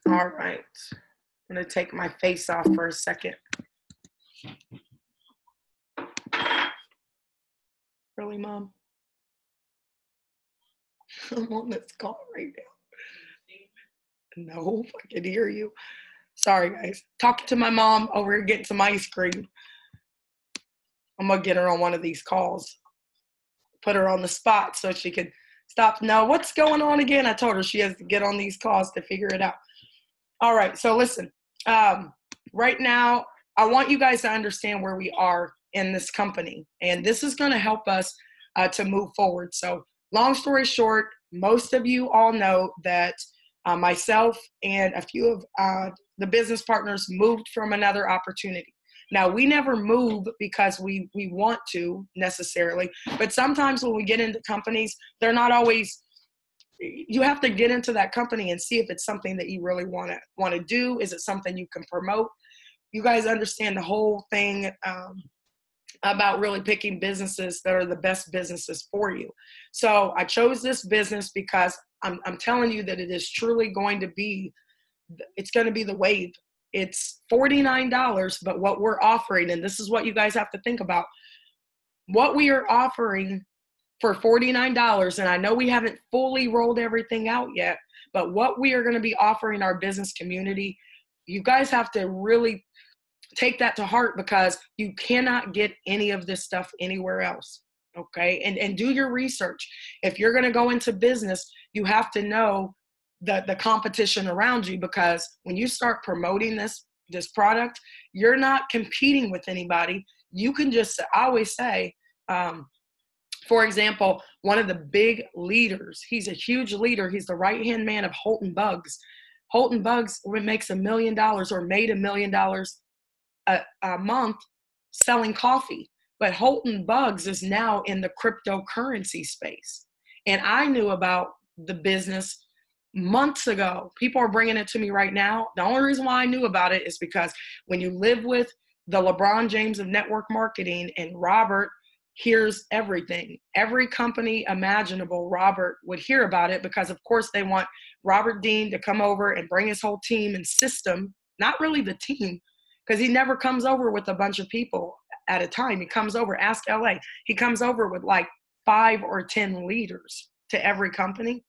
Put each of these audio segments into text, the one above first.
All right. I'm going to take my face off for a second. Really, Mom? I'm on this call right now. No, I can hear you. Sorry, guys. Talking to my mom over here getting some ice cream. I'm going to get her on one of these calls. Put her on the spot so she can stop. Now, what's going on again? I told her she has to get on these calls to figure it out. All right, so listen. Right now, I want you guys to understand where we are in this company. And this is going to help us to move forward. So long story short, most of you all know that myself and a few of the business partners moved from another opportunity. Now, we never move because we want to necessarily, but sometimes when we get into companies, they're not always, you have to get into that company and see if it's something that you really want to do. Is it something you can promote? You guys understand the whole thing about really picking businesses that are the best businesses for you. So I chose this business because I'm telling you that it is truly going to be, it's going to be the wave. It's $49, but what we're offering, and this is what you guys have to think about, what we are offering for $49, and I know we haven't fully rolled everything out yet, but what we are going to be offering our business community, you guys have to really take that to heart because you cannot get any of this stuff anywhere else, okay? And do your research. If you're going to go into business, you have to know the competition around you, because when you start promoting this product, you're not competing with anybody. You can just, I always say, for example, one of the big leaders, he's a huge leader. He's the right-hand man of Holton Buggs. Holton Buggs makes $1 million or made $1 million a month selling coffee. But Holton Buggs is now in the cryptocurrency space. And I knew about the business months ago. People are bringing it to me right now. The only reason why I knew about it is because when you live with the LeBron James of network marketing, and Robert hears everything, every company imaginable, Robert would hear about it, because of course they want Robert Dean to come over and bring his whole team and system, not really the team, because he never comes over with a bunch of people at a time. He comes over, ask LA, he comes over with like 5 or 10 leaders to every company.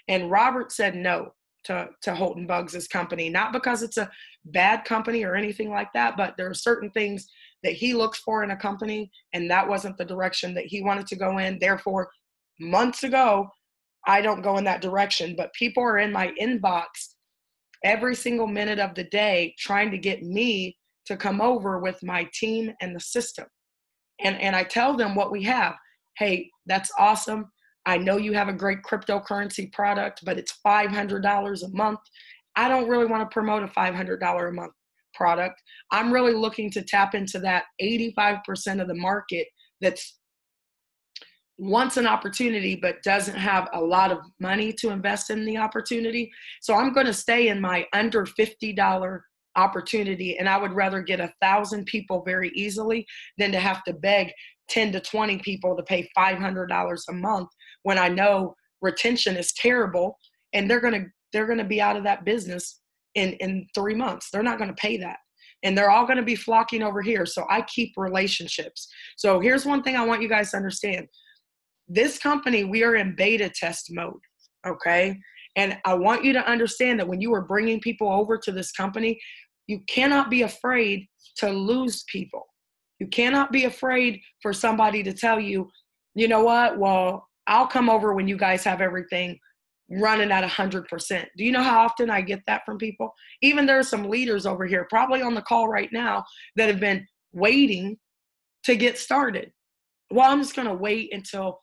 And Robert said no to Holton Buggs' company, not because it's a bad company or anything like that, but there are certain things that he looks for in a company, and that wasn't the direction that he wanted to go in. Therefore, months ago, I don't go in that direction, but people are in my inbox every single minute of the day trying to get me to come over with my team and the system. And I tell them what we have. Hey, that's awesome. I know you have a great cryptocurrency product, but it's $500 a month. I don't really want to promote a $500 a month product. I'm really looking to tap into that 85% of the market that's wants an opportunity but doesn't have a lot of money to invest in the opportunity. So I'm going to stay in my under $50 opportunity, and I would rather get 1,000 people very easily than to have to beg 10 to 20 people to pay $500 a month when I know retention is terrible, and they're going to be out of that business in 3 months. They're not going to pay that. And they're all going to be flocking over here. So I keep relationships. So here's one thing I want you guys to understand. This company, we are in beta test mode, okay? And I want you to understand that when you are bringing people over to this company, you cannot be afraid to lose people. You cannot be afraid for somebody to tell you, you know what, well, I'll come over when you guys have everything running at 100%. Do you know how often I get that from people? Even there are some leaders over here, probably on the call right now, that have been waiting to get started. Well, I'm just going to wait until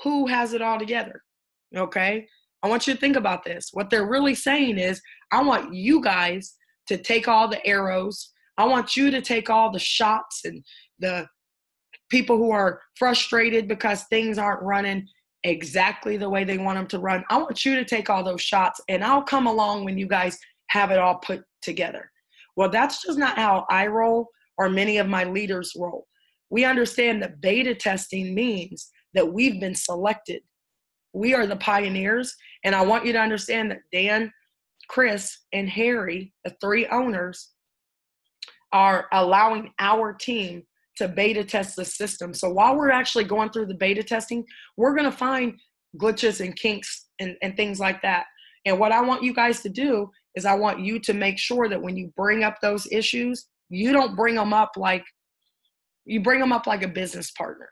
who has it all together, okay? I want you to think about this. What they're really saying is, I want you guys to take all the arrows. I want you to take all the shots and the people who are frustrated because things aren't running exactly the way they want them to run. I want you to take all those shots, and I'll come along when you guys have it all put together. Well, that's just not how I roll or many of my leaders roll. We understand that beta testing means that we've been selected. We are the pioneers, and I want you to understand that Dan, Chris and Harry, the 3 owners, are allowing our team to beta test the system. So while we're actually going through the beta testing, we're going to find glitches and kinks and things like that. And what I want you guys to do is I want you to make sure that when you bring up those issues, you don't bring them up like, you bring them up like a business partner.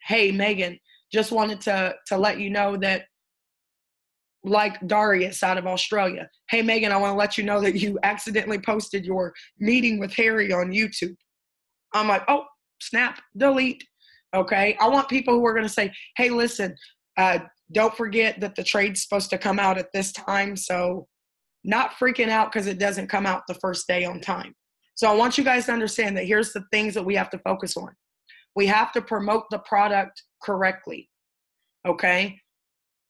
Hey, Megan, just wanted to let you know that, like Darius out of Australia. Hey, Megan, I want to let you know that you accidentally posted your meeting with Harry on YouTube. I'm like, oh, snap, delete. Okay. I want people who are going to say, hey, listen, don't forget that the trade's supposed to come out at this time. So not freaking out because it doesn't come out the first day on time. So I want you guys to understand that here's the things that we have to focus on. We have to promote the product correctly. Okay.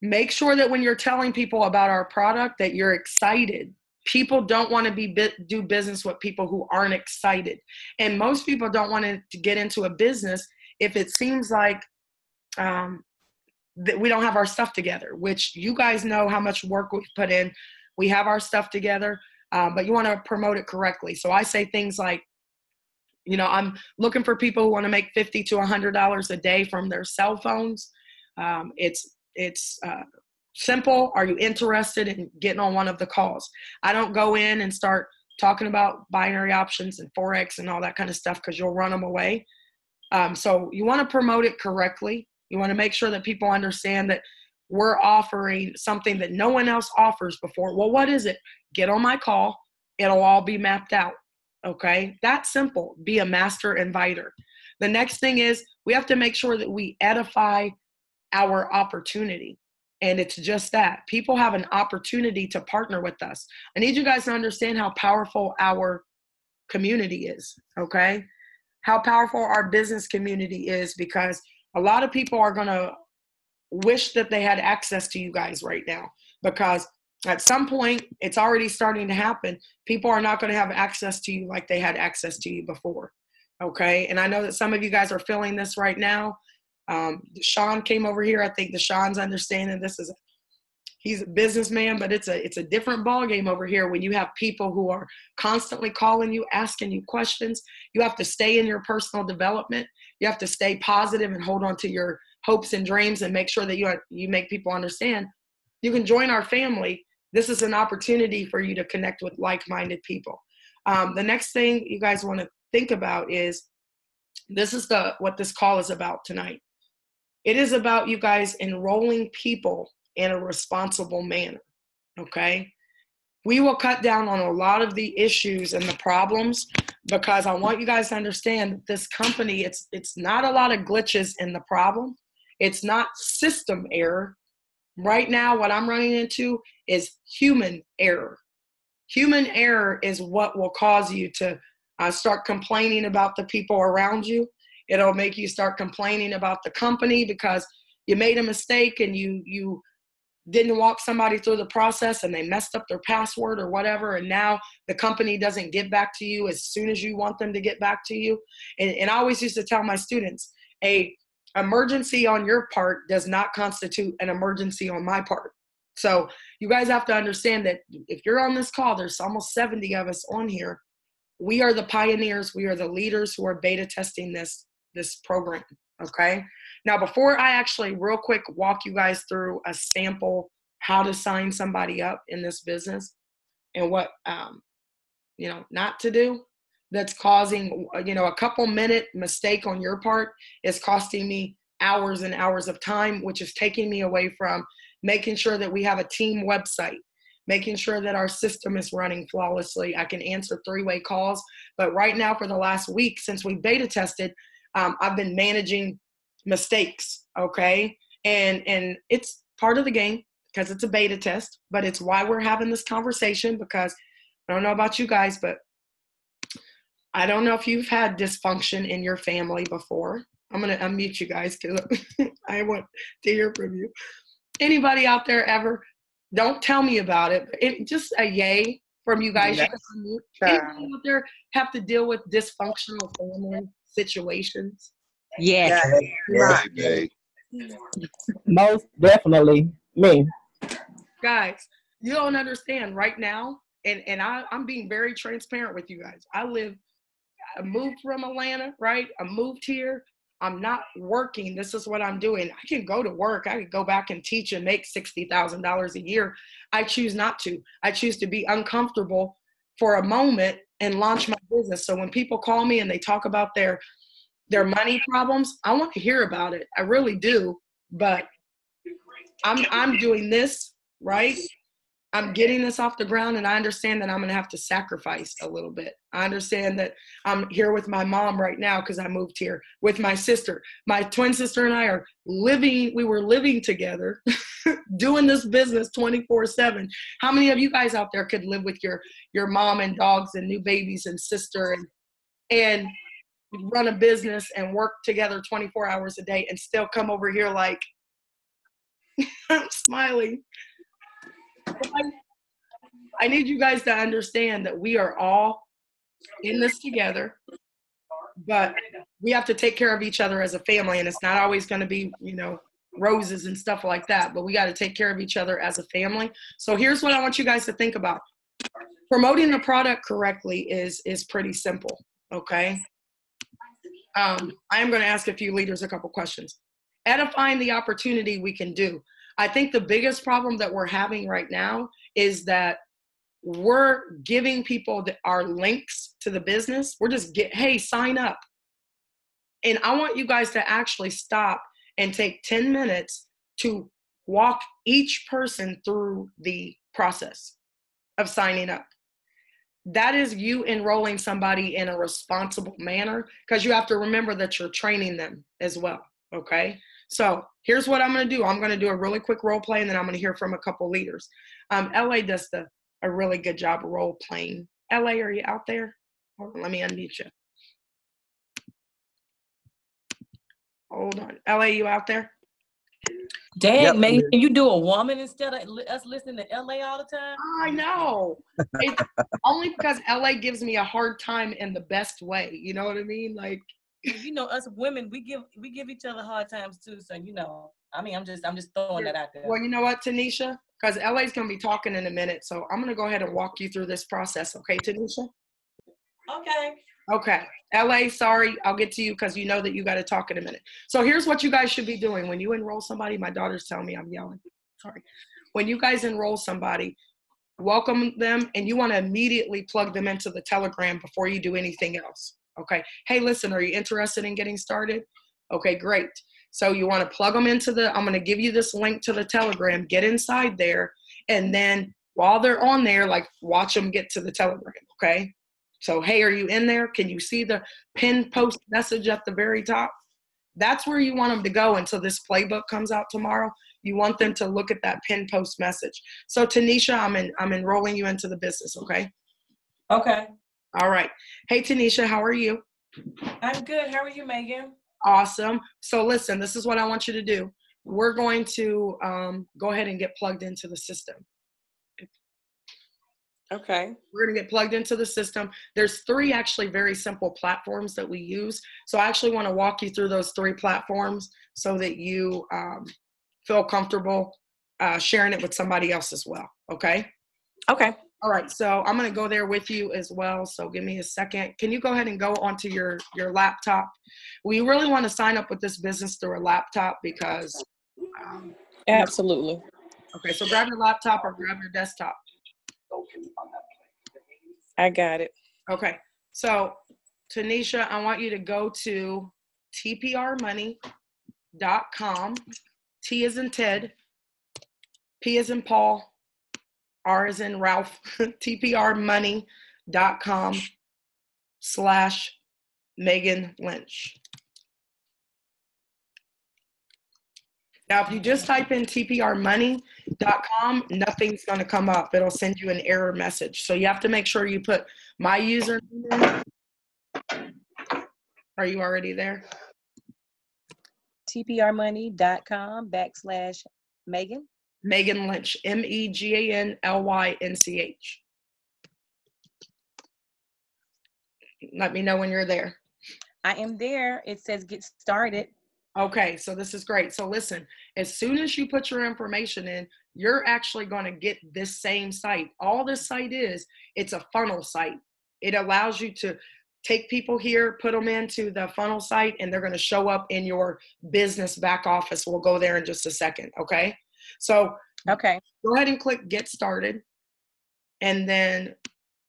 Make sure that when you're telling people about our product that you're excited. People don't want to do business with people who aren't excited. And most people don't want to get into a business if it seems like that we don't have our stuff together, which you guys know how much work we've put in. We have our stuff together, but you want to promote it correctly. So I say things like, you know, I'm looking for people who want to make $50 to $100 a day from their cell phones. It's simple. Are you interested in getting on one of the calls? I don't go in and start talking about binary options and Forex and all that kind of stuff because you'll run them away. So you want to promote it correctly. You want to make sure that people understand that we're offering something that no one else offers before. Well, what is it? Get on my call. It'll all be mapped out. Okay? That's simple. Be a master inviter. The next thing is we have to make sure that we edify our opportunity. And it's just that. People have an opportunity to partner with us. I need you guys to understand how powerful our community is, okay? How powerful our business community is, because a lot of people are going to wish that they had access to you guys right now, because at some point, it's already starting to happen. People are not going to have access to you like they had access to you before, okay? And I know that some of you guys are feeling this right now. Sean came over here. I think Sean's understanding this is he's a businessman, but it's a different ball game over here when you have people who are constantly calling you, asking you questions. You have to stay in your personal development. You have to stay positive and hold on to your hopes and dreams and make sure that you make people understand you can join our family. This is an opportunity for you to connect with like-minded people. The next thing you guys want to think about is this is what this call is about tonight. It is about you guys enrolling people in a responsible manner, okay? We will cut down on a lot of the issues and the problems because I want you guys to understand that this company, it's not a lot of glitches in the problem. It's not system error. Right now, what I'm running into is human error. Human error is what will cause you to start complaining about the people around you. It'll make you start complaining about the company because you made a mistake and you didn't walk somebody through the process and they messed up their password or whatever, and now the company doesn't get back to you as soon as you want them to get back to you. And I always used to tell my students, a emergency on your part does not constitute an emergency on my part. So you guys have to understand that if you're on this call, there's almost 70 of us on here. We are the pioneers. We are the leaders who are beta testing this program, okay? Now, before I actually real quick walk you guys through a sample how to sign somebody up in this business and what, not to do, that's causing, a couple minute mistake on your part is costing me hours and hours of time, which is taking me away from making sure that we have a team website, making sure that our system is running flawlessly. I can answer 3-way calls. But right now, for the last week, since we beta tested, I've been managing mistakes, okay? And it's part of the game because it's a beta test, but it's why we're having this conversation, because I don't know about you guys, but I don't know if you've had dysfunction in your family before. I'm going to unmute you guys because I want to hear from you. Anybody out there ever, don't tell me about it, but just a yay from you guys. Yes. You can unmute. Anybody out there have to deal with dysfunctional family situations? Yes. Yes. Most definitely me. Guys, You don't understand right now. And I'm being very transparent with you guys. I moved from Atlanta, right? I moved here. I'm not working. This is what I'm doing. I can go to work. I could go back and teach and make $60,000 a year. I choose not to. I choose to be uncomfortable for a moment and launch my business. So when people call me and they talk about their money problems, I want to hear about it. I really do. But I'm doing this, right? I'm getting this off the ground, and I understand that I'm going to have to sacrifice a little bit. I understand that I'm here with my mom right now because I moved here with my sister. My twin sister and I are we were living together, doing this business 24/7. How many of you guys out there could live with your mom and dogs and new babies and sister and run a business and work together 24 hours a day and still come over here like, I'm smiling. I need you guys to understand that we are all in this together, but we have to take care of each other as a family. And it's not always going to be, roses and stuff like that, but we got to take care of each other as a family. So here's what I want you guys to think about. Promoting the product correctly is pretty simple. Okay. I am going to ask a few leaders a couple questions. Edifying the opportunity we can do. I think the biggest problem that we're having right now is that we're giving people our links to the business. We're just hey, sign up. And I want you guys to actually stop and take 10 minutes to walk each person through the process of signing up. That is you enrolling somebody in a responsible manner, because you have to remember that you're training them as well. Okay. So here's what I'm going to do. I'm going to do a really quick role play, and then I'm going to hear from a couple leaders. LA does a really good job of role playing. LA, are you out there? Hold on, let me unmute you. Hold on. LA, you out there? Dang, yep, man, can you do a woman instead of us listening to LA all the time? I know. It's only because LA gives me a hard time in the best way. You know what I mean? Like, us women, we give each other hard times too. So, I'm just throwing that out there. Well, you know what, Tanisha? Because LA's going to be talking in a minute. So I'm going to go ahead and walk you through this process. Okay, Tanisha? Okay. Okay. LA, sorry, I'll get to you because you know that you got to talk in a minute. So here's what you guys should be doing. When you enroll somebody, my daughter's telling me I'm yelling. Sorry. When you guys enroll somebody, welcome them, and you want to immediately plug them into the Telegram before you do anything else. Okay. Hey, listen, are you interested in getting started? Okay, great. So you want to plug them into I'm going to give you this link to the Telegram, get inside there. And then while they're on there, like, watch them get to the Telegram. Okay. So, hey, are you in there? Can you see the pinned post message at the very top? That's where you want them to go until this playbook comes out tomorrow. You want them to look at that pinned post message. So Tanisha, I'm enrolling you into the business. Okay. Okay. All right. Hey, Tanisha, how are you? I'm good. How are you, Megan? Awesome. So listen, this is what I want you to do. We're going to go ahead and get plugged into the system. Okay. We're going to get plugged into the system. There's 3 actually very simple platforms that we use. So I actually want to walk you through those 3 platforms so that you feel comfortable sharing it with somebody else as well. Okay? Okay. All right. So I'm going to go there with you as well. So give me a second. Can you go ahead and go onto your laptop? We really want to sign up with this business through a laptop because. Absolutely. Okay. So grab your laptop or grab your desktop. I got it. Okay. So Tanisha, I want you to go to tprmoney.com. T as in Ted, P as in Paul, R as in Ralph, tprmoney.com/Megan Lynch. Now, if you just type in tprmoney.com, nothing's going to come up. It'll send you an error message. So you have to make sure you put my username in. Are you already there? tprmoney.com/Megan. Megan Lynch, MEGANLYNCH. Let me know when you're there. I am there. It says get started. Okay, so this is great. So listen, as soon as you put your information in, you're actually going to get this same site. All this site is, it's a funnel site. It allows you to take people here, put them into the funnel site, and they're going to show up in your business back office. We'll go there in just a second, okay? So Okay. go ahead and click Get Started, and then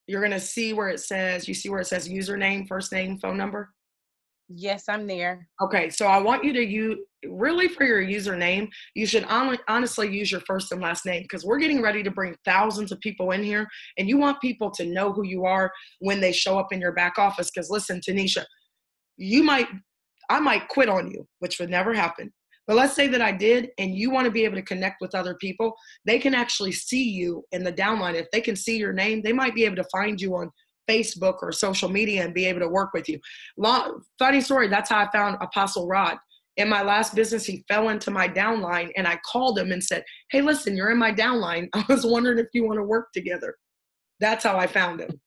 you're going to see where it says, you see where it says username, first name, phone number? Yes, I'm there. Okay, so I want you to use, really for your username, you should honestly use your first and last name, because we're getting ready to bring thousands of people in here, and you want people to know who you are when they show up in your back office. Because listen, Tanisha, I might quit on you, which would never happen. But let's say that I did, and you want to be able to connect with other people. They can actually see you in the downline. If they can see your name, they might be able to find you on Facebook or social media and be able to work with you. Funny story, that's how I found Apostle Rod. In my last business, he fell into my downline, and I called him and said, hey, listen, you're in my downline. I was wondering if you want to work together. That's how I found him.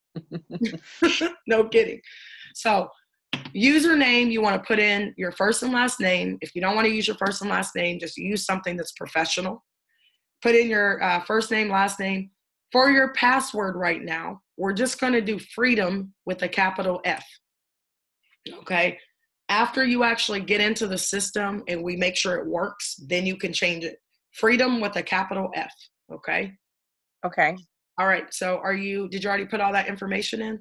No kidding. So username, you want to put in your first and last name. If you don't want to use your first and last name, just use something that's professional. Put in your first name, last name. For your password right now, we're just going to do freedom with a capital F. Okay. After you actually get into the system and we make sure it works, then you can change it. Freedom with a capital F. Okay. Okay. All right. So did you already put all that information in?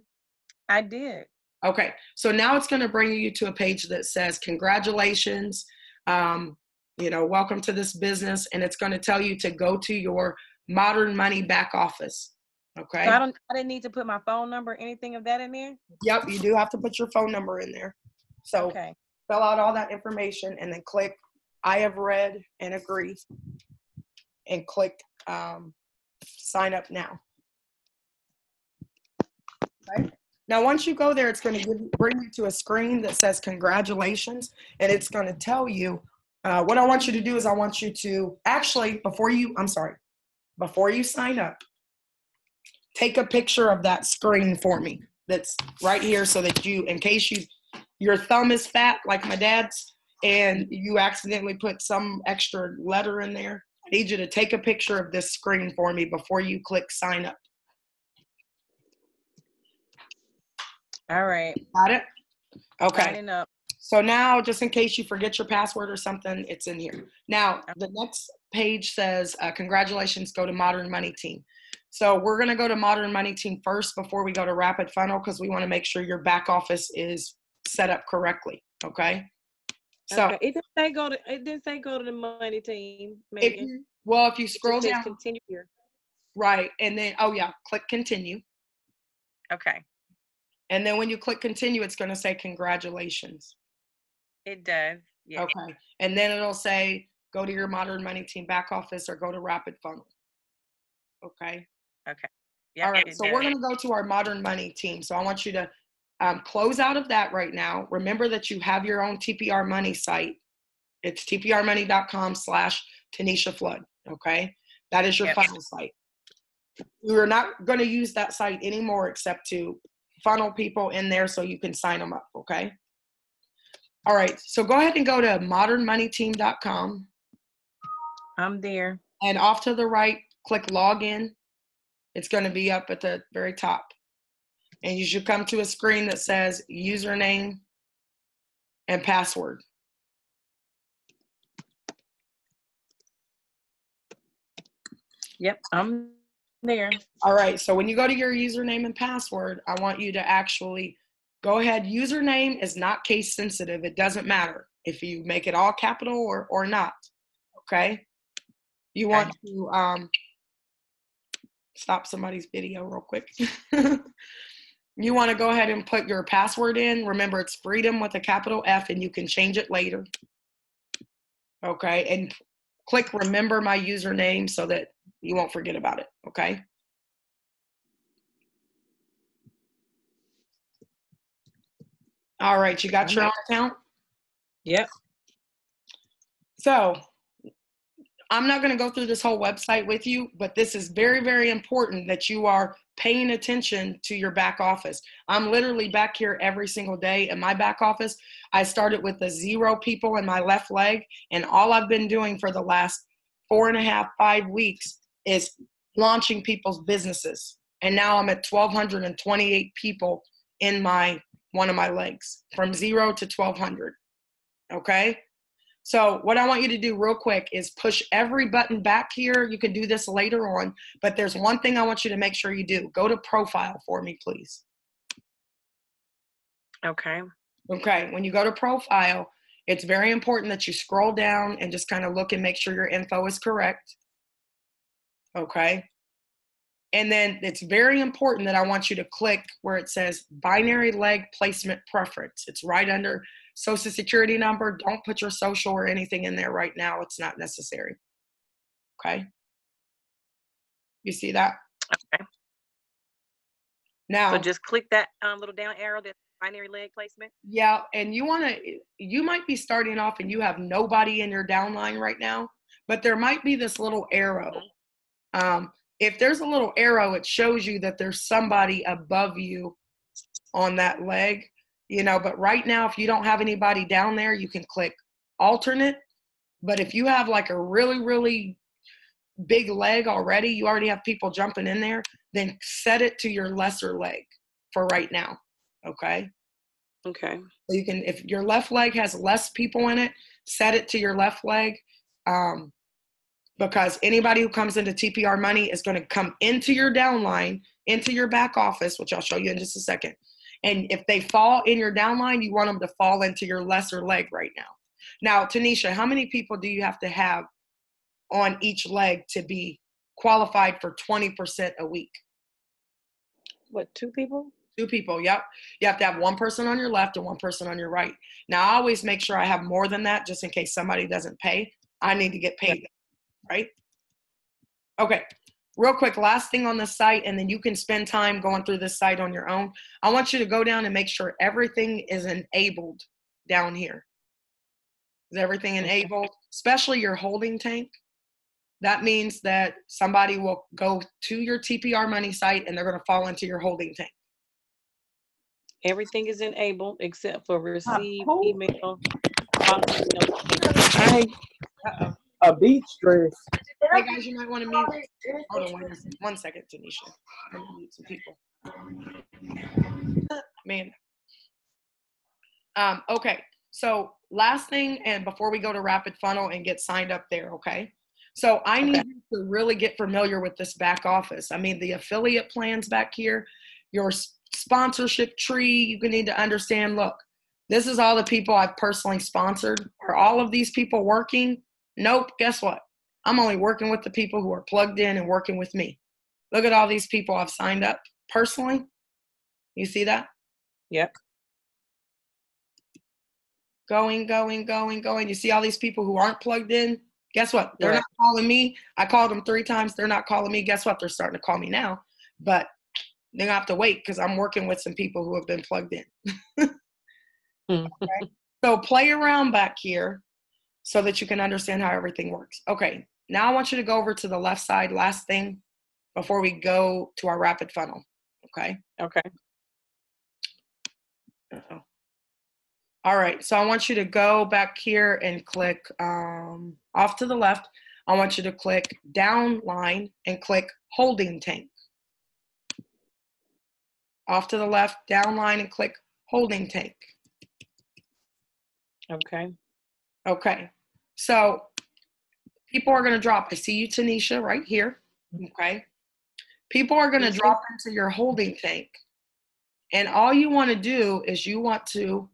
I did. Okay. So now it's going to bring you to a page that says, congratulations. Welcome to this business. And it's going to tell you to go to your Modern Money back office. Okay. So I didn't need to put my phone number, anything of that in there? Yep, you do have to put your phone number in there. So okay. Fill out all that information and then click I have read and agree, and click sign up now. Okay. Now, once you go there, it's going to bring you to a screen that says congratulations, and it's going to tell you what I want you to do is I want you to actually, before you sign up, take a picture of that screen for me that's right here, so that in case your thumb is fat like my dad's and you accidentally put some extra letter in there, I need you to take a picture of this screen for me before you click sign up. All right. Got it? Okay. Signing up. So now, just in case you forget your password or something, it's in here. Now, the next page says, congratulations, go to Modern Money Team. So we're going to go to Modern Money Team first before we go to Rapid Funnel, because we want to make sure your back office is set up correctly. Okay. So okay. It didn't say go to the Money Team. Megan. If you scroll down, continue here. Right. And then, click continue. Okay. And then when you click continue, it's going to say congratulations. It does. Yeah. Okay. And then it'll say go to your Modern Money Team back office or go to Rapid Funnel. Okay. Okay. Yep, all right. So we're going to go to our Modern Money Team. So I want you to close out of that right now. Remember that you have your own TPR Money site. It's tprmoney.com/Tanisha Flood. Okay. That is your funnel site. We're not going to use that site anymore except to funnel people in there so you can sign them up. Okay. All right. So go ahead and go to modernmoneyteam.com. I'm there. And off to the right, click login. It's going to be up at the very top. And you should come to a screen that says username and password. Yep, I'm there. All right. So when you go to your username and password, I want you to actually go ahead. Username is not case sensitive. It doesn't matter if you make it all capital or not. Okay. You want to stop somebody's video real quick. You want to go ahead and put your password in. Remember, it's freedom with a capital F, and you can change it later. Okay. And click remember my username so that you won't forget about it. Okay. All right. You got your own account? Yep. So I'm not going to go through this whole website with you, but this is very, very important that you are paying attention to your back office. I'm literally back here every single day in my back office. I started with the 0 people in my left leg, and all I've been doing for the last 4.5, 5 weeks is launching people's businesses. And now I'm at 1,228 people in one of my legs, from 0 to 1,200. Okay? So what I want you to do real quick is push every button back here. You can do this later on, but there's one thing I want you to make sure you do. Go to profile for me, please. Okay. Okay, when you go to profile, it's very important that you scroll down and just kind of look and make sure your info is correct. Okay. And then it's very important that I want you to click where it says binary leg placement preference. It's right under Social Security number. Don't put your social or anything in there right now. It's not necessary. Okay. You see that? Okay. Now, so just click that little down arrow, that binary leg placement. Yeah, and you might be starting off and you have nobody in your downline right now, but there might be this little arrow. If there's a little arrow, it shows you that there's somebody above you on that leg, but right now, if you don't have anybody down there, you can click alternate. But if you have like a really, really big leg already, you already have people jumping in there, then set it to your lesser leg for right now. Okay. Okay. So you can, if your left leg has less people in it, set it to your left leg. Because anybody who comes into TPR Money is going to come into your downline, into your back office, which I'll show you in just a second. And if they fall in your downline, you want them to fall into your lesser leg right now. Now, Tanisha, how many people do you have to have on each leg to be qualified for 20% a week? What, 2 people? 2 people, yep. You have to have one person on your left and one person on your right. Now, I always make sure I have more than that just in case somebody doesn't pay. I need to get paid, right? Okay, real quick, last thing on the site, and then you can spend time going through this site on your own. I want you to go down and make sure everything is enabled down here. Is everything enabled? Especially your holding tank. That means that somebody will go to your TPR Money site and they're going to fall into your holding tank. Everything is enabled except for receive Oh. email. A beach dress. Hey guys, you might want to mute. Hold on, wait one second, Tanisha. I'm going to mute some people. Man. Okay, so last thing, and before we go to Rapid Funnel and get signed up there, okay? So I need you to really get familiar with this back office. I mean, the affiliate plans back here, your sponsorship tree, you can need to understand, look, this is all the people I've personally sponsored. Are all of these people working? Nope. Guess what? I'm only working with the people who are plugged in and working with me. Look at all these people I've signed up personally. You see that? Yep. Going. You see all these people who aren't plugged in? Guess what? They're not calling me. I called them 3 times. They're not calling me. Guess what? They're starting to call me now. But they're going to have to wait because I'm working with some people who have been plugged in. Okay? So play around back here so that you can understand how everything works. Okay, now I want you to go over to the left side, last thing, before we go to our rapid funnel. Okay? Okay. Uh-oh. All right, so I want you to go back here and click off to the left. I want you to click downline and click holding tank. Off to the left, downline and click holding tank. Okay. Okay, so people are going to drop. I see you, Tanisha, right here. Okay, people are going to drop into your holding tank. And all you want to do is you want to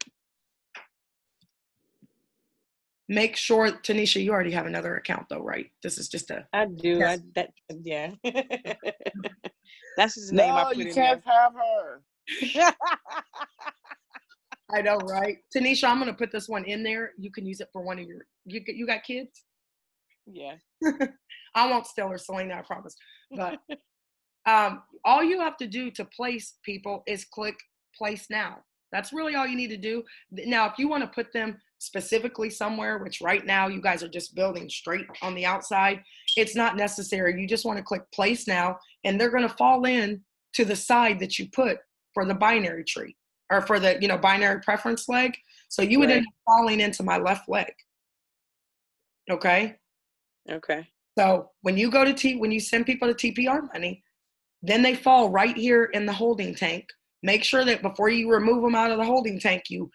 make sure, Tanisha, you already have another account though, right? This is just a. I do. Yes. Yeah. That's his name. I put you in can't there. have her. I know, right? Tanisha, I'm going to put this one in there. You can use it for one of your, you got kids? Yeah. I won't steal her, Selena, I promise. But all you have to do to place people is click place now. That's really all you need to do. Now, if you want to put them specifically somewhere, which right now you guys are just building straight on the outside, it's not necessary. You just want to click place now, and they're going to fall in to the side that you put for the binary tree, or for the, binary preference leg. So you would end up falling into my left leg. Okay. Okay. So when you go to when you send people to TPR money, then they fall right here in the holding tank. Make sure that before you remove them out of the holding tank, you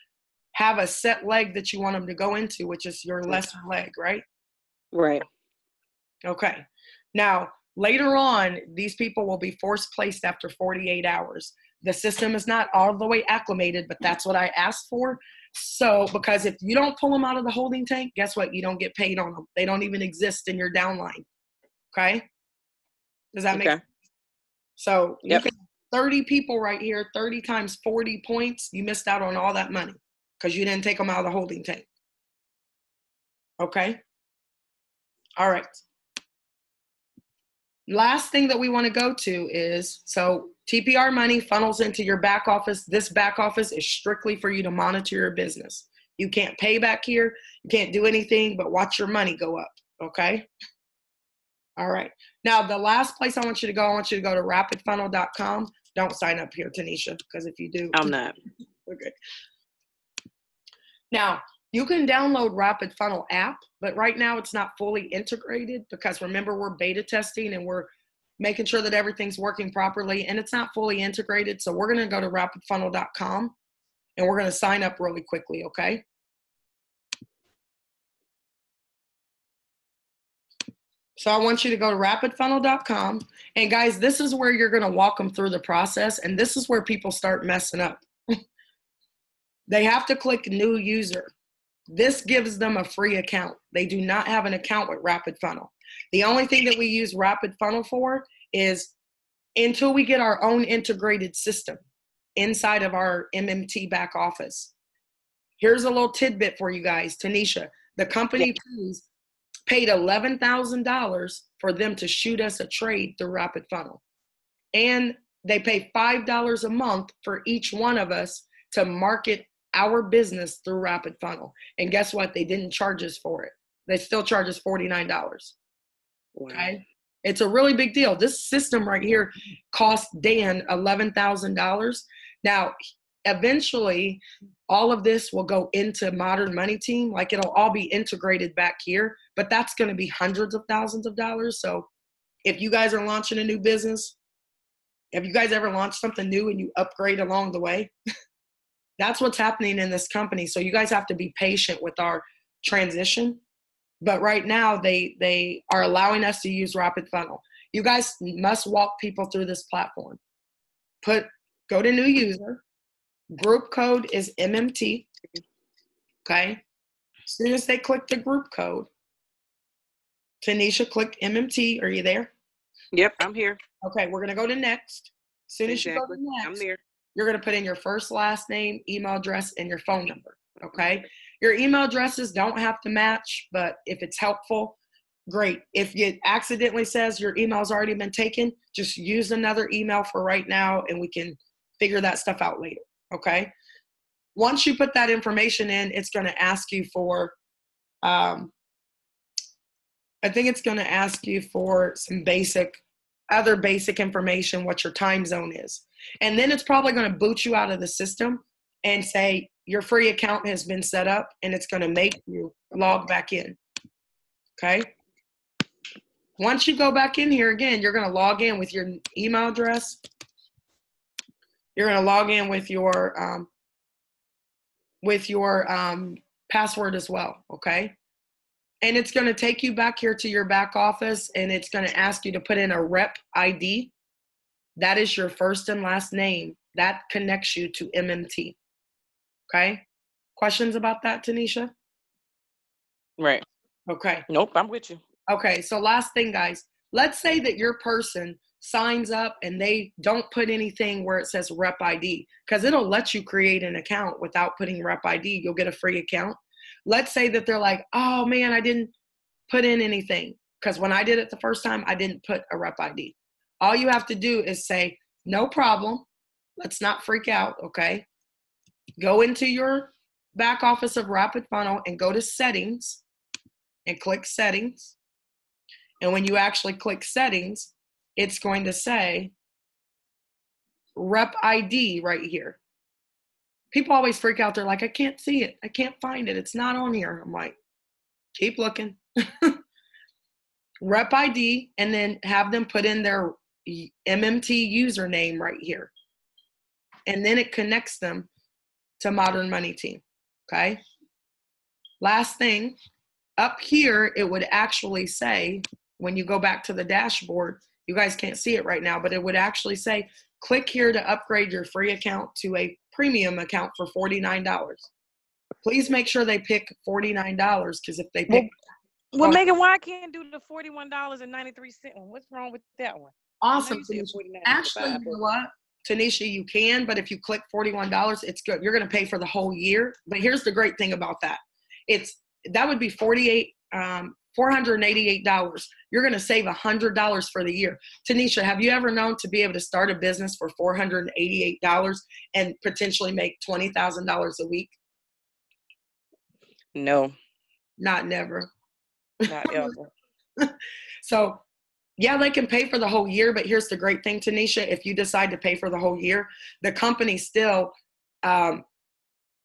have a set leg that you want them to go into, which is your lesser leg, right? Right. Okay. Now, later on, these people will be force placed after 48 hours. The system is not all the way acclimated, but that's what I asked for. So, because if you don't pull them out of the holding tank, guess what? You don't get paid on them. They don't even exist in your downline. Okay? Does that make sense? So, you can 30 people right here, 30 times 40 points, you missed out on all that money because you didn't take them out of the holding tank. Okay? All right. Last thing that we want to go to is, so TPR money funnels into your back office. This back office is strictly for you to monitor your business. You can't pay back here. You can't do anything but watch your money go up. Okay? All right. Now, the last place I want you to go to rapidfunnel.com. Don't sign up here, Tanisha, because if you do. I'm not. Okay. Now, you can download Rapid Funnel app, but right now it's not fully integrated because remember, we're beta testing and we're making sure that everything's working properly, and it's not fully integrated. So we're going to go to rapidfunnel.com and we're going to sign up really quickly, okay? So I want you to go to rapidfunnel.com, and guys, this is where you're going to walk them through the process, and this is where people start messing up. They have to click new user. This gives them a free account. They do not have an account with Rapid Funnel. The only thing that we use Rapid Funnel for is until we get our own integrated system inside of our MMT back office. Here's a little tidbit for you guys. Tanisha, the company paid $11,000 for them to shoot us a trade through Rapid Funnel. And they pay $5 a month for each one of us to market our business through Rapid Funnel. And guess what? They didn't charge us for it. They still charge us $49. Wow. Okay? It's a really big deal. This system right here cost Dan $11,000. Now, eventually, all of this will go into Modern Money Team. Like, it'll all be integrated back here, but that's going to be hundreds of thousands of dollars. So if you guys are launching a new business, have you guys ever launched something new and you upgrade along the way? That's what's happening in this company. So you guys have to be patient with our transition. But right now, they are allowing us to use Rapid Funnel. You guys must walk people through this platform. Go to new user. Group code is MMT. Okay. As soon as they click the group code, Tanisha clicked MMT. Are you there? Yep, I'm here. Okay, we're going to go to next. As soon as you go to next, I'm there. you're going to put in your first, last name, email address, and your phone number. Okay. Your email addresses don't have to match, but if it's helpful, great. If it accidentally says your email's already been taken, just use another email for right now and we can figure that stuff out later. Okay. Once you put that information in, it's going to ask you for, I think it's going to ask you for some other basic information, what your time zone is. And then it's probably going to boot you out of the system and say your free account has been set up, and it's going to make you log back in. Okay. Once you go back in here again, you're going to log in with your email address. You're going to log in with your password as well. Okay. And it's going to take you back here to your back office, and it's going to ask you to put in a rep ID. That is your first and last name. That connects you to MMT. Okay. Questions about that, Tanisha? Right. Okay. Nope, I'm with you. Okay. So last thing, guys, let's say that your person signs up and they don't put anything where it says rep ID, because it'll let you create an account without putting rep ID. You'll get a free account. Let's say that they're like, oh man, I didn't put in anything. Because when I did it the first time, I didn't put a rep ID. All you have to do is say, no problem. Let's not freak out, okay? go into your back office of Rapid Funnel and go to settings and click settings. And when you actually click settings, it's going to say rep ID right here. People always freak out. They're like, I can't see it. I can't find it. It's not on here. I'm like, keep looking. Rep ID, and then have them put in their MMT username right here. And then it connects them to Modern Money Team. Okay. Last thing, up here, it would actually say, when you go back to the dashboard, you guys can't see it right now, but it would actually say, click here to upgrade your free account to a premium account for $49. Please make sure they pick $49, because if they pick... Well, Megan, why I can't do the $41.93 one? What's wrong with that one? Awesome. Actually, you know what? Tanisha, you can, but if you click $41, it's good. You're going to pay for the whole year. But here's the great thing about that. That would be $488. You're going to save $100 for the year. Tanisha, have you ever known to be able to start a business for $488 and potentially make $20,000 a week? No. Not never. Not ever. So, yeah, they can pay for the whole year, but here's the great thing, Tanisha. If you decide to pay for the whole year, the company still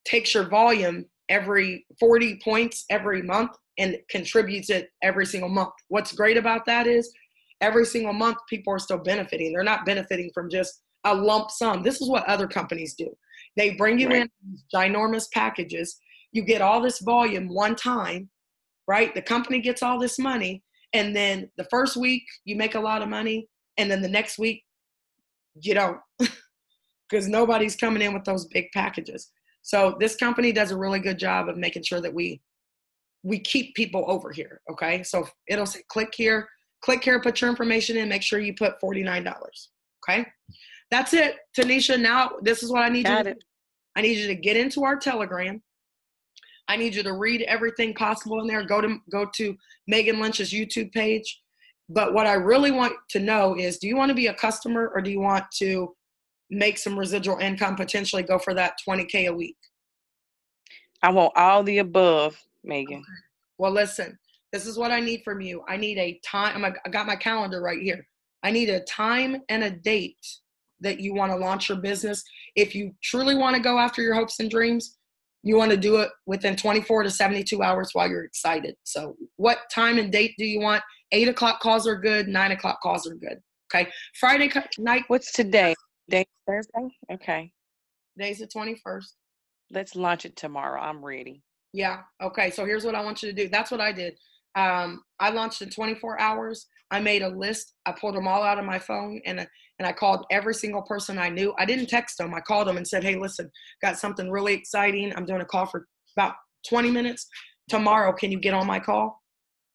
takes your volume every 40 points every month and contributes it every single month. What's great about that is every single month people are still benefiting. They're not benefiting from just a lump sum. This is what other companies do. They bring you in these ginormous packages. You get all this volume one time, right? The company gets all this money, and then the first week you make a lot of money, and then the next week you don't, because nobody's coming in with those big packages. So this company does a really good job of making sure that we keep people over here, okay? So it'll say click here, put your information in, make sure you put $49, okay? That's it, Tanisha. Now, this is what I need you to do. I need you to get into our Telegram. I need you to read everything possible in there. Go to Megan Lynch's YouTube page. But what I really want to know is, do you want to be a customer, or do you want to make some residual income, potentially go for that $20K a week? I want all the above, Megan. Okay. Well, listen, this is what I need from you. I need a time. I got my calendar right here. I need a time and a date that you want to launch your business. If you truly want to go after your hopes and dreams, you want to do it within 24 to 72 hours while you're excited. So what time and date do you want? 8 o'clock calls are good. 9 o'clock calls are good. Okay. Friday night. What's today? Day Thursday? Okay. Today's the 21st. Let's launch it tomorrow. I'm ready. Yeah. Okay. So here's what I want you to do. That's what I did. I launched in 24 hours. I made a list. I pulled them all out of my phone, and I called every single person I knew. I didn't text them. I called them and said, hey, listen, got something really exciting. I'm doing a call for about 20 minutes. Tomorrow, can you get on my call?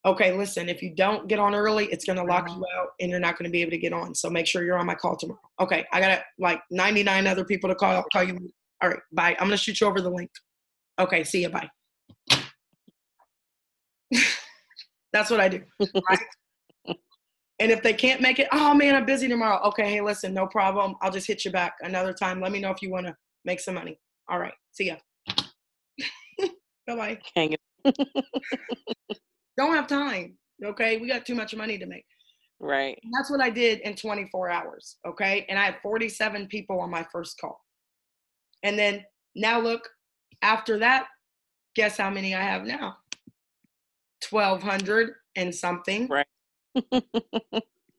Okay, listen, if you don't get on early, it's going to lock you out and you're not going to be able to get on. So make sure you're on my call tomorrow. Okay, I got like 99 other people to call you. All right, bye. I'm going to shoot you over the link. Okay, see you. Bye. That's what I do. Right? And if they can't make it, oh man, I'm busy tomorrow. Okay, hey, listen, no problem. I'll just hit you back another time. Let me know if you want to make some money. All right, see ya. Bye-bye. Hang it. Don't have time, okay? We got too much money to make. Right. And that's what I did in 24 hours, okay? And I had 47 people on my first call. And then now look, after that, guess how many I have now? 1,200 and something. Right.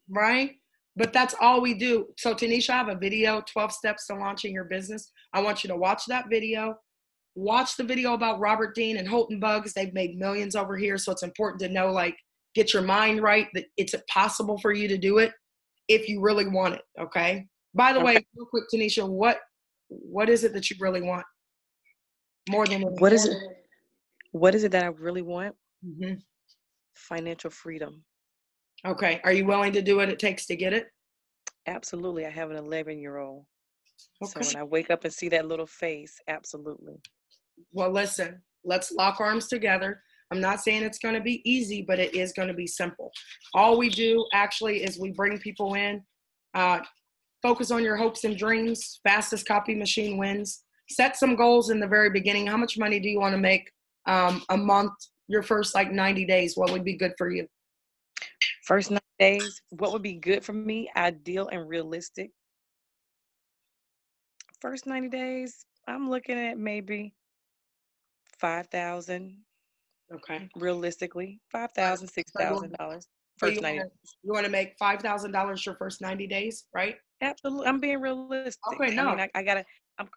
Right? But that's all we do. So Tanisha, I have a video, 12 steps to launching your business. I want you to watch that video. Watch the video about Robert Dean and Holton Bugs. They've made millions over here. So it's important to know, like, get your mind right, that it's possible for you to do it if you really want it. Okay. By the way, real quick, Tanisha, what is it that you really want? More than what is it? What is it that I really want? Mm-hmm. Financial freedom. Okay. Are you willing to do what it takes to get it? Absolutely. I have an 11-year-old. Okay. So when I wake up and see that little face, absolutely. Well, listen, let's lock arms together. I'm not saying it's going to be easy, but it is going to be simple. All we do actually is we bring people in, focus on your hopes and dreams. Fastest copy machine wins. set some goals in the very beginning. How much money do you want to make a month, your first like 90 days? What would be good for you? First 90 days, what would be good for me, ideal and realistic? First 90 days, I'm looking at maybe 5,000. Okay. Realistically, $5,000, $6,000 So first 90 days. you want to make $5,000 your first 90 days, right? Absolutely, I'm being realistic. Okay, no. I mean, I gotta.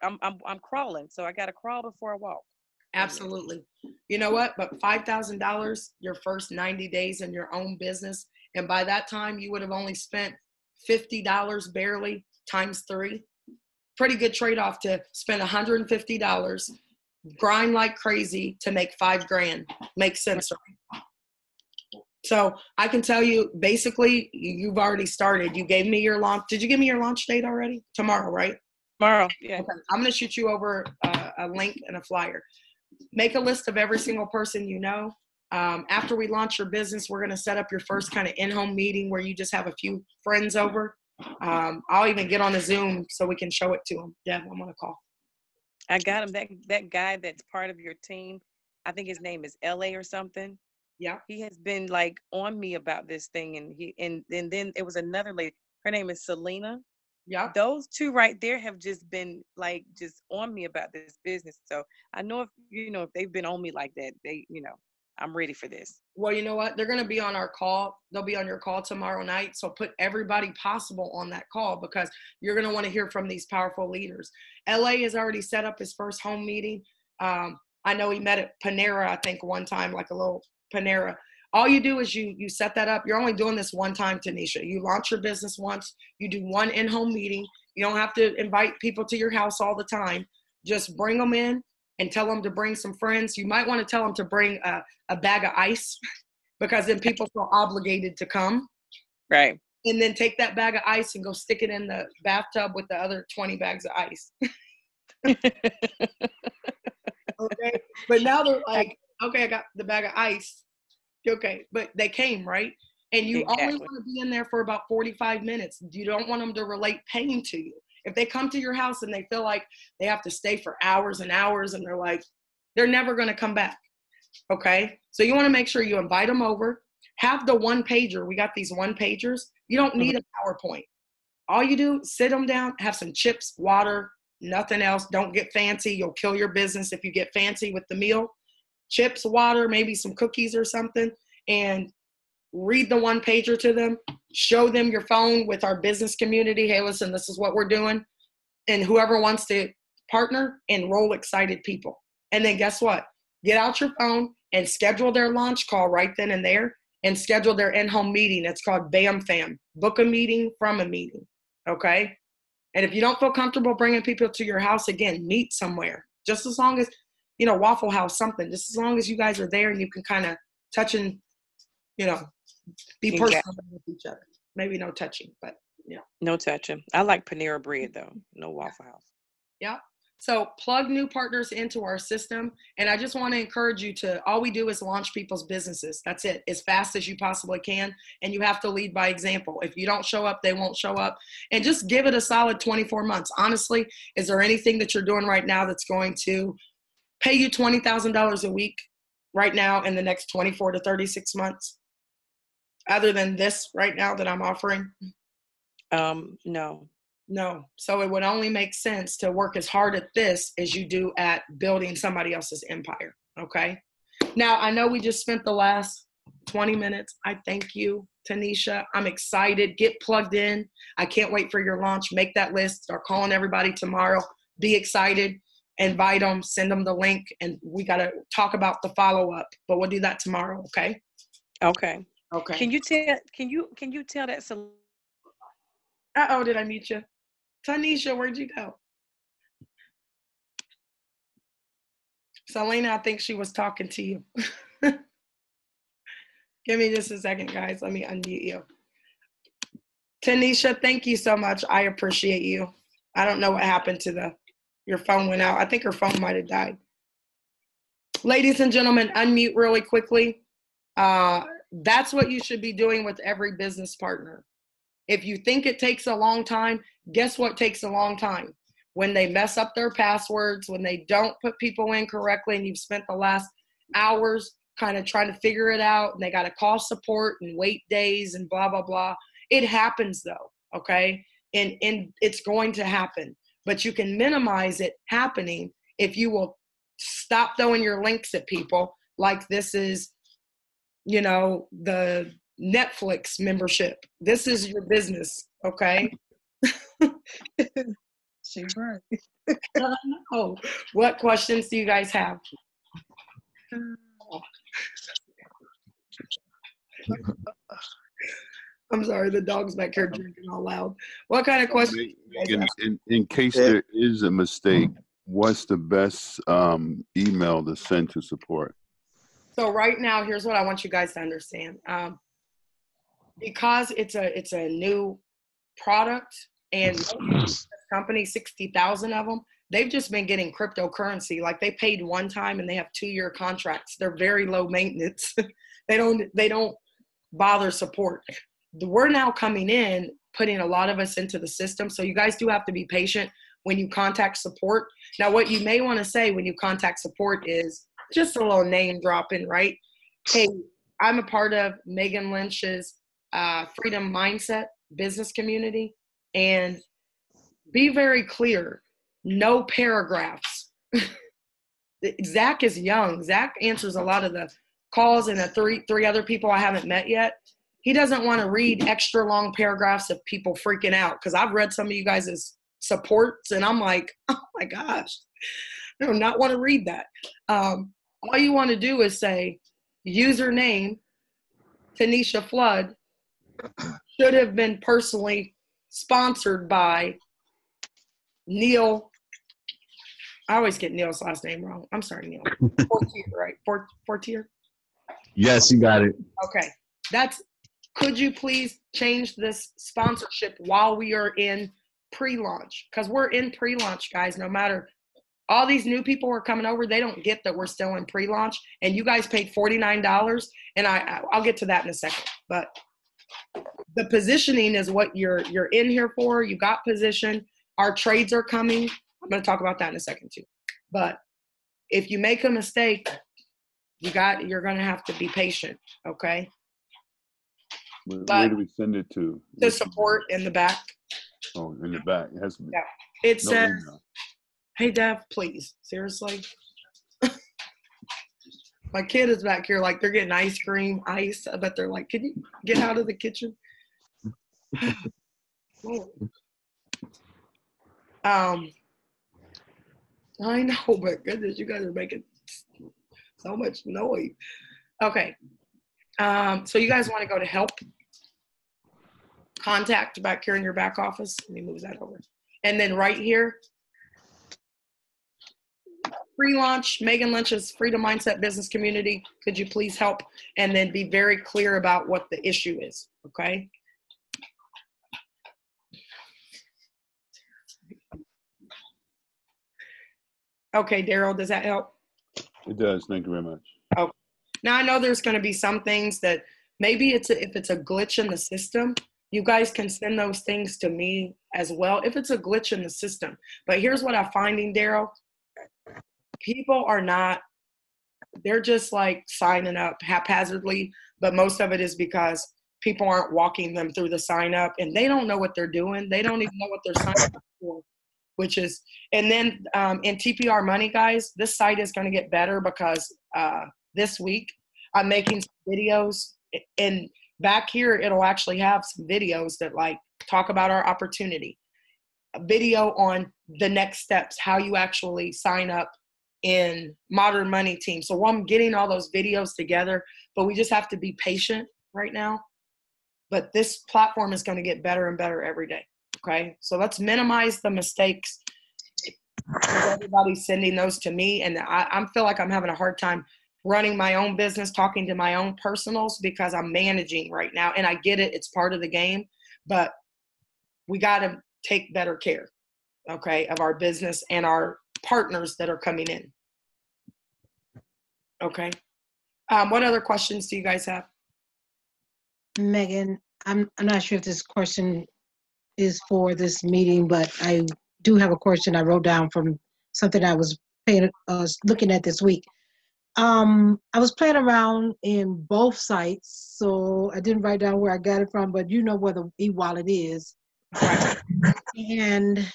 I'm crawling, so I gotta crawl before I walk. Absolutely. You know what? But $5,000 your first 90 days in your own business. And by that time, you would have only spent $50 barely times 3. Pretty good trade-off to spend $150, grind like crazy to make $5,000. Makes sense, right? So I can tell you, basically, you've already started. You gave me your launch. Did you give me your launch date already? Tomorrow, right? Tomorrow, yeah. Okay. I'm going to shoot you over a link and a flyer. Make a list of every single person you know. After we launch your business, we're going to set up your first kind of in-home meeting where you just have a few friends over. I'll even get on a Zoom so we can show it to them. Yeah, I'm on a call. I got him. That guy that's part of your team, I think his name is LA or something. Yeah. He has been like on me about this thing, and then it was another lady. Her name is Selena. Yeah. Those two right there have just been like just on me about this business. So I know if they've been on me like that, I'm ready for this. Well, you know what? They're going to be on our call. They'll be on your call tomorrow night. So put everybody possible on that call because you're going to want to hear from these powerful leaders. LA has already set up his first home meeting. I know he met at Panera, I think one time, like a little Panera. All you do is you set that up. You're only doing this one time, Tanisha. You launch your business once. You do one in-home meeting. You don't have to invite people to your house all the time. Just bring them in and tell them to bring some friends. You might want to tell them to bring a bag of ice because then people feel obligated to come. Right. And then take that bag of ice and go stick it in the bathtub with the other 20 bags of ice. Okay. But now they're like, okay, I got the bag of ice. Okay. But they came, right? And you only want to be in there for about 45 minutes. You don't want them to relate pain to you. If they come to your house and they feel like they have to stay for hours and hours and they're like, they're never going to come back. Okay. So you want to make sure you invite them over. Have the one pager. We got these one pagers. You don't need a PowerPoint. All you do, sit them down, have some chips, water, nothing else. Don't get fancy. You'll kill your business if you get fancy with the meal. Chips, water, maybe some cookies or something, and read the one pager to them. Show them your phone with our business community. Hey, listen, this is what we're doing. And whoever wants to partner, enroll excited people. And then guess what? Get out your phone and schedule their launch call right then and there and schedule their in-home meeting. It's called BAM Fam. Book a meeting from a meeting. Okay? And if you don't feel comfortable bringing people to your house, again, meet somewhere. Just as long as, Waffle House, something. Just as long as you guys are there and you can kind of touch and, be personal with each other. Maybe no touching, but, No touching. I like Panera Bread, though. No Waffle House. Yeah. So plug new partners into our system. And I just want to encourage you all we do is launch people's businesses. That's it. As fast as you possibly can. And you have to lead by example. If you don't show up, they won't show up. And just give it a solid 24 months. Honestly, is there anything that you're doing right now that's going to pay you $20,000 a week right now in the next 24 to 36 months? Other than this right now that I'm offering? No. No. So it would only make sense to work as hard at this as you do at building somebody else's empire. Okay. Now, I know we just spent the last 20 minutes. I thank you, Tanisha. I'm excited. Get plugged in. I can't wait for your launch. Make that list. Start calling everybody tomorrow. Be excited. Invite them. Send them the link. And we got to talk about the follow-up. But we'll do that tomorrow. Okay. Okay. Okay. Can you tell that? Uh-oh, did I mute you? Tanisha, where'd you go? Selena, I think she was talking to you. Give me just a second, guys. Let me unmute you. Tanisha, thank you so much. I appreciate you. I don't know what happened to your phone went out. I think her phone might have died. Ladies and gentlemen, unmute really quickly. That's what you should be doing with every business partner. If you think it takes a long time, guess what takes a long time? when they mess up their passwords, when they don't put people in correctly, and you've spent the last hours kind of trying to figure it out, and they got to call support and wait days and blah, blah, blah. It happens though, okay? And it's going to happen. But you can minimize it happening if you will stop throwing your links at people like this is, you know, the Netflix membership. This is your business, okay? She's right. Oh, what questions do you guys have? I'm sorry, the dog's back here drinking all loud. What kind of questions? In case there is a mistake, what's the best email to send to support? So right now, here's what I want you guys to understand. Because it's a new product, and this company, 60,000 of them, they've just been getting cryptocurrency. Like they paid one time and they have 2-year contracts. They're very low maintenance. They don't bother support. We're now coming in, putting a lot of us into the system. So you guys do have to be patient when you contact support. Now, what you may want to say when you contact support is just a little name dropping, right? Hey, I'm a part of Megan Lynch's Freedom Mindset business community, and be very clear. No paragraphs. Zach is young. Zach answers a lot of the calls, and the three other people I haven't met yet. He doesn't want to read extra long paragraphs of people freaking out, because I've read some of you guys' supports, and I'm like, oh my gosh, I do not want to read that. All you want to do is say, username, Tanisha Flood, should have been personally sponsored by Neil. I always get Neil's last name wrong. I'm sorry, Neil. Fortier, right? Fortier? Yes, you got it. Okay. Could you please change this sponsorship while we are in pre-launch? Because we're in pre-launch, guys. No matter, all these new people who are coming over, they don't get that we're still in pre-launch. And you guys paid $49, and I'll get to that in a second. But the positioning is what you're in here for. You got position. Our trades are coming. I'm going to talk about that in a second too. But if you make a mistake, you're going to have to be patient, okay? Where do we send it to? The support in the back. Oh, in the back. It has to be. Yeah. It No says, email. hey, Dev, please. Seriously? My kid is back here like they're getting ice cream, ice. I bet they're like, can you get out of the kitchen? I know, but goodness, you guys are making so much noise. Okay. So you guys want to go to help? Contact back here in your back office. Let me move that over. And then right here, pre-launch, Megan Lynch's Freedom Mindset Business Community. Could you please help? And then be very clear about what the issue is, okay? Okay, Daryl, does that help? It does. Thank you very much. Okay. Now, I know there's going to be some things that maybe if it's a glitch in the system, you guys can send those things to me as well if it's a glitch in the system. But here's what I'm finding, Daryl. People are not, they're just like signing up haphazardly, but most of it is because people aren't walking them through the sign up, and they don't know what they're doing. They don't even know what they're signing up for, which is, and then in TPR Money, guys, this site is going to get better because this week I'm making some videos, and back here it'll actually have some videos that like talk about our opportunity, a video on the next steps, how you actually sign up in Modern Money Team. So I'm getting all those videos together, but we just have to be patient right now. But this platform is going to get better and better every day. Okay, so let's minimize the mistakes. Everybody's sending those to me, and I feel like I'm having a hard time running my own business, talking to my own personals, because I'm managing right now. And I get it, it's part of the game, but we got to take better care, okay, of our business and our partners that are coming in. Okay. What other questions do you guys have? Megan, I'm not sure if this question is for this meeting, but I do have a question I wrote down from something I was looking at this week. I was playing around in both sites, so I didn't write down where I got it from, but you know where the e-wallet is. Right. And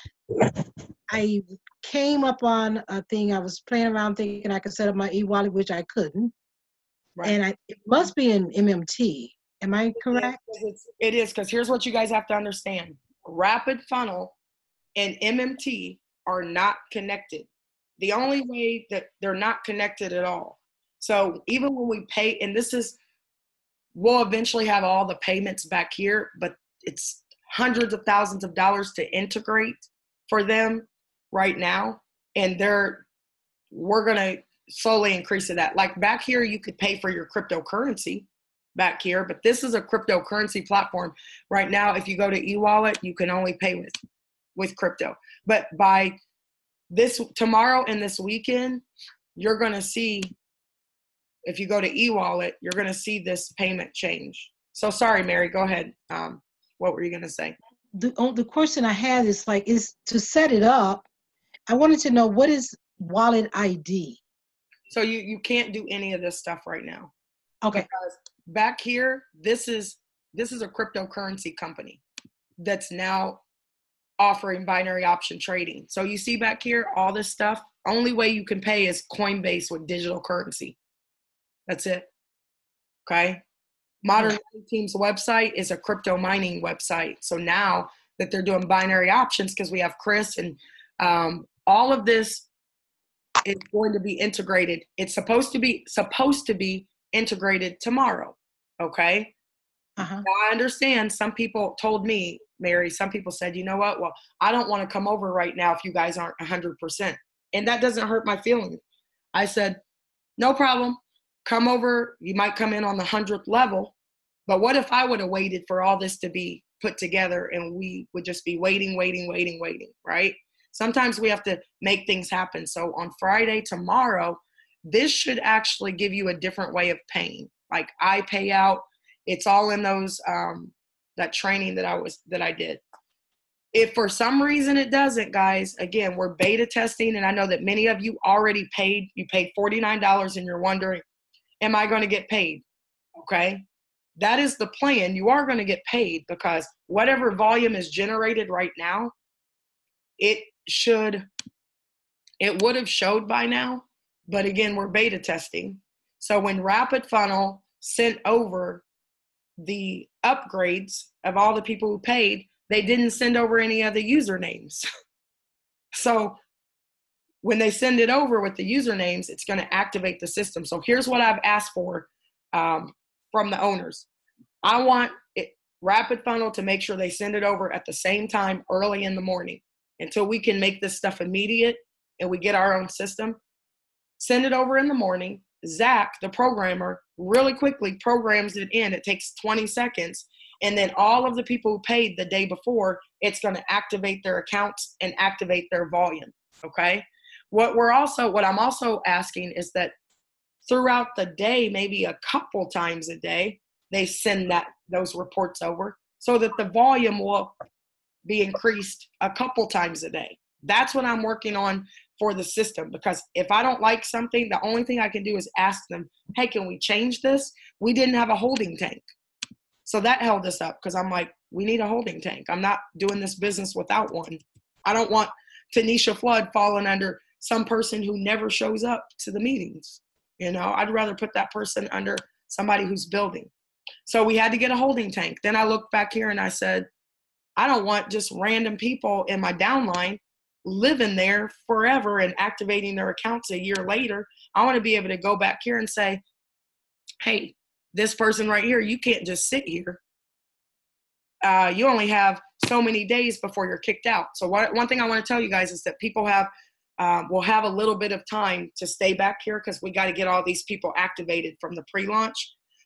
I came up on a thing. I was playing around thinking I could set up my e-wallet, which I couldn't. Right. And it must be in MMT. Am I correct? It is, because here's what you guys have to understand. Rapid Funnel and MMT are not connected. The only way that they're not connected at all. So even when we pay, and we'll eventually have all the payments back here, but it's hundreds of thousands of dollars to integrate for them right now. And we're going to slowly increase that. Like back here, you could pay for your cryptocurrency back here, but this is a cryptocurrency platform. Right now, if you go to eWallet, you can only pay with crypto. But by tomorrow and this weekend, you're going to see, if you go to eWallet, you're going to see this payment change. So sorry, Mary, go ahead. What were you going to say? The question I had is to set it up, I wanted to know, what is wallet ID? So you can't do any of this stuff right now. Okay. Because back here, this is a cryptocurrency company that's now offering binary option trading. So you see back here, all this stuff, only way you can pay is Coinbase with digital currency. That's it. Okay. Modern Money Team's website is a crypto mining website. So now that they're doing binary options, because we have Chris and all of this is going to be integrated. It's supposed to be integrated tomorrow. Okay. Uh-huh. Now, I understand some people told me, Mary, some people said, you know what? Well, I don't want to come over right now if you guys aren't 100%. And that doesn't hurt my feelings. I said, no problem. Come over. You might come in on the 100th level. But what if I would have waited for all this to be put together and we would just be waiting, right? Sometimes we have to make things happen. So on Friday, tomorrow, this should actually give you a different way of paying. Like I pay out. It's all in those that training that I did. If for some reason it doesn't, guys, again, we're beta testing, and I know that many of you already paid. You paid $49 and you're wondering, am I going to get paid? Okay. That is the plan. You are going to get paid, because whatever volume is generated right now, it would have showed by now. But again, we're beta testing. So when Rapid Funnel sent over the upgrades of all the people who paid, they didn't send over any of the usernames. So when they send it over with the usernames, it's going to activate the system. So here's what I've asked for from the owners. I want Rapid Funnel to make sure they send it over at the same time early in the morning until we can make this stuff immediate and we get our own system. Send it over in the morning. Zach, the programmer, really quickly programs it in. It takes 20 seconds. And then all of the people who paid the day before, it's going to activate their accounts and activate their volume. Okay. What I'm also asking is that throughout the day, maybe a couple times a day, they send those reports over so that the volume will be increased a couple times a day. That's what I'm working on for the system, because if I don't like something, the only thing I can do is ask them, hey, can we change this? We didn't have a holding tank. So that held us up, because I'm like, we need a holding tank. I'm not doing this business without one. I don't want Tanisha Flood falling under some person who never shows up to the meetings. I'd rather put that person under somebody who's building. So we had to get a holding tank. Then I looked back here and I said, I don't want just random people in my downline living there forever and activating their accounts a year later. I want to be able to go back here and say, hey, this person right here, you can't just sit here. You only have so many days before you're kicked out. So one thing I want to tell you guys is that people will have a little bit of time to stay back here, because we got to get all these people activated from the pre-launch.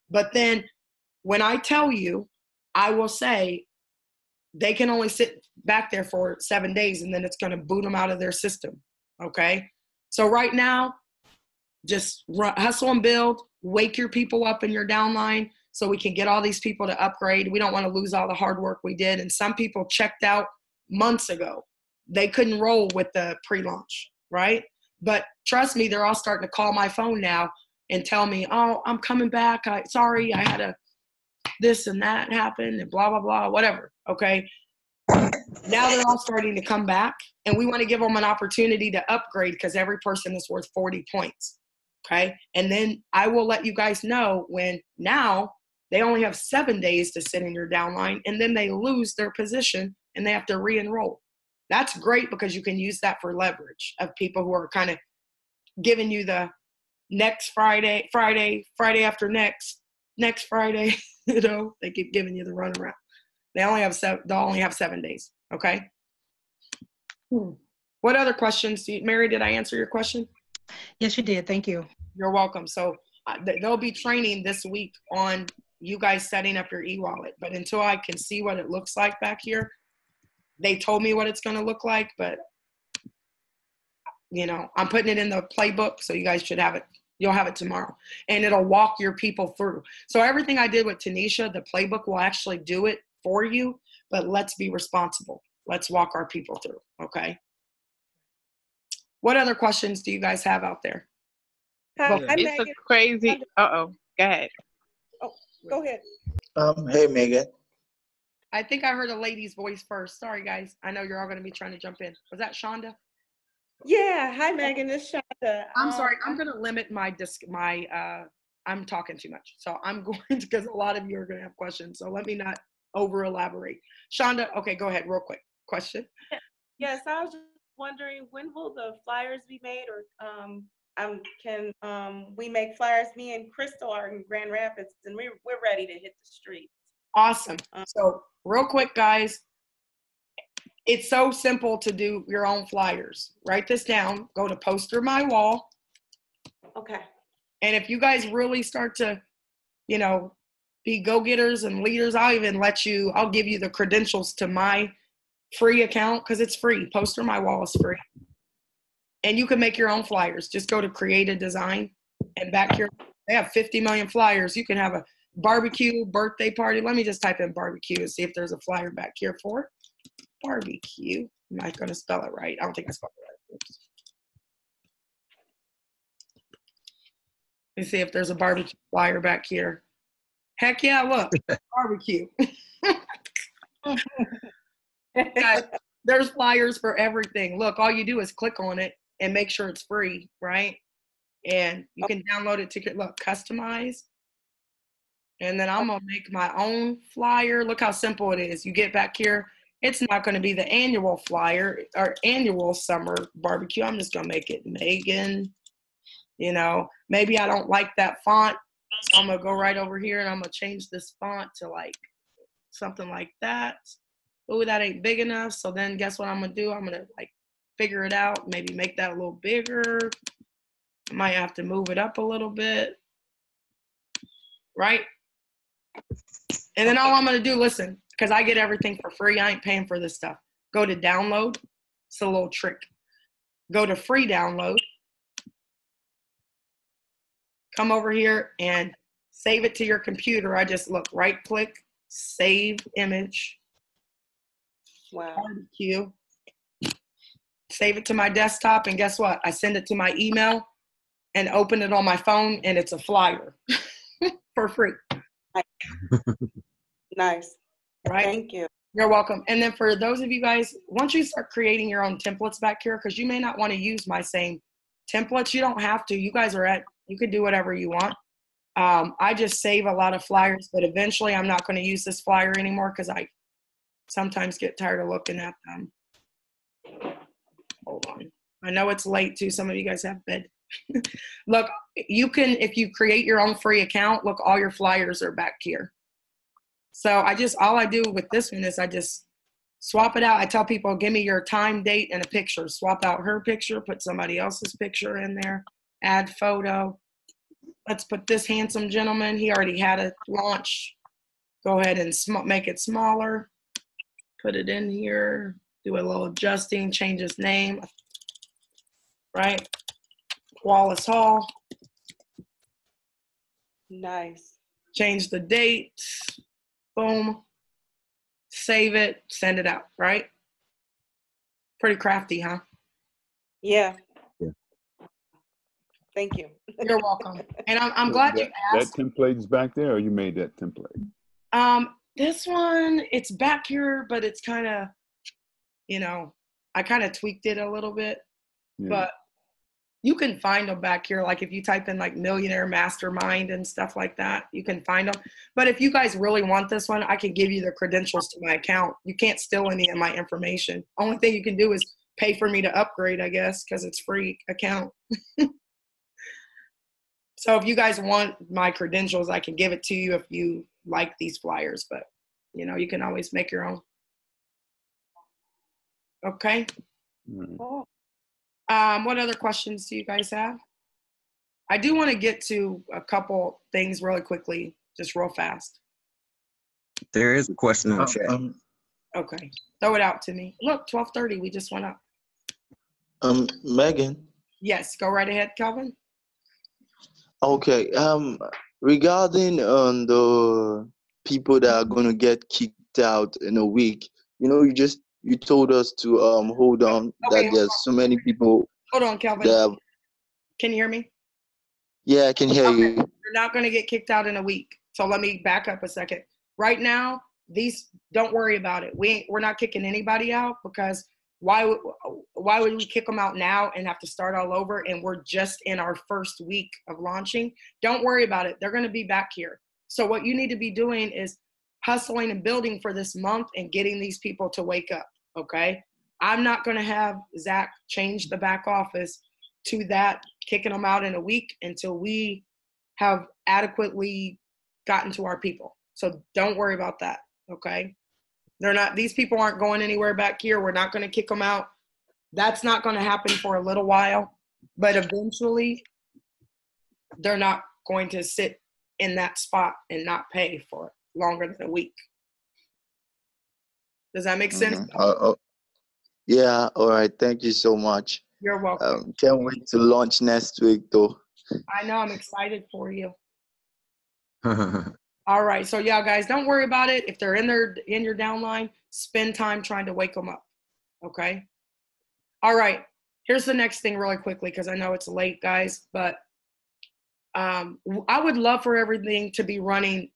But then when I tell you, I will say they can only sit back there for 7 days, and then it's going to boot them out of their system. Okay. So right now, just hustle and build, wake your people up in your downline so we can get all these people to upgrade. We don't want to lose all the hard work we did. And some people checked out months ago. they couldn't roll with the pre-launch, right? But trust me, they're all starting to call my phone now and tell me, oh, I'm coming back. Sorry, I had this and that happened and blah, blah, blah, whatever, okay? Now they're all starting to come back, and we want to give them an opportunity to upgrade because every person is worth 40 points, okay? And then I will let you guys know when now they only have 7 days to sit in your downline, and then they lose their position and they have to re-enroll. That's great because you can use that for leverage of people who are kind of giving you the next Friday after next Friday, you know, they keep giving you the runaround. They'll only have 7 days, okay? What other questions? Mary, did I answer your question? Yes, you did. Thank you. You're welcome. So they'll be training this week on you guys setting up your e-wallet. But until I can see what it looks like back here, they told me what it's going to look like, but, you know, I'm putting it in the playbook, so you guys should have it. You'll have it tomorrow. And it'll walk your people through. So everything I did with Tanisha, the playbook will actually do it for you, but let's be responsible. Let's walk our people through, okay? What other questions do you guys have out there? Hi, Yeah. it's Megan. a crazy. Go ahead. Go ahead. Hey, Megan. I think I heard a lady's voice first. Sorry, guys. I know you're all going to be trying to jump in. Was that Shonda? Yeah. Hi, Megan. It's Shonda. I'm sorry. I'm going to limit I'm talking too much. So I'm going to, because a lot of you are going to have questions. So let me not over elaborate. Shonda, okay, go ahead real quick. Question. Yes, I was just wondering, when will the flyers be made, or can we make flyers? Me and Crystal are in Grand Rapids, and we're ready to hit the streets. Awesome. So real quick, guys, it's so simple to do your own flyers. Write this down. Go to Poster My Wall. Okay. And if you guys really start to, you know, be go-getters and leaders, I'll give you the credentials to my free account because it's free. Poster My Wall is free. And you can make your own flyers. Just go to Create a Design. And back here, they have 50 million flyers. You can have a barbecue, birthday party. Let me just type in barbecue and see if there's a flyer back here for barbecue. Am I going to spell it right? I don't think I spelled it right. Oops. Let me see if there's a barbecue flyer back here. Heck yeah, look, barbecue. Guys, there's flyers for everything. Look, all you do is click on it and make sure it's free, right? And you can download it to look, customize. And then I'm going to make my own flyer. Look how simple it is. You get back here. It's not going to be the annual flyer or annual summer barbecue. I'm just going to make it Megan. You know, maybe I don't like that font. So I'm going to go right over here and I'm going to change this font to like something like that. Oh, that ain't big enough. So then guess what I'm going to do? I'm going to like figure it out. Maybe make that a little bigger. I might have to move it up a little bit. Right? And then all I'm going to do, listen, because I get everything for free. I ain't paying for this stuff. Go to download. It's a little trick. Go to free download. Come over here and save it to your computer. I just look, right click, save image. Wow. Barbecue. Save it to my desktop, and guess what? I send it to my email and open it on my phone, and it's a flyer for free. Nice. Right? Thank you. You're welcome. And then for those of you guys, once you start creating your own templates back here, because you may not want to use my same templates, you don't have to. You guys you can do whatever you want. I just save a lot of flyers, but eventually I'm not going to use this flyer anymore because I sometimes get tired of looking at them. Hold on. I know it's late too. Some of you guys have bed. Look, you can, if you create your own free account, look, all your flyers are back here. So all I do with this one is I just swap it out. I tell people, give me your time, date, and a picture. Swap out her picture, put somebody else's picture in there, add photo. Let's put this handsome gentleman. He already had a launch. Go ahead and make it smaller. Put it in here. Do a little adjusting, change his name. Right? Wallace Hall. Nice. Change the date. Boom. Save it. Send it out. Right? Pretty crafty, huh? Yeah. Yeah. Thank you. You're welcome. And I'm glad you That asked. template is back there, or you made that template? This one, it's back here, but it's kind of, you know, I kind of tweaked it a little bit, Yeah. but you can find them back here. Like if you type in like Millionaire Mastermind and stuff like that, you can find them. But if you guys really want this one, I can give you the credentials to my account. You can't steal any of my information. Only thing you can do is pay for me to upgrade, I guess, because it's free account. So if you guys want my credentials, I can give it to you if you like these flyers, but you know, you can always make your own. Okay. Right. What other questions do you guys have? I do want to get to a couple things really quickly, just real fast. There is a question in the chat. Okay. Throw it out to me. Look, 12:30, we just went up. Megan. Yes, go right ahead, Calvin. Okay. Regarding the people that are gonna get kicked out in a week, you know, you told us to hold on, Okay, that there's so many people hold on, Calvin. that. Can you hear me? Yeah, I can hear Okay. you. You're not going to get kicked out in a week. So let me back up a second. Right now, don't worry about it. We're not kicking anybody out, because why would we kick them out now and have to start all over? And we're just in our first week of launching. Don't worry about it. They're going to be back here. So what you need to be doing is hustling and building for this month and getting these people to wake up. Okay. I'm not going to have Zach change the back office to that, kicking them out in a week, until we have adequately gotten to our people. So don't worry about that. Okay. These people aren't going anywhere back here. We're not going to kick them out. That's not going to happen for a little while, but eventually they're not going to sit in that spot and not pay for longer than a week. Does that make sense? Yeah, all right. Thank you so much. You're welcome. Can't wait to launch next week, though. I know, I'm excited for you. All right, so yeah, guys, don't worry about it. If they're in your downline, spend time trying to wake them up. Okay. All right. Here's the next thing really quickly, because I know it's late, guys, but I would love for everything to be running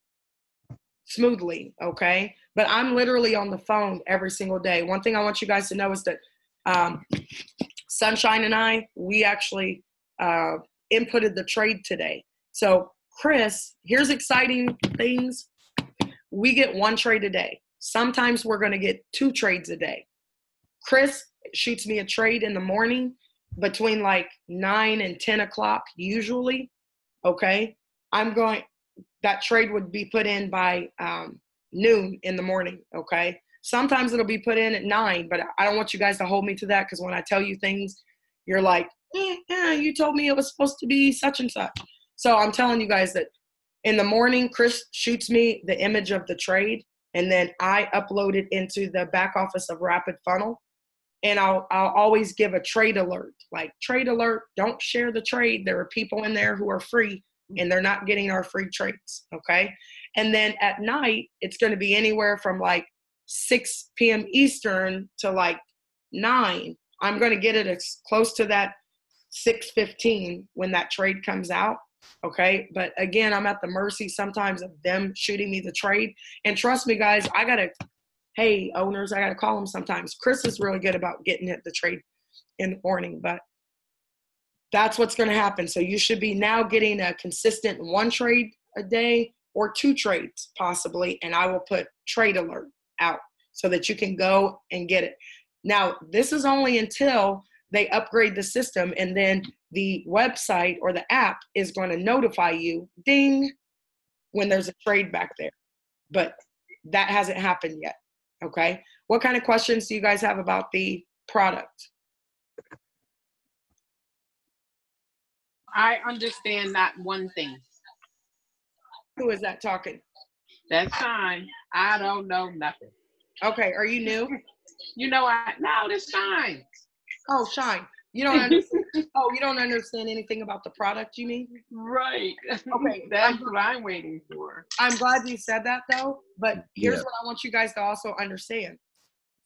smoothly. Okay. But I'm literally on the phone every single day. One thing I want you guys to know is that Sunshine and I, we actually inputted the trade today. So Chris, here's exciting things. We get 1 trade a day. Sometimes we're going to get 2 trades a day. Chris shoots me a trade in the morning between like 9 and 10 o'clock usually. Okay. That trade would be put in by noon in the morning. Okay. Sometimes it'll be put in at 9, but I don't want you guys to hold me to that, because when I tell you things, you're like, yeah, you told me it was supposed to be such and such. So I'm telling you guys that in the morning, Chris shoots me the image of the trade, and then I upload it into the back office of Rapid Funnel. And I'll always give a trade alert, like, trade alert, don't share the trade. There are people in there who are free and they're not getting our free trades. Okay. And then at night, it's going to be anywhere from like 6 p.m. Eastern to like 9. I'm going to get it as close to that 6:15 when that trade comes out. Okay. But again, I'm at the mercy sometimes of them shooting me the trade. And trust me, guys, hey, owners, I got to call them sometimes. Chris is really good about getting the trade in the morning, but that's what's going to happen. So you should be now getting a consistent 1 trade a day or 2 trades possibly. And I will put trade alert out so that you can go and get it. Now, this is only until they upgrade the system, and then the website or the app is going to notify you, ding, when there's a trade back there. But that hasn't happened yet. Okay. What kind of questions do you guys have about the product? I understand that one thing. Who is that talking? That's Shine. I don't know nothing. Okay. Are you new? You know, no, that's Shine. Oh, Shine. You don't understand. Oh, you don't understand anything about the product, you mean? Right. Okay. That's what I'm waiting for. I'm glad you said that though, but here's what I want you guys to also understand.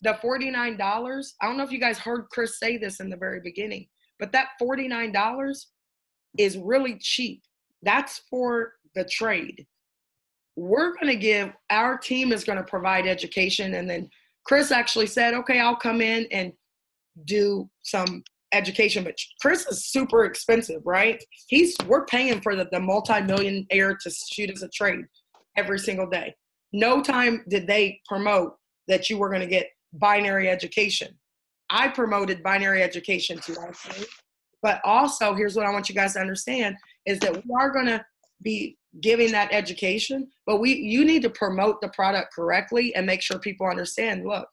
the $49, I don't know if you guys heard Chris say this in the very beginning, but that $49 is really cheap. That's for the trade. We're going to give, our team is going to provide education. And then Chris actually said, okay, I'll come in and do some education, but Chris is super expensive, right? We're paying for the multi-millionaire to shoot us a trade every single day. No time did they promote that you were going to get binary education. I promoted binary education to our team, but also here's what I want you guys to understand is that we are going to be giving that education, but you need to promote the product correctly and make sure people understand, look,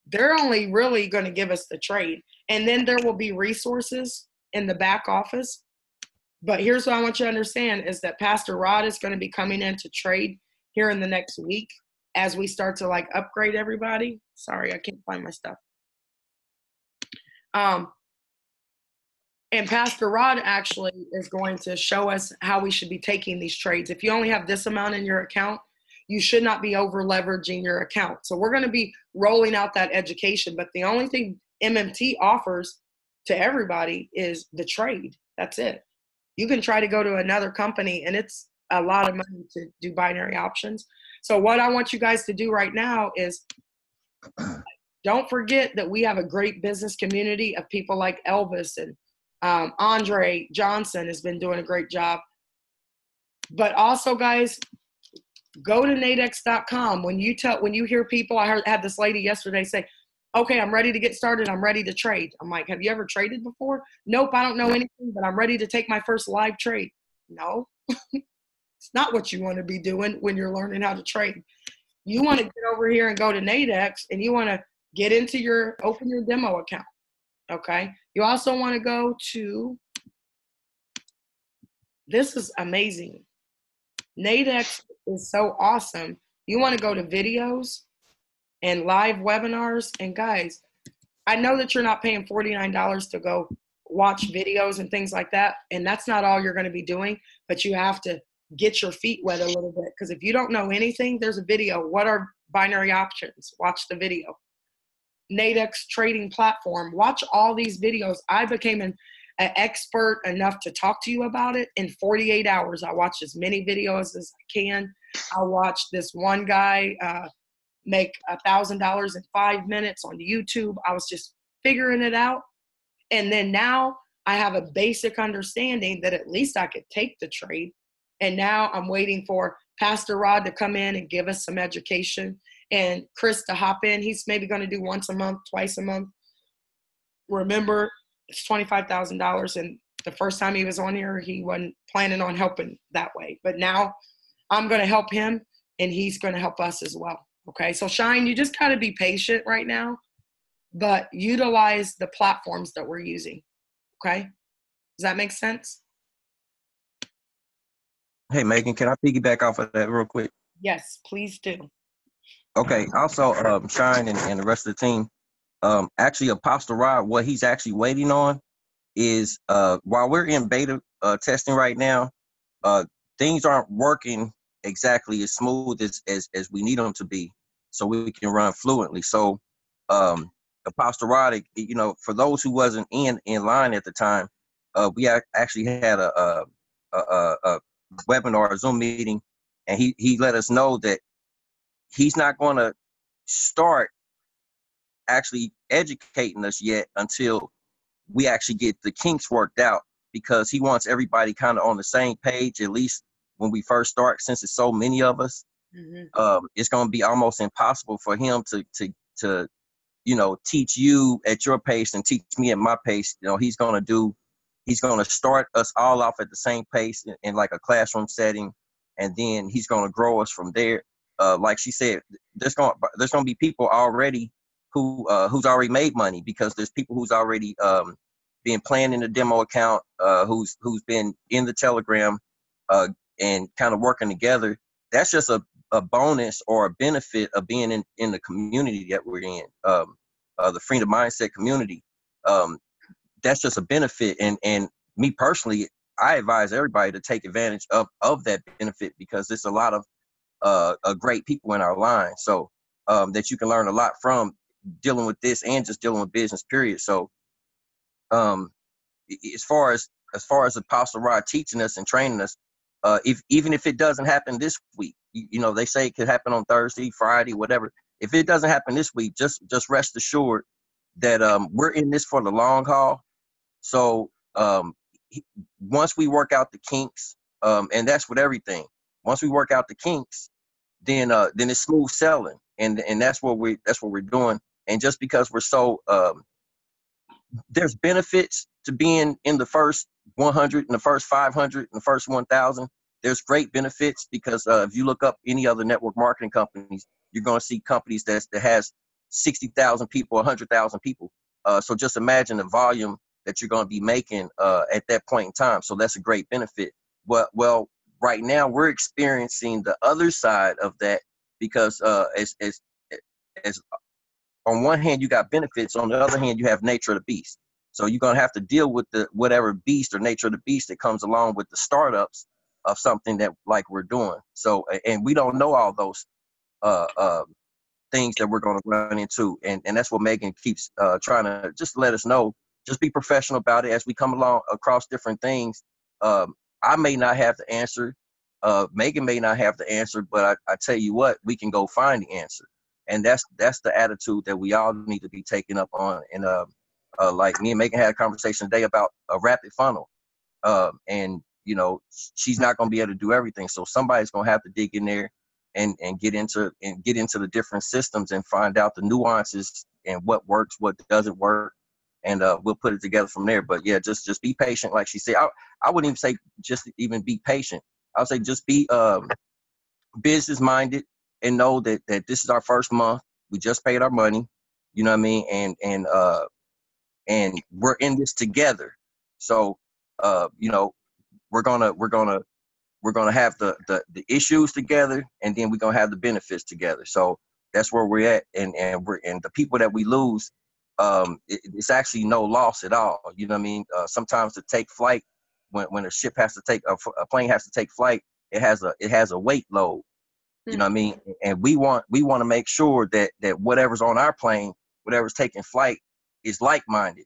they're only really going to give us the trade. And then there will be resources in the back office. But here's what I want you to understand is that Pastor Rod is going to be coming in to trade here in the next week as we start to like upgrade everybody. Sorry, I can't find my stuff. And Pastor Rod actually is going to show us how we should be taking these trades. If you only have this amount in your account, you should not be over leveraging your account. So we're going to be rolling out that education, but the only thing MMT offers to everybody is the trade. That's it. You can try to go to another company and it's a lot of money to do binary options. So what I want you guys to do right now is don't forget that we have a great business community of people like Elvis and Andre Johnson has been doing a great job. But also, guys, go to nadex.com. When you hear people, I had this lady yesterday say, okay, I'm ready to get started. I'm ready to trade. I'm like, have you ever traded before? Nope, I don't know anything, but I'm ready to take my first live trade. No, it's not what you want to be doing when you're learning how to trade. You want to get over here and go to Nadex and you want to open your demo account. Okay. You also want to go to, this is amazing. Nadex is so awesome. You want to go to videos and live webinars. And guys, I know that you're not paying $49 to go watch videos and things like that. And that's not all you're going to be doing, but you have to get your feet wet a little bit. Because if you don't know anything, there's a video. What are binary options? Watch the video. Nadex trading platform. Watch all these videos. I became an expert enough to talk to you about it in 48 hours. I watched as many videos as I can. I watched this one guy make $1,000 in 5 minutes on YouTube. I was just figuring it out. And then now I have a basic understanding that at least I could take the trade. And now I'm waiting for Pastor Rod to come in and give us some education and Chris to hop in. He's maybe going to do once a month, twice a month. Remember, it's $25,000. And the first time he was on here, he wasn't planning on helping that way. But now I'm going to help him and he's going to help us as well. Okay. So Shine, you just got to be patient right now, but utilize the platforms that we're using. Okay. Does that make sense? Hey, Megan, can I piggyback off of that real quick? Yes, please do. Okay. Also, Shine and the rest of the team, actually, Apostle Rod, what he's actually waiting on is while we're in beta testing right now, things aren't working exactly as smooth as we need them to be, so we can run fluently. So, Apostle Rod, you know, for those who wasn't in line at the time, we actually had a webinar, a Zoom meeting, and he let us know that he's not going to start actually educating us yet until we actually get the kinks worked out, because he wants everybody kind of on the same page, at least when we first start, since it's so many of us. Mm-hmm. It's going to be almost impossible for him to you know, teach you at your pace and teach me at my pace. You know, he's going to start us all off at the same pace in like a classroom setting, and then he's going to grow us from there. Like she said, there's going to be people already who's already made money, because there's people who's already been playing in the demo account, who's been in the Telegram and kind of working together. That's just a bonus or a benefit of being in the community that we're in, the Freedom Mindset community. That's just a benefit. And me personally, I advise everybody to take advantage of that benefit, because there's a lot of great people in our line. So that you can learn a lot from dealing with this and just dealing with business, period. So as far as Apostle Rod teaching us and training us, even if it doesn't happen this week, you know, they say it could happen on Thursday, Friday, whatever. If it doesn't happen this week, just rest assured that we're in this for the long haul. So once we work out the kinks, and that's with everything. Once we work out the kinks, then it's smooth sailing, and that's what we're doing. And just because we're so there's benefits to being in the first 100, in the first 500, in the first 1,000. There's great benefits because if you look up any other network marketing companies, you're going to see companies that has 60,000 people, 100,000 people. So just imagine the volume that you're going to be making at that point in time. So that's a great benefit. Well, right now we're experiencing the other side of that because as on one hand you got benefits, on the other hand you have nature of the beast. So you're going to have to deal with the whatever beast or nature of the beast that comes along with the startups of something that like we're doing. So, and we don't know all those things that we're going to run into. And that's what Megan keeps trying to just let us know. Just be professional about it as we come along across different things. I may not have the answer. Megan may not have the answer, but I tell you what, we can go find the answer. And that's the attitude that we all need to be taking up on. And like me and Megan had a conversation today about a rapid funnel. And you know, she's not going to be able to do everything. So somebody's going to have to dig in there and get into the different systems and find out the nuances and what works, what doesn't work. And we'll put it together from there. But yeah, just be patient. Like she said, I wouldn't even say just even be patient. I would say just be business minded and know that this is our first month. We just paid our money. You know what I mean? And we're in this together. So you know, we're gonna have the issues together, and then we're gonna have the benefits together. So that's where we're at, and the people that we lose, it's actually no loss at all. You know what I mean? Sometimes to take flight, when a ship has to take a plane has to take flight, it has a weight load. You know what I mean? And we want to make sure that whatever's on our plane, whatever's taking flight, is like-minded,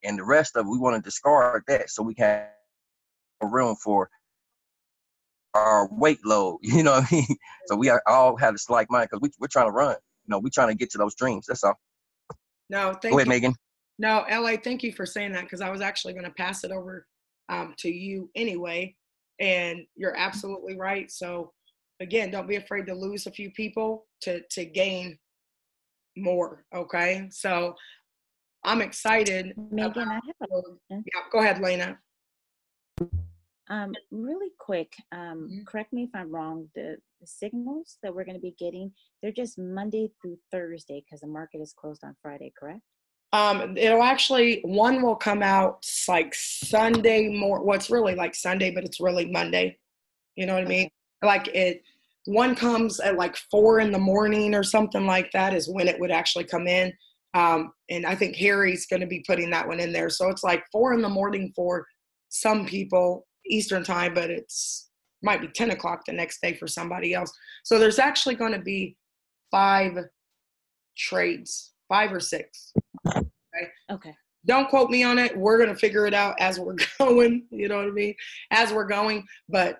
and the rest of it, we want to discard that so we can have room for our weight load. You know what I mean? So we all have this like-minded because we're trying to run. You know, we're trying to get to those dreams. That's all. No, Go ahead, Megan. No, LA, thank you for saying that because I was actually going to pass it over to you anyway. And you're absolutely right. So again, don't be afraid to lose a few people to gain more. Okay. So I'm excited. Megan, I have a yeah, go ahead, Lena. Really quick, correct me if I'm wrong, the signals that we're going to be getting, they're just Monday through Thursday because the market is closed on Friday, correct? It'll actually, one will come out like Sunday more. Well, it's really like Sunday, but it's really Monday. You know what I mean? Like one comes at like 4 a.m. or something like that is when it would actually come in. And I think Harry's going to be putting that one in there. So it's like 4 a.m. for some people Eastern time, but might be 10 o'clock the next day for somebody else. So there's actually going to be 5 trades, 5 or 6. Okay. Don't quote me on it. We're going to figure it out as we're going. You know what I mean? As we're going. But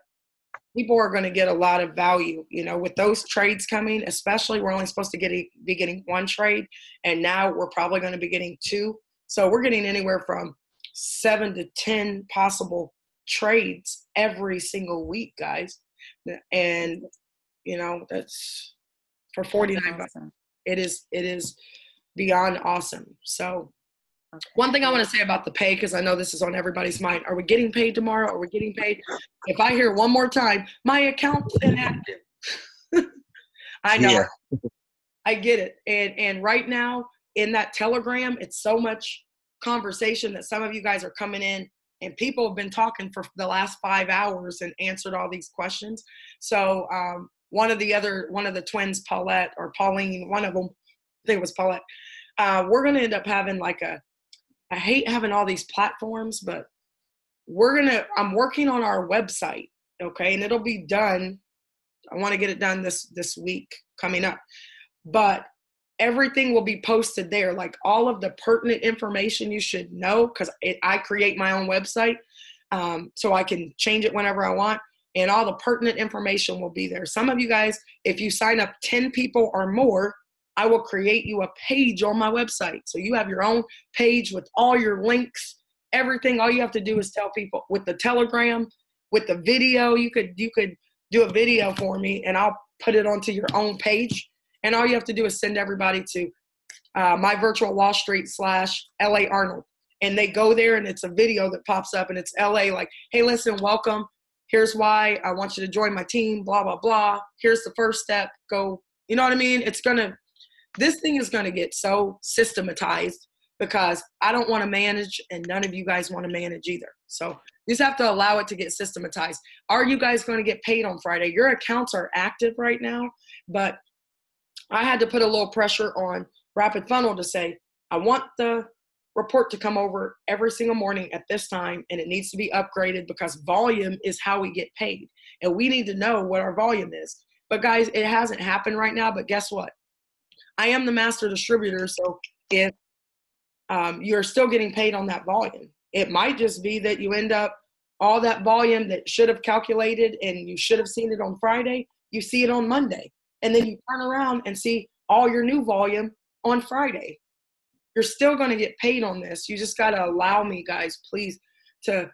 people are going to get a lot of value, you know, with those trades coming, especially we're only supposed to be getting 1 trade. And now we're probably going to be getting 2. So we're getting anywhere from 7 to 10 possible trades every single week, guys. And, you know, that's for $49. Awesome. It is beyond awesome. So one thing I want to say about the pay, because I know this is on everybody's mind. Are we getting paid tomorrow? Are we getting paid? If I hear one more time, my account's inactive. I know. Yeah. I get it. And right now in that Telegram, it's so much conversation that some of you guys are coming in and people have been talking for the last 5 hours and answered all these questions. So one of the twins, Paulette or Pauline, one of them, I think it was Paulette, we're going to end up having like I hate having all these platforms, but I'm working on our website. Okay. And it'll be done. I want to get it done this week coming up. but everything will be posted there. Like all of the pertinent information you should know, because I create my own website, so I can change it whenever I want. And all the pertinent information will be there. Some of you guys, if you sign up 10 people or more, I will create you a page on my website. So you have your own page with all your links, everything. All you have to do is tell people with the Telegram, with the video. You could do a video for me and I'll put it onto your own page. And all you have to do is send everybody to my virtual Wall Street / LA Arnold. And they go there and it's a video that pops up and it's LA like, hey, listen, welcome. Here's why I want you to join my team, blah, blah, blah. Here's the first step. Go. You know what I mean? This thing is going to get so systematized because I don't want to manage and none of you guys want to manage either. So you just have to allow it to get systematized. Are you guys going to get paid on Friday? Your accounts are active right now, but I had to put a little pressure on Rapid Funnel to say, I want the report to come over every single morning at this time, and it needs to be upgraded because volume is how we get paid. And we need to know what our volume is. But guys, it hasn't happened right now, but guess what? I am the master distributor, so if you're still getting paid on that volume, it might just be that you end up all that volume that should have calculated and you should have seen it on Friday, you see it on Monday. And then you turn around and see all your new volume on Friday. You're still going to get paid on this. You just got to allow me, guys, please, to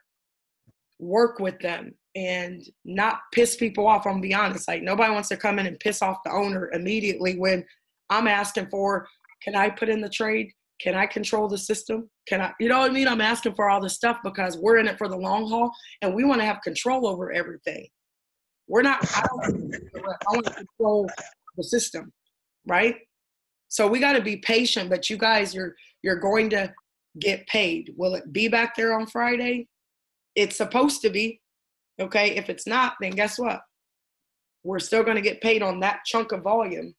work with them and not piss people off. I'm going to be honest. Like, nobody wants to come in and piss off the owner immediately when I'm asking for, can I put in the trade? Can I control the system? Can I, you know what I mean? I'm asking for all this stuff because we're in it for the long haul and we want to have control over everything. We're not, I want to control the system, right? So we got to be patient, but you guys, you're going to get paid. Will it be back there on Friday? It's supposed to be, okay? If it's not, then guess what? We're still going to get paid on that chunk of volume,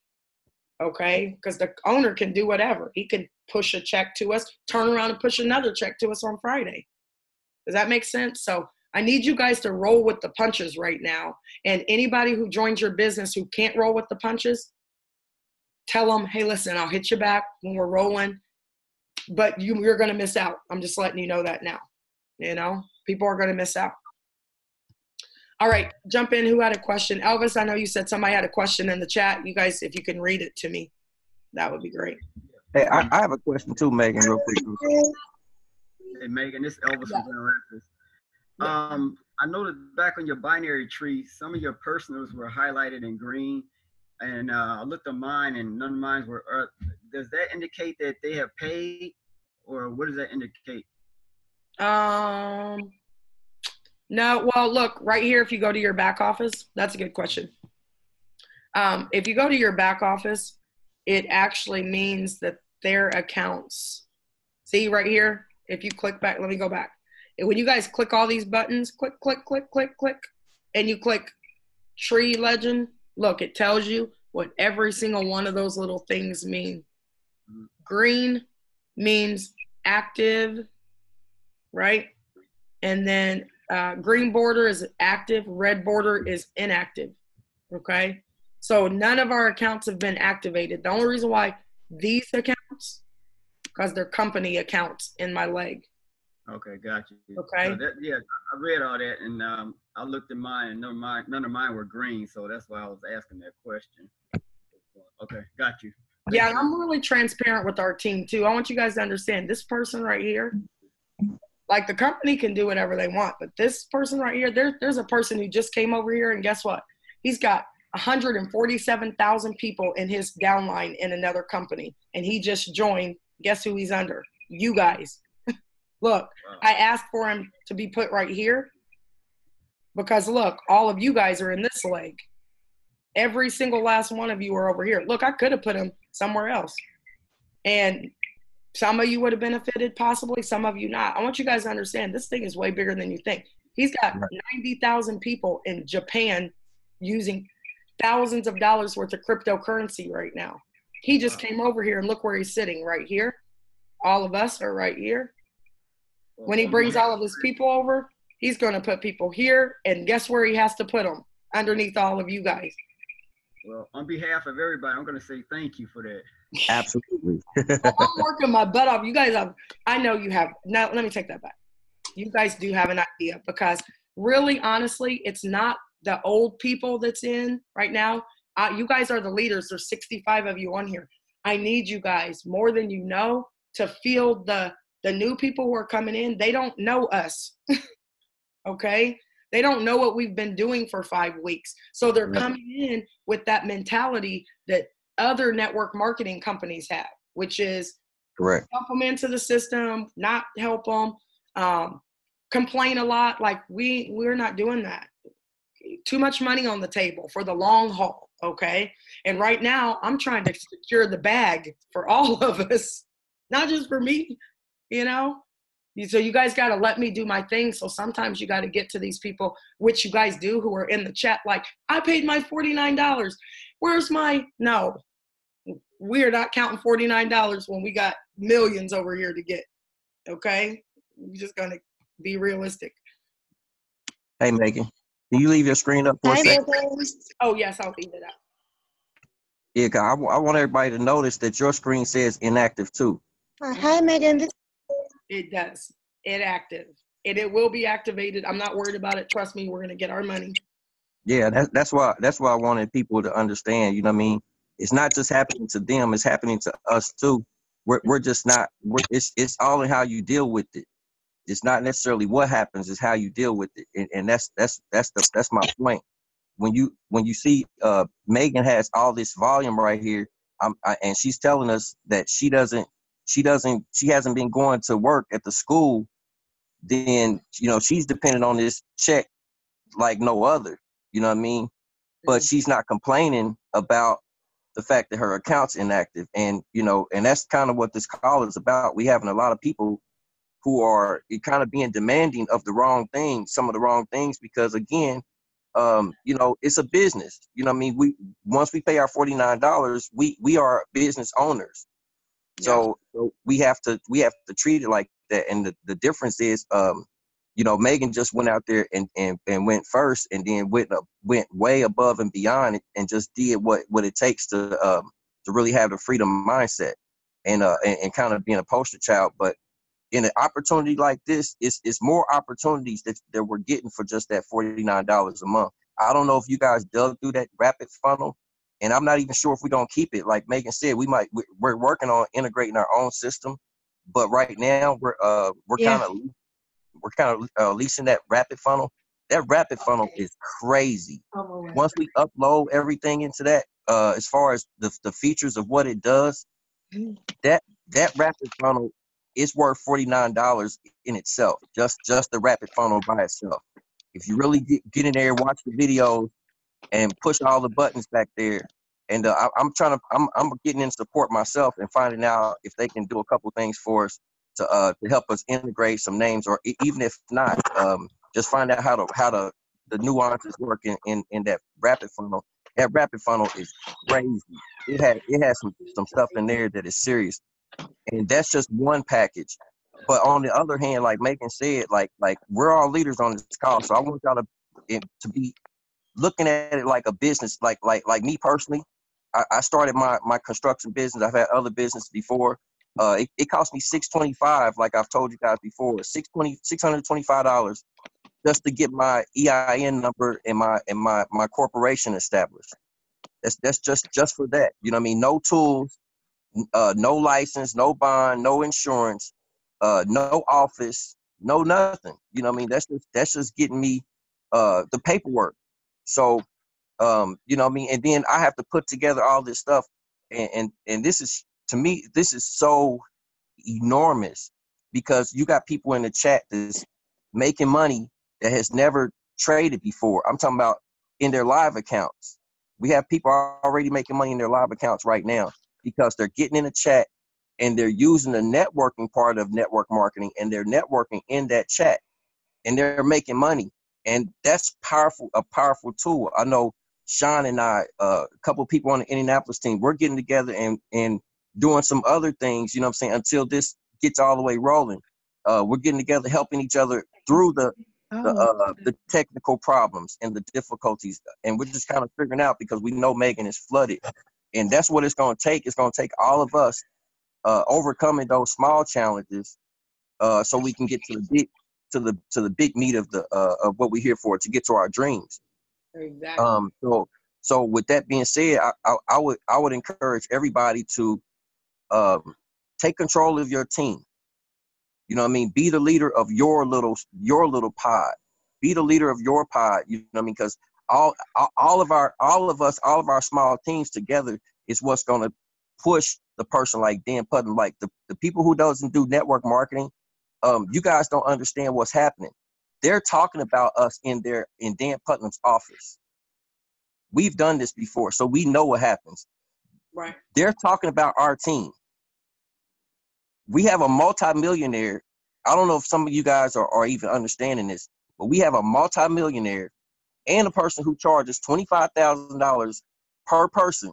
okay? Because the owner can do whatever. He can push a check to us, turn around and push another check to us on Friday. Does that make sense? So I need you guys to roll with the punches right now. And anybody who joins your business who can't roll with the punches, tell them, hey, listen, I'll hit you back when we're rolling, but you're going to miss out. I'm just letting you know that now. You know, people are going to miss out. All right, jump in. Who had a question? Elvis, I know you said somebody had a question in the chat. You guys, if you can read it to me, that would be great. Hey, I have a question too, Megan, real quick. Hey, Megan, this is Elvis from Interactive. I noticed back on your binary tree, some of your personals were highlighted in green, and I looked at mine, and none of mine were earth. Does that indicate that they have paid, or what does that indicate? No, well, look, right here, if you go to your back office, that's a good question. If you go to your back office, it actually means that their accounts, see right here, if you click back, let me go back. And when you guys click all these buttons, click, click, click, click, click, and you click tree legend, look, it tells you what every single one of those little things mean. Green means active, right? And then green border is active, red border is inactive, okay? So none of our accounts have been activated. The only reason why these accounts, because they're company accounts in my leg. Okay, got you. Okay. So yeah, I read all that, and I looked at mine, and none of mine were green, so that's why I was asking that question. Okay, got you. Yeah, I'm really transparent with our team too. I want you guys to understand this person right here, like the company can do whatever they want, but this person right here, there's a person who just came over here, and guess what? He's got 147,000 people in his downline in another company, and he just joined. Guess who he's under? You guys. Look, wow. I asked for him to be put right here because look, all of you guys are in this leg. Every single last one of you are over here. Look, I could have put him somewhere else. And some of you would have benefited possibly, some of you not. I want you guys to understand this thing is way bigger than you think. He's got 90,000 people in Japan using thousands of dollars worth of cryptocurrency right now. He just came over here and look where he's sitting right here. All of us are right here. When he brings all of his people over, he's going to put people here, and guess where he has to put them? Underneath all of you guys. Well, on behalf of everybody, I'm going to say thank you for that. Absolutely. Well, I'm working my butt off. You guys have, I know you have, no, let me take that back. You guys do have an idea, because really, honestly, it's not the old people that's in right now. You guys are the leaders. There's 65 of you on here. I need you guys more than you know to feel the new people who are coming in. They don't know us. Okay? They don't know what we've been doing for 5 weeks. So they're coming in with that mentality that other network marketing companies have, which is correct. Dump them into the system, not help them, complain a lot. Like we're not doing that. Too much money on the table for the long haul, okay? And right now, I'm trying to secure the bag for all of us, not just for me, you know? So you guys got to let me do my thing. So sometimes you got to get to these people, which you guys do, who are in the chat like, I paid my $49. Where's my, no. We're not counting $49 when we got millions over here to get, okay? We're just going to be realistic. Hey, Megan, can you leave your screen up for a second? Oh, yes, I'll leave it up. Yeah, 'cause I want everybody to notice that your screen says inactive too. Hi, Megan. It does. It active. And it will be activated. I'm not worried about it. Trust me, we're going to get our money. Yeah, that's why I wanted people to understand, you know what I mean? It's not just happening to them, it's happening to us too. We're just not, it's all in how you deal with it. It's not necessarily what happens, it's how you deal with it. And that's my point. When you see Megan has all this volume right here, and she's telling us that she hasn't been going to work at the school, then you know she's dependent on this check like no other. You know what I mean? But she's not complaining about the fact that her account's inactive. And, you know, and that's kind of what this call is about. We having a lot of people who are kind of being demanding of the wrong things, some of the wrong things, because again, you know, it's a business. You know what I mean? Once we pay our $49, we are business owners. So we have to treat it like that. And the difference is, you know, Megan just went out there and went first, and then went way above and beyond it, and just did what it takes to really have the freedom mindset and kind of being a poster child. But in an opportunity like this, it's more opportunities that we're getting for just that $49 a month. I don't know if you guys dug through that rapid funnel, and I'm not even sure if we're gonna keep it. Like Megan said, we're working on integrating our own system, but right now we're kind of leasing that rapid funnel. That rapid funnel is crazy. Once we upload everything into that, as far as the features of what it does, that rapid funnel is worth $49 in itself. Just the rapid funnel by itself. If you really get in there, watch the videos, and push all the buttons back there. And I'm getting in support myself and finding out if they can do a couple things for us to help us integrate some names, or even if not, just find out how the nuances work in that rapid funnel. That rapid funnel is crazy. It has some stuff in there that is serious, and that's just one package. But on the other hand, like Megan said, like we're all leaders on this call, so I want y'all to be looking at it like a business. Like me personally, I started my construction business. I've had other business before. It cost me $625, like I've told you guys before, $625 just to get my EIN number and my corporation established. That's just for that. You know what I mean? No tools, no license, no bond, no insurance, no office, no nothing. You know what I mean? That's just getting me the paperwork. So you know what I mean? And then I have to put together all this stuff, and this is, to me, this is so enormous, because you got people in the chat that's making money that has never traded before. I'm talking about in their live accounts. We have people already making money in their live accounts right now because they're getting in the chat and they're using the networking part of network marketing, and they're networking in that chat and they're making money. And that's a powerful tool. I know Sean and I, a couple of people on the Indianapolis team, we're getting together and doing some other things, you know what I'm saying, until this gets all the way rolling. We're getting together, helping each other through the technical problems and the difficulties, and we're just kind of figuring out because we know Megan is flooded, and that's what it's going to take. It's going to take all of us overcoming those small challenges, so we can get to the big meat of what we're here for, to get to our dreams. Exactly. So with that being said, I would encourage everybody to take control of your team. You know what I mean? Be the leader of your little pod. Be the leader of your pod. You know what I mean? Because all of our small teams together is what's going to push the person like Dan Putnam, like the people who doesn't do network marketing. You guys don't understand what's happening. They're talking about us in Dan Putnam's office. We've done this before, so we know what happens. Right. They're talking about our team. We have a multimillionaire. I don't know if some of you guys are even understanding this, but we have a multimillionaire and a person who charges $25,000 per person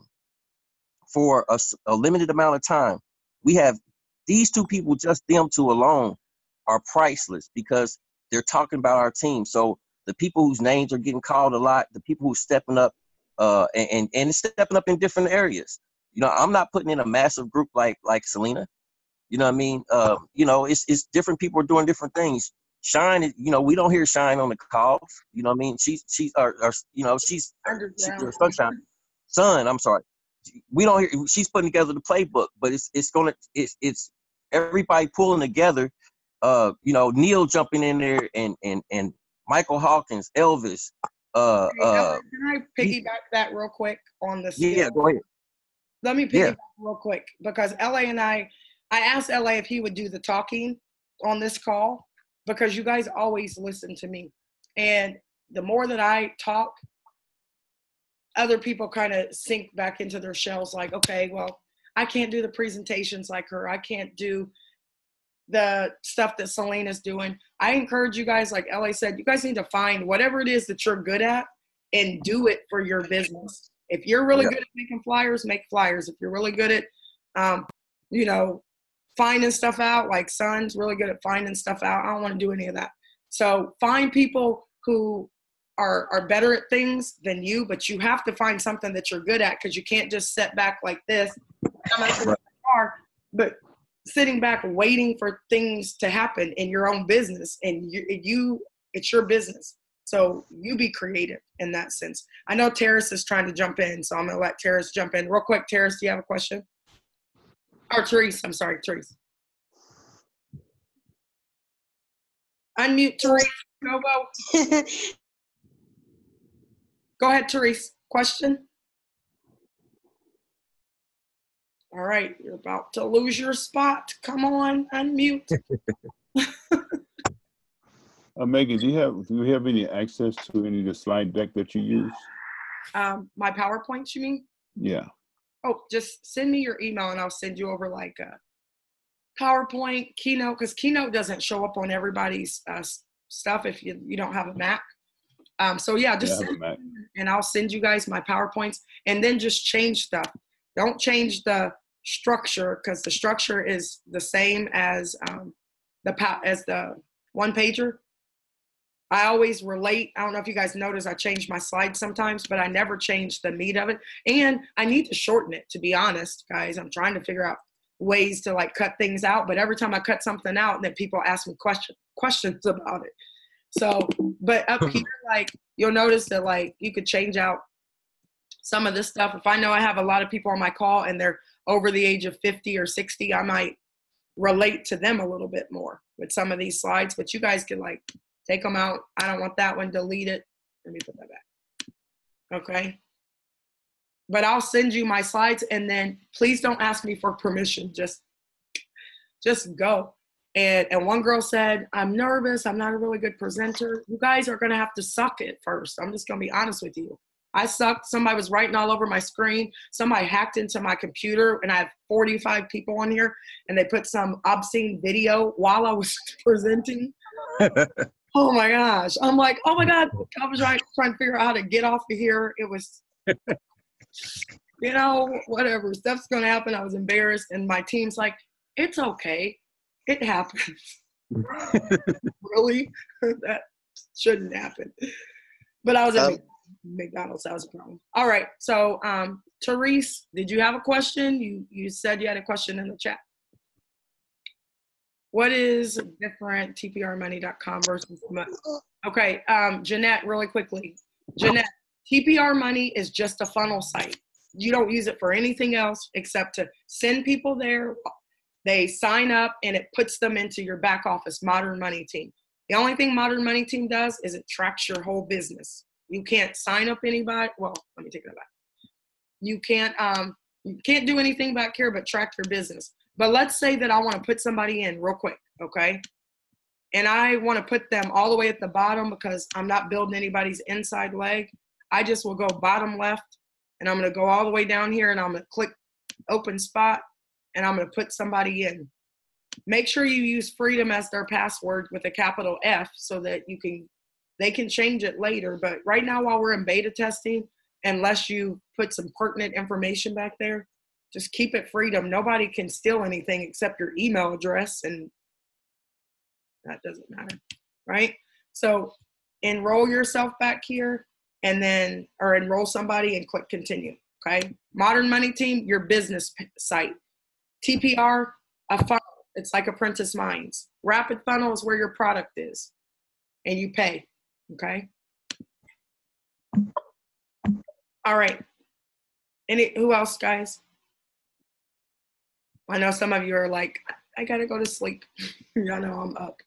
for a limited amount of time. We have these two people, just them two alone, are priceless because they're talking about our team. So the people whose names are getting called a lot, the people who are stepping up, and stepping up in different areas. You know, I'm not putting in a massive group like Selena. You know what I mean? You know, it's different people are doing different things. Shine, you know, we don't hear Shine on the calls. You know what I mean? She's her sunshine. Sun, I'm sorry. We don't hear, she's putting together the playbook, but it's everybody pulling together. You know, Neil jumping in there and Michael Hawkins, Elvis. Can I piggyback that real quick on the skill? Yeah, go ahead. Let me piggyback real quick because LA and I asked LA if he would do the talking on this call because you guys always listen to me. And the more that I talk, other people kind of sink back into their shells like, okay, well, I can't do the presentations like her. I can't do the stuff that Selena's doing. I encourage you guys, like LA said, you guys need to find whatever it is that you're good at and do it for your business. If you're really good at making flyers, make flyers. If you're really good at, you know, finding stuff out, like Son's really good at finding stuff out. I don't want to do any of that. So find people who are better at things than you, but you have to find something that you're good at because you can't just sit back like this, come out to the car, but sitting back waiting for things to happen in your own business, and it's your business. So you be creative in that sense. I know Terrace is trying to jump in, so I'm going to let Terrace jump in. Real quick, Terrace, do you have a question? Or Therese, I'm sorry, Therese. Unmute Therese. Go. Go ahead, Therese. Question? All right, you're about to lose your spot. Come on, unmute. Megan, do you have any access to any of the slide deck that you use? My PowerPoints, you mean? Yeah. Oh, just send me your email and I'll send you over like a PowerPoint, Keynote, because Keynote doesn't show up on everybody's stuff if you don't have a Mac. So yeah, just send me, and I'll send you guys my PowerPoints, and then just change stuff. Don't change the structure because the structure is the same as the one pager. I always relate. I don't know if you guys notice I change my slides sometimes, but I never change the meat of it. And I need to shorten it, to be honest, guys. I'm trying to figure out ways to like cut things out. But every time I cut something out, then people ask me questions about it. So, but up here, like you'll notice that like you could change out some of this stuff. If I know I have a lot of people on my call and they're over the age of 50 or 60, I might relate to them a little bit more with some of these slides. But you guys can like take them out. I don't want that one. Delete it. Let me put that back. Okay. But I'll send you my slides, and then please don't ask me for permission. Just go. And one girl said, I'm nervous. I'm not a really good presenter. You guys are going to have to suck it first. I'm just going to be honest with you. I sucked. Somebody was writing all over my screen. Somebody hacked into my computer, and I have 45 people on here, and they put some obscene video while I was presenting. Oh my gosh. I'm like, oh my God. I was trying to figure out how to get off of here. It was, you know, whatever. Stuff's going to happen. I was embarrassed. And my team's like, it's okay. It happens. Really? Shouldn't happen. But I was at McDonald's. That was a problem. All right. So, Therese, did you have a question? You said you had a question in the chat. What is different TPRmoney.com versus okay, Jeanette, really quickly. Jeanette, TPR Money is just a funnel site. You don't use it for anything else except to send people there. They sign up and it puts them into your back office, Modern Money Team. The only thing Modern Money Team does is it tracks your whole business. You can't sign up anybody. Well, let me take that back. You can't do anything back here but track your business. But let's say that I want to put somebody in real quick, okay? And I want to put them all the way at the bottom because I'm not building anybody's inside leg. I just will go bottom left, and I'm going to go all the way down here, and I'm going to click open spot, and I'm going to put somebody in. Make sure you use freedom as their password with a capital F so that they can change it later. But right now, while we're in beta testing, unless you put some pertinent information back there, just keep it freedom. Nobody can steal anything except your email address, and that doesn't matter, right? So enroll yourself back here, and then, or enroll somebody and click continue, okay? Modern Money Team, your business site. TPR, a funnel. It's like Apprentice Minds. Rapid Funnel is where your product is, and you pay, okay? All right. Who else, guys? I know some of you are like, I gotta go to sleep. Y'all know I'm up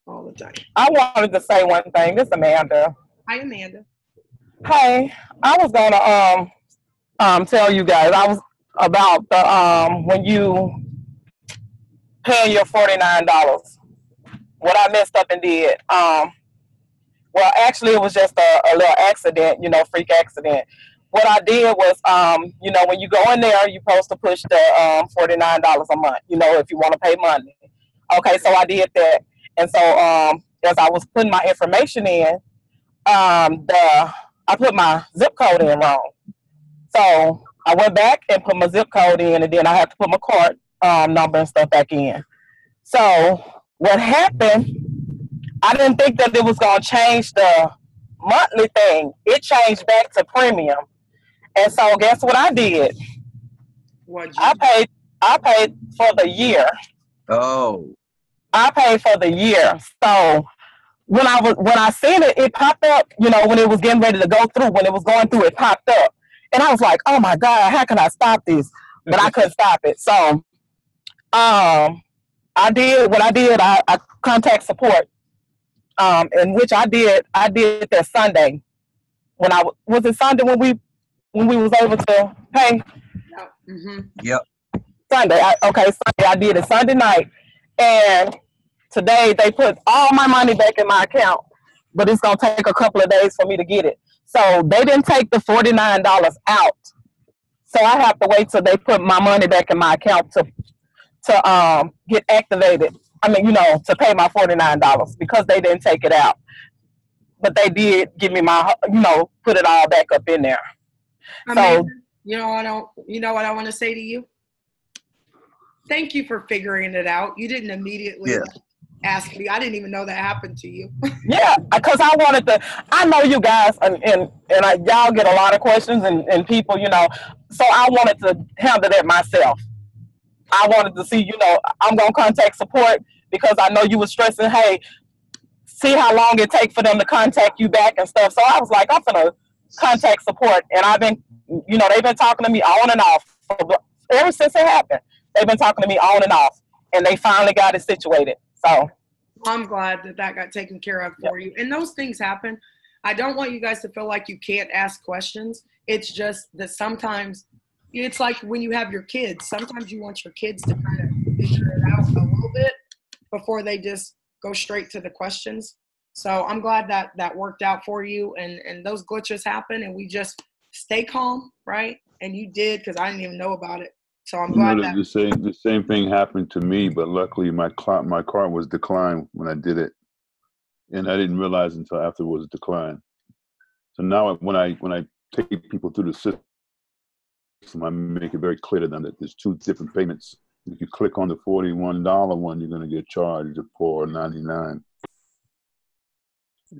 all the time. I wanted to say one thing. This is Amanda. Hi, Amanda. Hey, I was gonna tell you guys about the when you paying your $49. What I messed up and did. Well, actually, it was just a little accident, freak accident. What I did was, when you go in there, you're supposed to push the $49 a month, if you want to pay money. Okay, so I did that. And so as I was putting my information in, I put my zip code in wrong. So I went back and put my zip code in, and then I had to put my card number and stuff back in. So what happened, I didn't think that it was going to change the monthly thing. It changed back to premium. And so guess what I did? I paid for the year. Oh. I paid for the year. So when I seen it, it popped up, when it was getting ready to go through, when it was going through, it popped up. And I was like, oh my God, how can I stop this? But I couldn't stop it. So I contact support. In which I did that Sunday. Was it Sunday when we was able to pay? Mm-hmm. Yep. Sunday. Sunday. I did it Sunday night, and today they put all my money back in my account, but it's gonna take a couple of days for me to get it. So they didn't take the $49 out. So I have to wait till they put my money back in my account to get activated. I mean, to pay my $49 because they didn't take it out. But they did give me my, put it all back up in there. Amanda, you know what I want to say to you? Thank you for figuring it out. You didn't immediately ask me. I didn't even know that happened to you. Yeah, because I know you guys, and y'all get a lot of questions and people, so I wanted to handle that myself. I wanted to see, I'm going to contact support because I know you were stressing, hey, see how long it takes for them to contact you back and stuff. So I was like, I'm going to contact support. And I've been, they've been talking to me on and off. Ever since it happened, they've been talking to me on and off. And they finally got it situated. So I'm glad that got taken care of for you. And those things happen. I don't want you guys to feel like you can't ask questions. It's just that sometimes it's like when you have your kids. Sometimes you want your kids to kind of figure it out a little bit before they just go straight to the questions. So I'm glad that worked out for you, and those glitches happen, and we just stay calm, right? And you did, because I didn't even know about it. So I'm glad that the same thing happened to me, but luckily my card was declined when I did it, and I didn't realize until after it was declined. So now when I take people through the system, I make it very clear to them that there's two different payments. If you click on the $41 one, you're going to get charged a $4.99.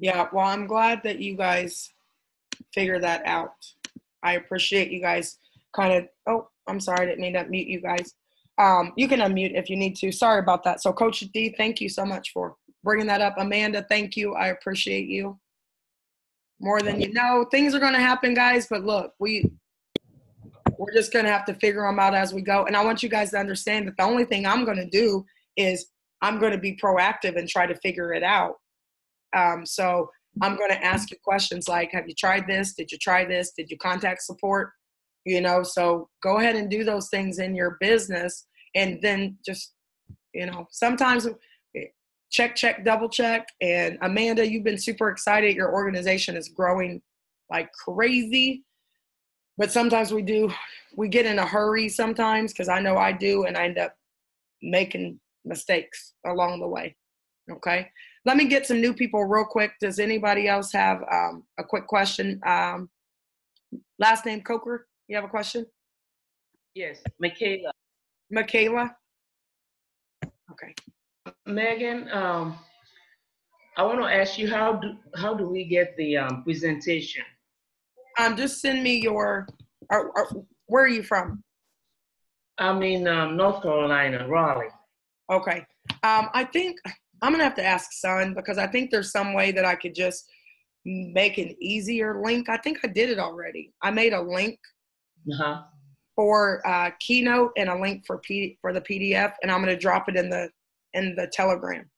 Yeah, well, I'm glad that you guys figure that out. I appreciate you guys kind of, oh, I'm sorry, I didn't mean to mute you guys. You can unmute if you need to. Sorry about that. So Coach D, thank you so much for bringing that up. Amanda, thank you. I appreciate you more than you know. Things are going to happen, guys, but look, we're just going to have to figure them out as we go. And I want you guys to understand that the only thing I'm going to do is I'm going to be proactive and try to figure it out. So I'm going to ask you questions like, have you tried this? Did you try this? Did you contact support? You know, so go ahead and do those things in your business. And then just, you know, sometimes check, double check. And Amanda, you've been super excited. Your organization is growing like crazy. But sometimes we get in a hurry sometimes, because I know I do, and I end up making mistakes along the way. Okay. Let me get some new people real quick. Does anybody else have a quick question? Last name Coker, you have a question? Yes, Michaela. Michaela? Okay. Megan, I want to ask you, how do we get the presentation? Just send me your, where are you from? I'm in North Carolina, Raleigh. Okay. I think I'm going to have to ask Son, because I think there's some way that I could just make an easier link. I think I did it already. I made a link for Keynote and a link for the PDF, and I'm going to drop it in the Telegram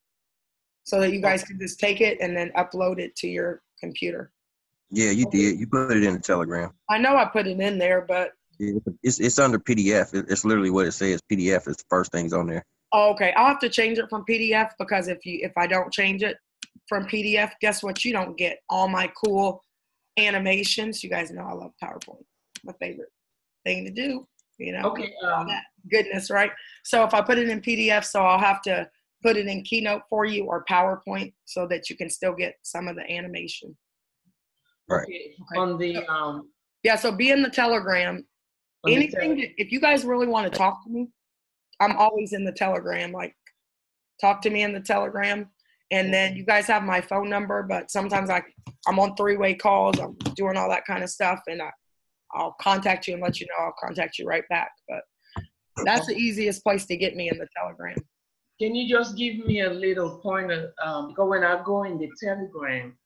so that you guys can just take it and then upload it to your computer. Yeah, you did. You put it in the Telegram. I know I put it in there, but it's under PDF. It's literally what it says. PDF is the first things on there. oh, okay. I'll have to change it from PDF, because if I don't change it from PDF, guess what? You don't get all my cool animations. You guys know I love PowerPoint. My favorite thing to do. You know, okay. All that goodness, right? So if I put it in PDF, so I'll have to put it in Keynote for you or PowerPoint so that you can still get some of the animation. Right. Okay. On the yeah, so be in the Telegram. If you guys really want to talk to me, I'm always in the Telegram. Like, talk to me in the Telegram. And then you guys have my phone number, but sometimes I'm on three-way calls. I'm doing all that kind of stuff, and I'll contact you and let you know. I'll contact you right back. But that's the easiest place to get me, in the Telegram. Can you just give me a little pointer? Because when I go in the Telegram,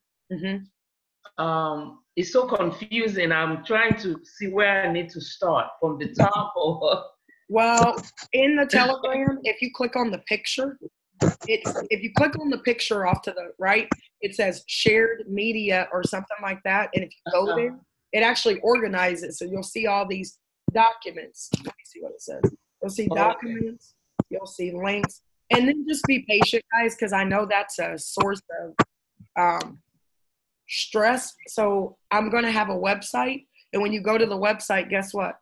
it's so confusing. I'm trying to see where I need to start, from the top or. Well, in the Telegram, if you click on the picture, if you click on the picture off to the right, it says shared media or something like that. And if you go there, it actually organizes. So you'll see all these documents. Let me see what it says. You'll see documents, you'll see links, and then just be patient, guys, because I know that's a source of stress. So I'm going to have a website. And when you go to the website, guess what?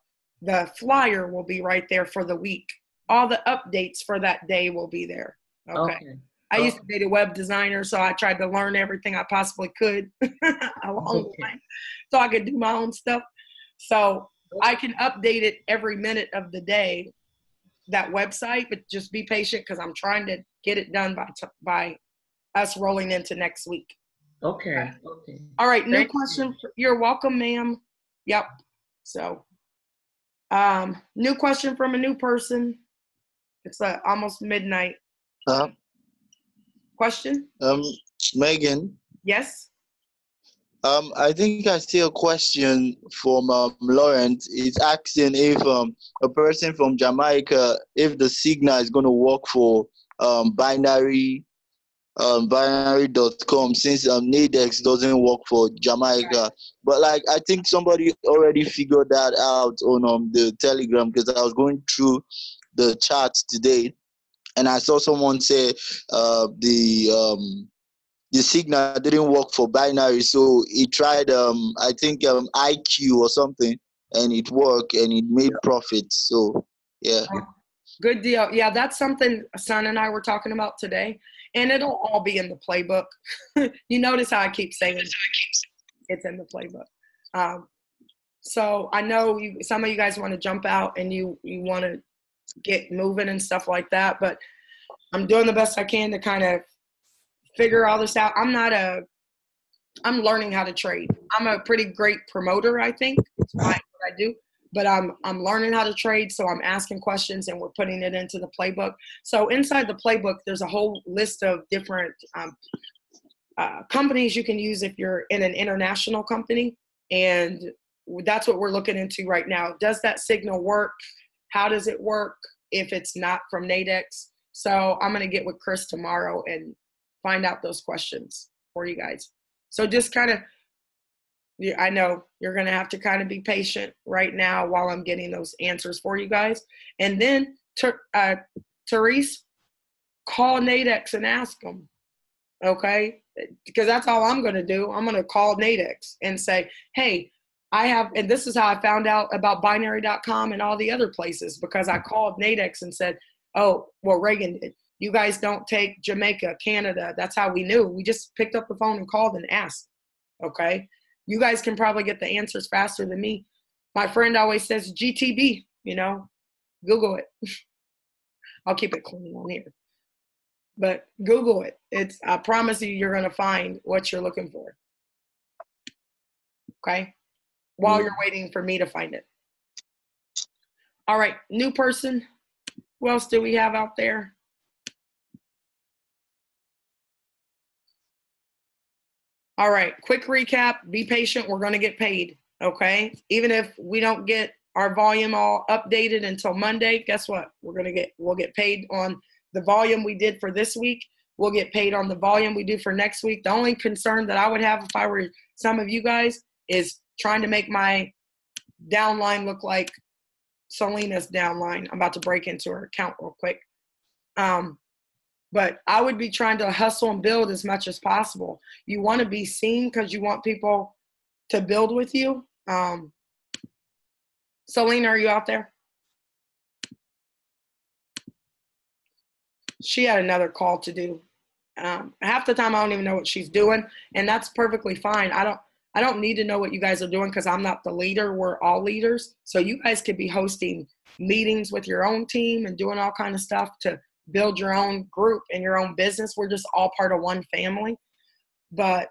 The flyer will be right there for the week. All the updates for that day will be there. Okay. I used to be a web designer, so I tried to learn everything I possibly could along the way so I could do my own stuff. So I can update it every minute of the day, that website, but just be patient, because I'm trying to get it done by us rolling into next week. Okay. All right. New question. You're welcome, ma'am. Yep. So, new question from a new person. It's almost midnight. Question? Megan. Yes. I think I see a question from Lawrence. It's asking if a person from Jamaica, if the signal is going to work for binary.com, since Nadex doesn't work for Jamaica. But like, I think somebody already figured that out on the Telegram, because I was going through the charts today, and I saw someone say the signal didn't work for binary, so he tried I think IQ or something, and it worked and it made profits. So yeah. Good deal. Yeah, that's something Son and I were talking about today, and it'll all be in the playbook. You notice how I keep saying it's in the playbook. So I know some of you guys want to jump out and you want to get moving and stuff like that, but I'm doing the best I can to kind of figure all this out. I'm not a I'm learning how to trade. I'm a pretty great promoter, I think. It's what I do. But I'm learning how to trade, so I'm asking questions and we're putting it into the playbook. So inside the playbook, there's a whole list of different companies you can use if you're in an international company, and that's what we're looking into right now. Does that signal work? How does it work if it's not from Nadex? So I'm going to get with Chris tomorrow and find out those questions for you guys. So just kind of, I know you're going to have to kind of be patient right now while I'm getting those answers for you guys. And then, Therese, call Nadex and ask them, okay? Because that's all I'm going to do. I'm going to call Nadex and say, hey, I have, and this is how I found out about binary.com and all the other places, because I called Nadex and said, oh, well, Reagan, you guys don't take Jamaica, Canada. That's how we knew. We just picked up the phone and called and asked, okay? You guys can probably get the answers faster than me. My friend always says GTB, you know, Google it. I'll keep it clean on here. But Google it. I promise you, you're going to find what you're looking for. Okay? While you're waiting for me to find it. All right, new person. Who else do we have out there? All right, quick recap. Be patient. We're going to get paid, okay? Even if we don't get our volume all updated until Monday, guess what? We'll get paid on the volume we did for this week. We'll get paid on the volume we do for next week. The only concern that I would have if I were some of you guys is trying to make my downline look like Selena's downline. I'm about to break into her account real quick. But I would be trying to hustle and build as much as possible. You want to be seen because you want people to build with you. Selena, are you out there? She had another call to do. Half the time I don't even know what she's doing, and that's perfectly fine. I don't need to know what you guys are doing because I'm not the leader. We're all leaders. So you guys could be hosting meetings with your own team and doing all kind of stuff to build your own group and your own business. We're just all part of one family. But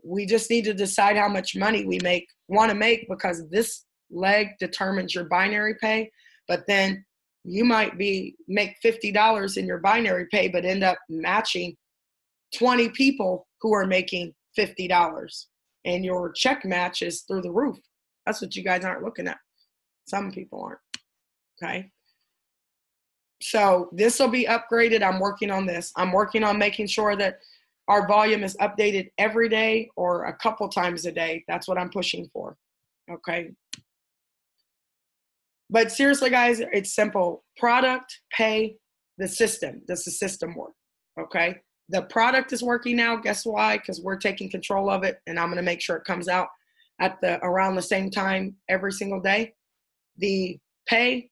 we just need to decide how much money we want to make, because this leg determines your binary pay. But then you might make $50 in your binary pay, but end up matching 20 people who are making $50. And your check match is through the roof. That's what you guys aren't looking at. Some people aren't, okay? So this will be upgraded. I'm working on this. I'm working on making sure that our volume is updated every day or a couple times a day. That's what I'm pushing for, okay? But seriously, guys, it's simple. Product, pay, the system. Does the system work, okay? The product is working now. Guess why? Because we're taking control of it, and I'm going to make sure it comes out at around the same time every single day. The pay,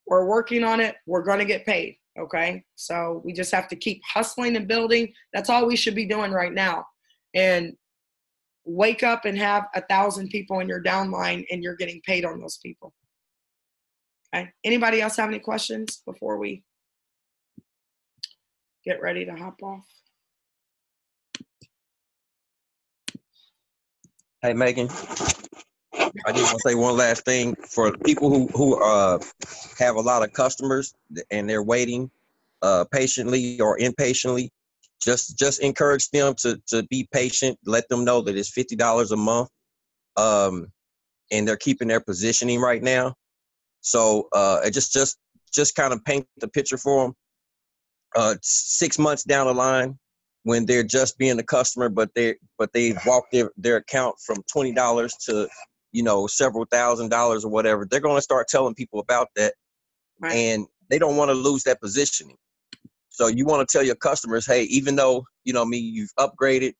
we're working on it. We're going to get paid, okay? So we just have to keep hustling and building. That's all we should be doing right now. And wake up and have 1,000 people in your downline, and you're getting paid on those people. Okay. Anybody else have any questions before we get ready to hop off? Hey, Megan, I just want to say one last thing for people who have a lot of customers and they're waiting patiently or impatiently. Just encourage them to be patient. Let them know that it's $50 a month, and they're keeping their positioning right now. So it just kind of paint the picture for them. 6 months down the line, when they're just being a customer, but they've walked their account from $20 to several $1,000s or whatever, they're going to start telling people about that, right. And they don't want to lose that positioning. So you want to tell your customers, hey, even though you've upgraded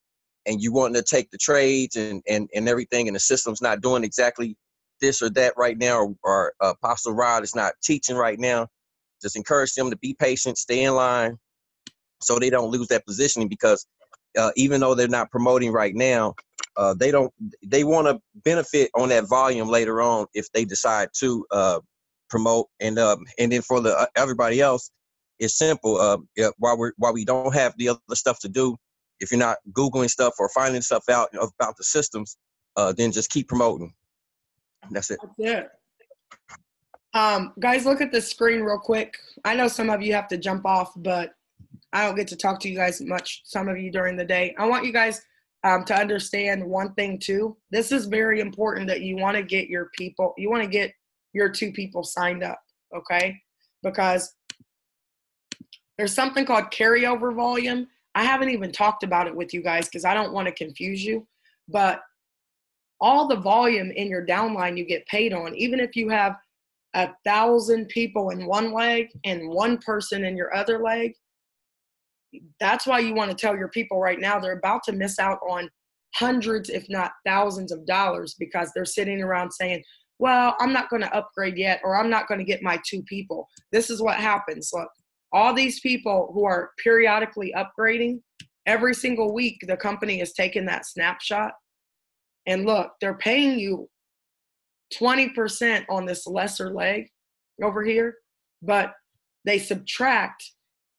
and you want to take the trades and everything, and the system's not doing exactly this or that right now, or Apostle Rod is not teaching right now, just encourage them to be patient, stay in line, so they don't lose that positioning. Because even though they're not promoting right now, they want to benefit on that volume later on if they decide to promote. And then for everybody else, it's simple. While we don't have the other stuff to do, if you're not Googling stuff or finding stuff out about the systems, then just keep promoting. That's it. That's it. Guys, look at the screen real quick. I know some of you have to jump off, but I don't get to talk to you guys much, some of you during the day. I want you guys to understand one thing too. This is very important that you want to get your people, you want to get your 2 people signed up, okay? Because there's something called carryover volume. I haven't even talked about it with you guys because I don't want to confuse you, but all the volume in your downline you get paid on, even if you have 1,000 people in one leg and 1 person in your other leg. That's why you want to tell your people right now they're about to miss out on hundreds, if not thousands of dollars because they're sitting around saying, well, I'm not going to upgrade yet, or I'm not going to get my 2 people. This is what happens. Look, all these people who are periodically upgrading, every single week the company is taking that snapshot. And look, they're paying you 20% on this lesser leg over here, but they subtract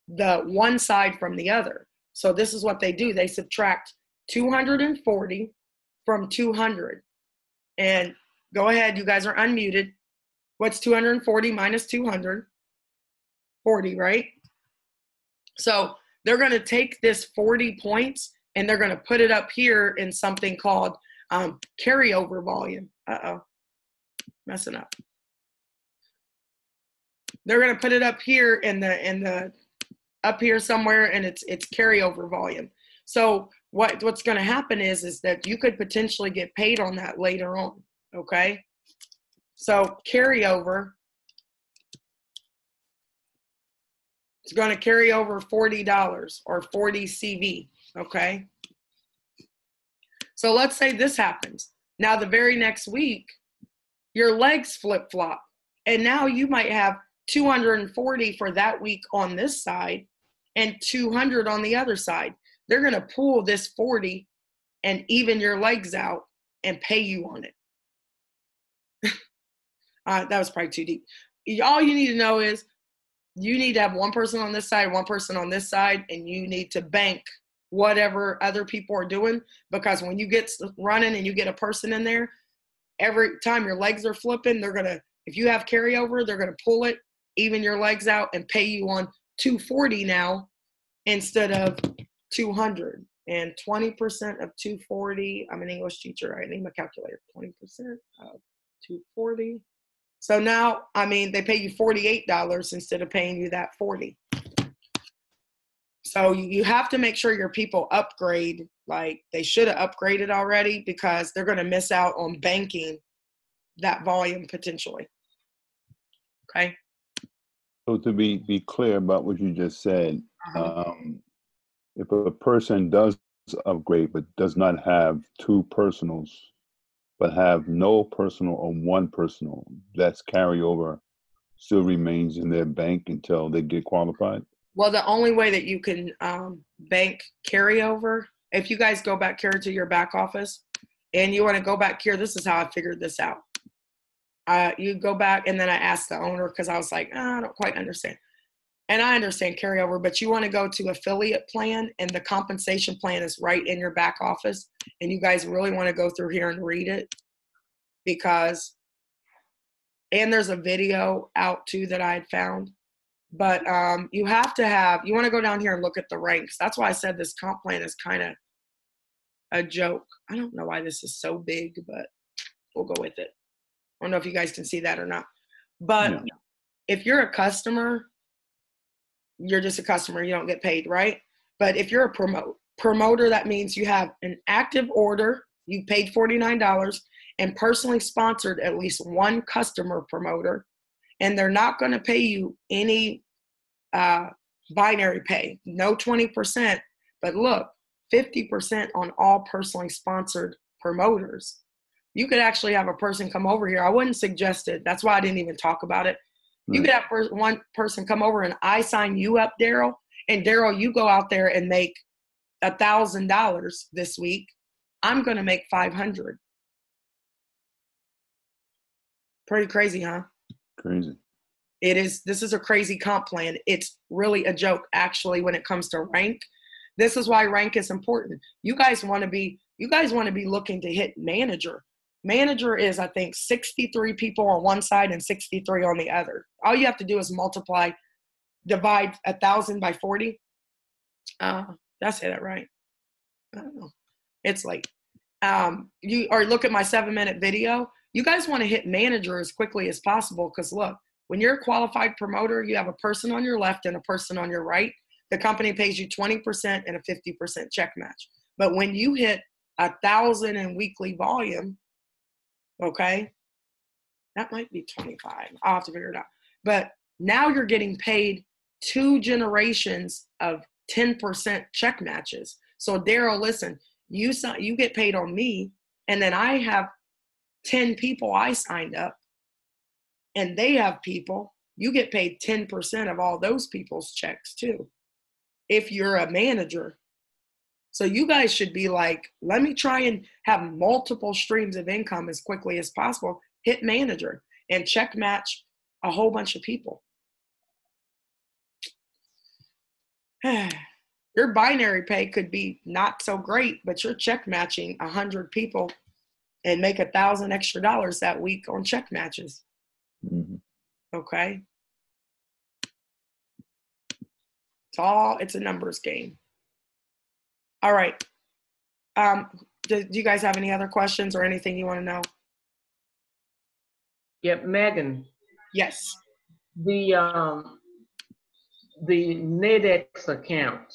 the one side from the other. So this is what they do. They subtract 240 from 200. And go ahead, you guys are unmuted. What's 240 minus 200? 40, right? So they're going to take this 40 points and they're going to put it up here in something called carryover volume. Messing up. They're going to put it up here in the up here somewhere, and it's carryover volume. So what's going to happen is that you could potentially get paid on that later on. Okay. So carryover, it's going to carry over $40 or 40 CV. Okay. So let's say this happens. Now the very next week, your legs flip-flop, and now you might have 240 for that week on this side and 200 on the other side. They're going to pull this 40 and even your legs out and pay you on it. That was probably too deep. All you need to know is you need to have 1 person on this side, 1 person on this side, and you need to bank whatever other people are doing, because when you get running and you get a person in there, every time your legs are flipping, they're going to, if you have carryover, they're going to pull it, even your legs out, and pay you on 240 now instead of 200. And 20% of 240, I'm an English teacher, I need my calculator, 20% of 240. So now, I mean, they pay you $48 instead of paying you that 40. So you have to make sure your people upgrade, like they should have upgraded already, because they're going to miss out on banking that volume potentially. Okay. So to be clear about what you just said, if a person does upgrade but does not have 2 personals, but have no personal or 1 personal, that's carryover still remains in their bank until they get qualified? Well, the only way that you can bank carryover, if you guys go back here to your back office and you want to go back here, this is how I figured this out. You go back, and then I asked the owner because I was like, I don't quite understand. And I understand carryover, but you want to go to affiliate plan, and the compensation plan is right in your back office. And you guys really want to go through here and read it, because, and there's a video out too that I had found. But you have to have, you want to go down here and look at the ranks. That's why I said this comp plan is kind of a joke. I don't know why this is so big, but we'll go with it. I don't know if you guys can see that or not. But if you're a customer, you're just a customer. You don't get paid, right? But if you're a promoter, that means you have an active order, you paid $49, and personally sponsored at least 1 customer promoter. And they're not going to pay you any binary pay, no 20%, but look, 50% on all personally sponsored promoters. You could actually have a person come over here. I wouldn't suggest it. That's why I didn't even talk about it. You could have 1 person come over and I sign you up, Daryl, and Daryl, you go out there and make $1,000 this week. I'm going to make 500. Pretty crazy, huh? Crazy. It is. This is a crazy comp plan. It's really a joke, actually, when it comes to rank, This is why rank is important. You guys want to be looking to hit manager. Manager is, I think, 63 people on one side and 63 on the other. All you have to do is divide 1,000 by 40. Did I say that right? I don't know. It's late. Or look at my 7-minute video. You guys want to hit manager as quickly as possible because look, when you're a qualified promoter, you have a person on your left and a person on your right. The company pays you 20% and a 50% check match. But when you hit 1,000 in weekly volume, okay, that might be 25. I'll have to figure it out. But now you're getting paid 2 generations of 10% check matches. So Daryl, listen, you get paid on me, and then I have 10 people I signed up, and they have people. You get paid 10% of all those people's checks too, if you're a manager. So you guys should be like, let me try and have multiple streams of income as quickly as possible. Hit manager and check match a whole bunch of people. Your binary pay could be not so great, but you're check matching 100 people and make $1,000 extra that week on check matches. Mm-hmm. Okay. It's a numbers game. All right. Do you guys have any other questions or anything you want to know? Yeah, Megan. Yes. The NADEX account.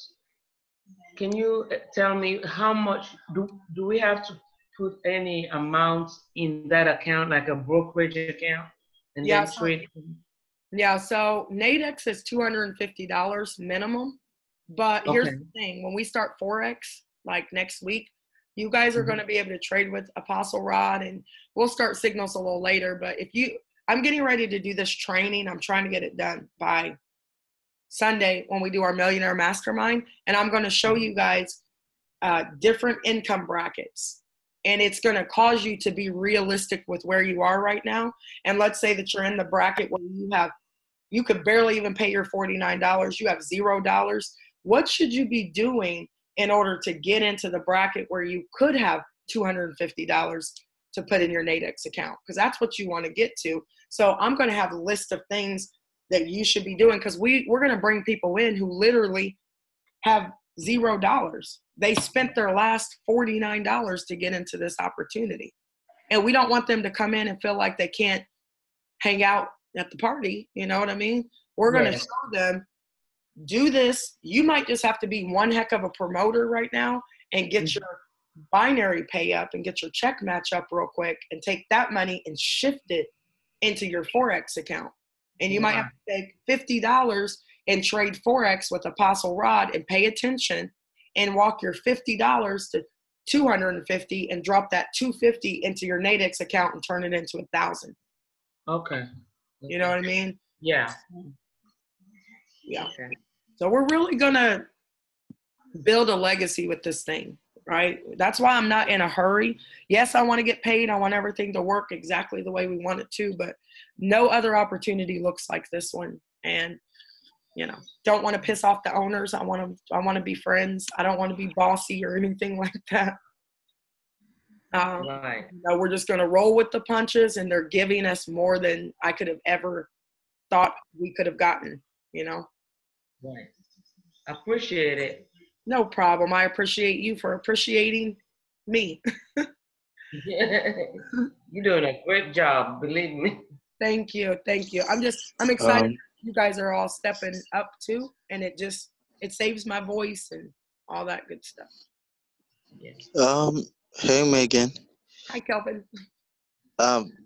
Can you tell me how much do we have to put any amount in that account, like a brokerage account, and Yeah, then trade? Yeah, so NADEX is $250 minimum. But here's the thing, when we start Forex, like next week, you guys are going to be able to trade with Apostle Rod, and we'll start signals a little later. But I'm getting ready to do this training. I'm trying to get it done by Sunday when we do our Millionaire Mastermind. And I'm going to show you guys different income brackets. And it's going to cause you to be realistic with where you are right now. And let's say that you're in the bracket where you could barely even pay your $49. You have $0. What should you be doing in order to get into the bracket where you could have $250 to put in your NADEX account? Because that's what you want to get to. So I'm going to have a list of things that you should be doing, because we're going to bring people in who literally have $0. They spent their last $49 to get into this opportunity. And we don't want them to come in and feel like they can't hang out at the party. You know what I mean? We're going to show them, do this. You might just have to be one heck of a promoter right now and get your binary pay up and get your check match up real quick and take that money and shift it into your Forex account. And you might have to take $50 and trade Forex with Apostle Rod and pay attention and walk your $50 to $250 and drop that $250 into your NADEX account and turn it into $1,000. Okay. You know what I mean? Yeah. Yeah. Okay. So we're really going to build a legacy with this thing, right? That's why I'm not in a hurry. Yes, I want to get paid. I want everything to work exactly the way we want it to, but no other opportunity looks like this one. And, don't want to piss off the owners. I want to be friends. I don't want to be bossy or anything like that. Right. We're just going to roll with the punches, and they're giving us more than I could have ever thought we could have gotten, Right. Appreciate it. No problem. I appreciate you for appreciating me. You're doing a great job, believe me. Thank you. Thank you. I'm excited. You guys are all stepping up too, and it saves my voice and all that good stuff. Hey Megan. Hi, Kelvin.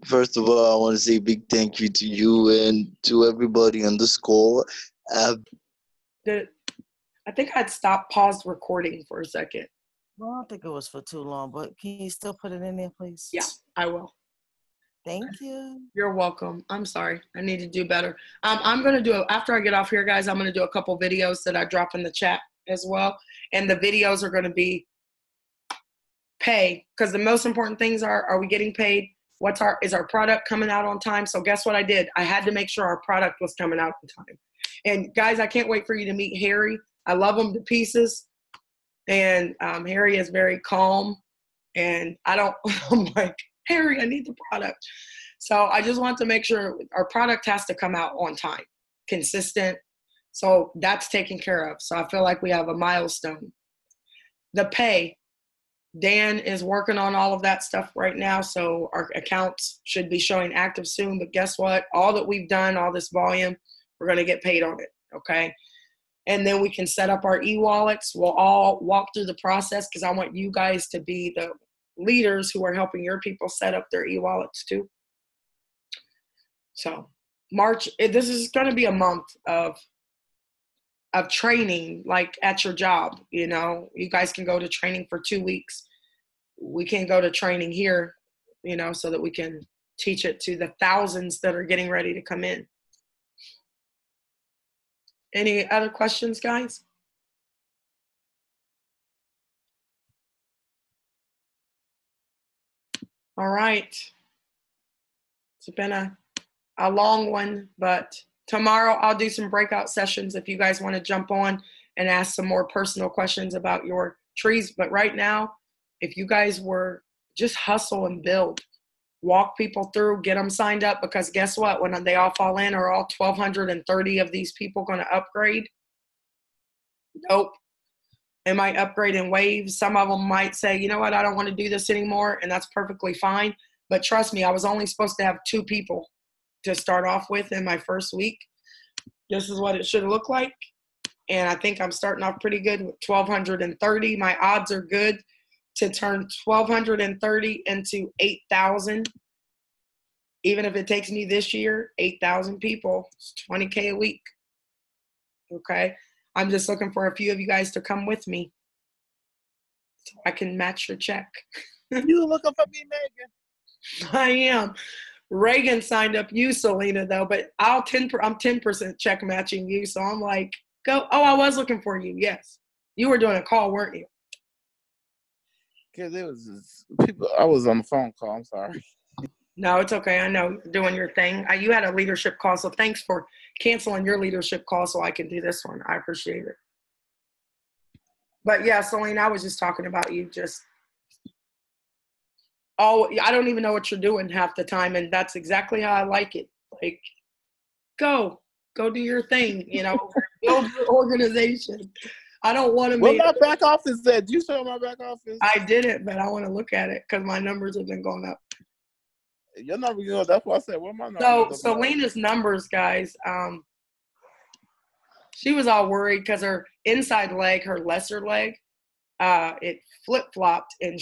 First of all, I want to say a big thank you to you and to everybody on this call. I think I'd paused recording for a second. Well, I don't think it was for too long, but can you still put it in there, please? Yeah, I will. Thank you. You're welcome. I'm sorry. I need to do better. I'm going to after I get off here, guys, I'm going to do a couple videos that I drop in the chat as well. And the videos are going to be pay, because the most important things are we getting paid? Is our product coming out on time? So guess what I did? I had to make sure our product was coming out on time. And guys, I can't wait for you to meet Harry. I love him to pieces. And Harry is very calm. And I'm like, Harry, I need the product. So I just want to make sure our product has to come out on time, consistent. So that's taken care of. So I feel like we have a milestone. The pay, Dan is working on all of that stuff right now. So our accounts should be showing active soon. But guess what? All that we've done, all this volume, we're going to get paid on it. Okay. And then we can set up our e-wallets. We'll all walk through the process because I want you guys to be the leaders who are helping your people set up their e-wallets too. So March, this is going to be a month of training, like at your job. You know, you guys can go to training for 2 weeks. We can go to training here, you know, so that we can teach it to the thousands that are getting ready to come in. Any other questions, guys? All right. It's been a long one, but tomorrow I'll do some breakout sessions if you guys want to jump on and ask some more personal questions about your trees. But right now, if you guys were just hustle and build, walk people through, get them signed up, because guess what? When they all fall in, are all 1,230 of these people going to upgrade? Nope. They might upgrade in waves. Some of them might say, you know what, I don't want to do this anymore, and that's perfectly fine. But trust me, I was only supposed to have 2 people to start off with in my first week. This is what it should look like. And I think I'm starting off pretty good with 1,230. My odds are good to turn 1,230 into 8,000. Even if it takes me this year, 8,000 people, it's $20K a week. Okay. I'm just looking for a few of you guys to come with me so I can match your check. You looking for me, Megan? I am. Reagan signed up you, Selena, though, but I'm 10% check matching you. So I'm like, go. Oh, I was looking for you. Yes. You were doing a call, weren't you? Because it was people. I was on the phone call. I'm sorry. No, it's okay. I know you're doing your thing. You had a leadership call, so thanks for canceling your leadership call so I can do this one. I appreciate it. But yeah, Selena, I was just talking about you. I don't even know what you're doing half the time, and that's exactly how I like it. Like, go do your thing, you know, build your organization. I don't want to Where my back office at? You show my back office? I didn't, but I want to look at it because my numbers have been going up. Your number, that's why I said, where my number? So Selena's numbers, guys, she was all worried because her inside leg, her lesser leg, it flip-flopped, and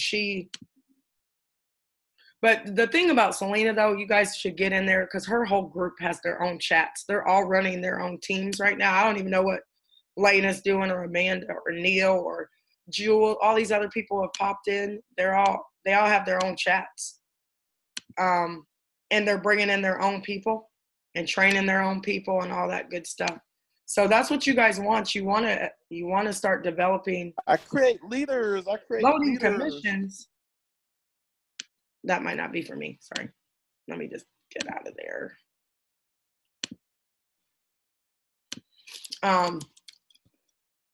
but the thing about Selena, though, you guys should get in there because her whole group has their own chats. They're all running their own teams right now. I don't even know what Lena's doing, or Amanda, or Neil, or Jewel. All these other people have popped in. They all have their own chats. And they're bringing in their own people and training their own people and all that good stuff. So that's what you guys want. You want to start developing. I create leaders. Loading commissions. That might not be for me. Sorry. Let me just get out of there.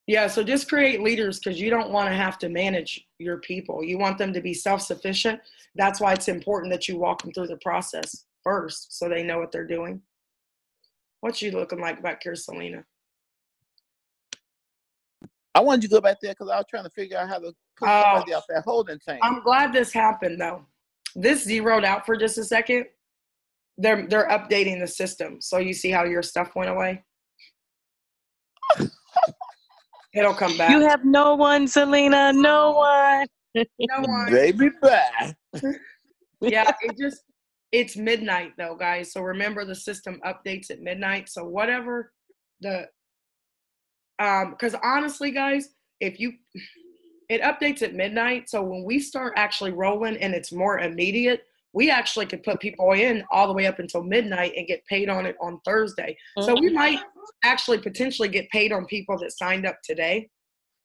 Yeah, so just create leaders because you don't want to have to manage your people. You want them to be self-sufficient. That's why it's important that you walk them through the process first so they know what they're doing. What's you looking like back here, Selena? I wanted you to go back there because I was trying to figure out how to put somebody off that holding tank. I'm glad this happened, though. This zeroed out for just a second. They're updating the system. So you see how your stuff went away? It'll come back. You have no one, Selena. No one. No one. Baby, bye. Yeah, it's midnight, though, guys. So remember, the system updates at midnight. So whatever because honestly, guys, it updates at midnight. So when we start actually rolling and it's more immediate, we actually could put people in all the way up until midnight and get paid on it on Thursday. So we might actually potentially get paid on people that signed up today.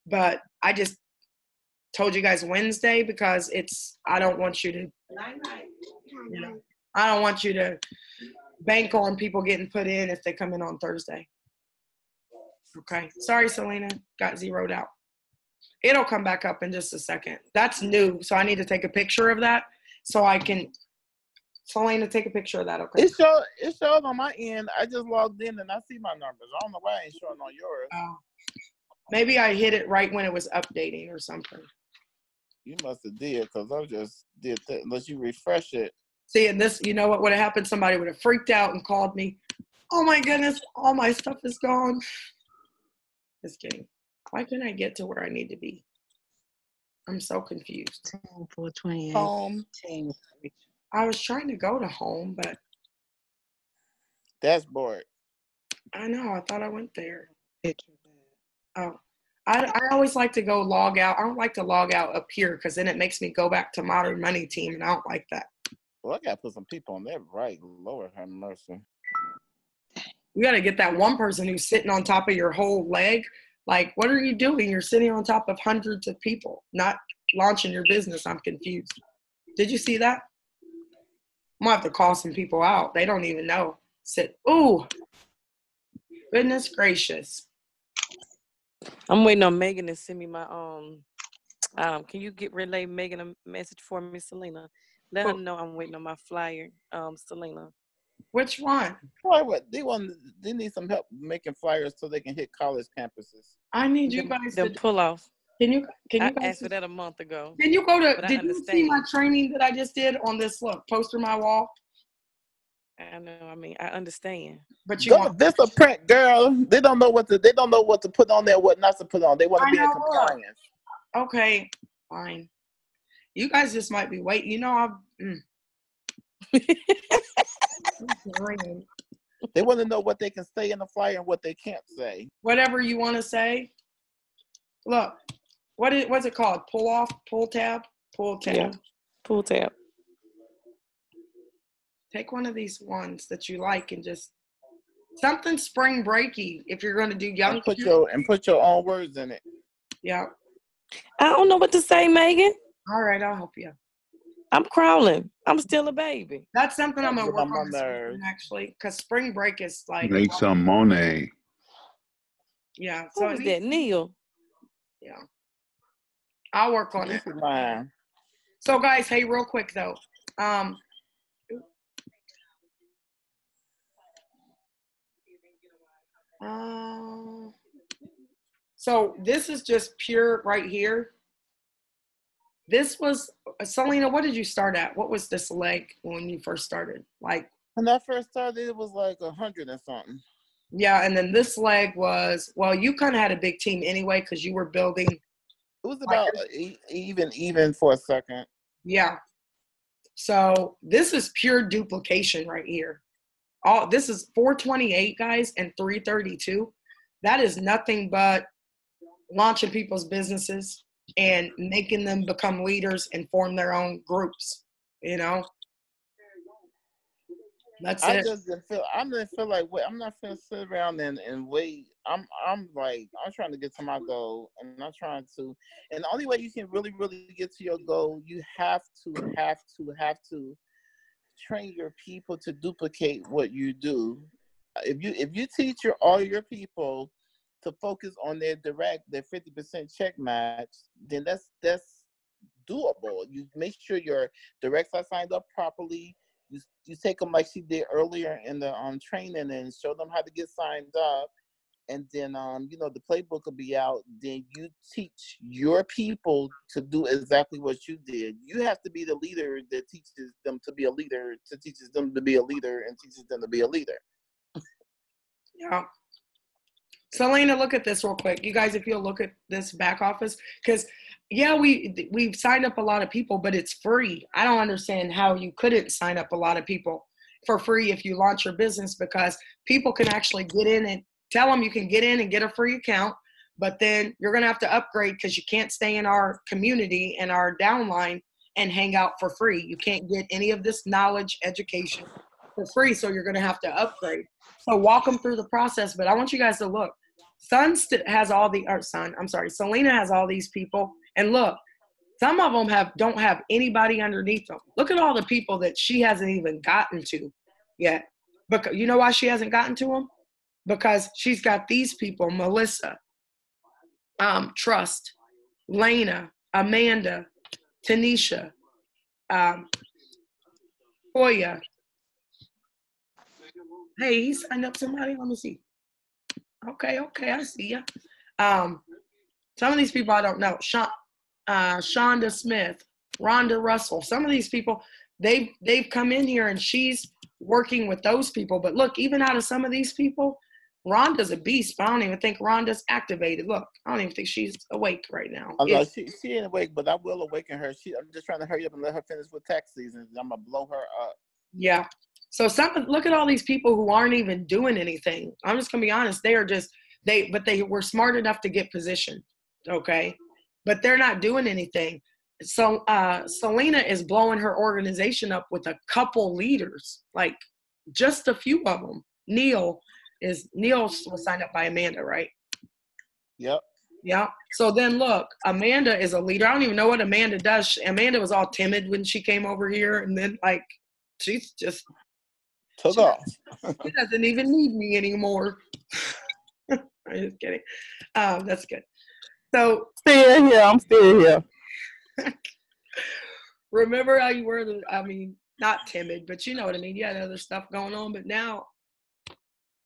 But I just told you guys Wednesday because I don't want you to, I don't want you to bank on people getting put in if they come in on Thursday. Okay. Sorry, Selena. Got zeroed out. It'll come back up in just a second. That's new, so I need to take a picture of that so I can. Selena, take a picture of that, okay? It shows on my end. I just logged in and I see my numbers. I don't know why it ain't showing on yours. Maybe I hit it right when it was updating or something. You must have did, because I just did that. Unless you refresh it. See, and this, you know what would have happened? Somebody would have freaked out and called me. Oh my goodness, all my stuff is gone. Just kidding. Why can't I get to where I need to be? I'm so confused. 428. Home. I was trying to go to home, but Dashboard. I know. I thought I went there. Oh, I always like to go log out. I don't like to log out up here because then it makes me go back to Modern Money Team, and I don't like that. Well, I got to put some people on there, right? Lord have mercy. You got to get that one person who's sitting on top of your whole leg. Like, what are you doing? You're sitting on top of hundreds of people, not launching your business. I'm confused. Did you see that? I'm going to have to call some people out. They don't even know. Ooh, goodness gracious. I'm waiting on Megan to send me my can you relay Megan a message for me, Selena? Let her know I'm waiting on my flyer, Selena. Which one? What they need some help making flyers so they can hit college campuses. I need you guys to pull off. Can you I guys asked for that a month ago. Can you go to? But Did you see my training that I just did on this poster my wall? I know. I mean, I understand. But you want this a print, girl. They don't know what to put on there, what not to put on. They want to be in compliance. Okay, fine. You guys just might be waiting. You know, They want to know what they can say in the flyer and what they can't say. Whatever you want to say. Look, what's it called? Pull off, pull tab, pull tab. Yeah, pull tab. Take one of these ones that you like and just something spring breaky. If you're going to do young, put your own words in it. Yeah. I don't know what to say, Megan. All right, I'll help you. I'm crawling. I'm still a baby. That's something I'm gonna work on this weekend, actually, because spring break is like make some money. Yeah. So is that Neil? Yeah. I'll work on it. So guys, hey, real quick though. So this is just pure right here. This was, Selena, what did you start at? What was this leg when you first started? Like when I first started, it was like 100 and something. Yeah, and then this leg was, well, you kind of had a big team anyway because you were building. It was about even for a second. Yeah. So this is pure duplication right here. This is 428, guys, and 332. That is nothing but launching people's businesses and making them become leaders and form their own groups, you know? That's it. I just didn't feel like wait, I'm not gonna sit around and wait. I'm trying to get to my goal, and I'm trying to. And the only way you can really get to your goal, you have to train your people to duplicate what you do. If you teach all your people to focus on their 50% check match, then that's doable. You make sure your directs are signed up properly. You take them like she did earlier in the training and show them how to get signed up, and then the playbook will be out. Then you teach your people to do exactly what you did. You have to be the leader that teaches them to be a leader, teaches them to be a leader, and teaches them to be a leader. Yeah. Selena, look at this real quick. You guys, if you'll look at this back office, because yeah, we've signed up a lot of people, but it's free. I don't understand how you couldn't sign up a lot of people for free if you launch your business, because people can actually get in and tell them you can get in and get a free account, but then you're going to have to upgrade because you can't stay in our community and our downline and hang out for free. You can't get any of this knowledge, education for free, so you're going to have to upgrade. So walk them through the process, but I want you guys to look. Selena has all these people. And look, some of them don't have anybody underneath them. Look at all the people that she hasn't even gotten to yet. Because you know why she hasn't gotten to them? Because she's got these people: Melissa, Trust, Lena, Amanda, Tanisha, Toya. Hey, he signed up somebody. Let me see. Okay, I see ya. Some of these people I don't know. Shonda Smith, Rhonda Russell. Some of these people, they've come in here and she's working with those people. But look, even out of some of these people, Rhonda's a beast. But I don't even think Rhonda's activated. Look, I don't even think she's awake right now. Oh, no, she ain't awake, but I will awaken her. I'm just trying to hurry up and let her finish with tax season. I'm gonna blow her up. Yeah. So look at all these people who aren't even doing anything. I'm just gonna be honest. They are just but they were smart enough to get positioned. Okay. But they're not doing anything. So Selena is blowing her organization up with a couple leaders, like just a few of them. Neil was signed up by Amanda, right? Yep. Yeah. So then look, Amanda is a leader. I don't even know what Amanda does. Amanda was all timid when she came over here, and then like she's just took off. She doesn't even need me anymore. I'm just kidding. That's good. So still here. I'm still here. Remember how you were? Not timid, but you know what I mean. You had other stuff going on, but now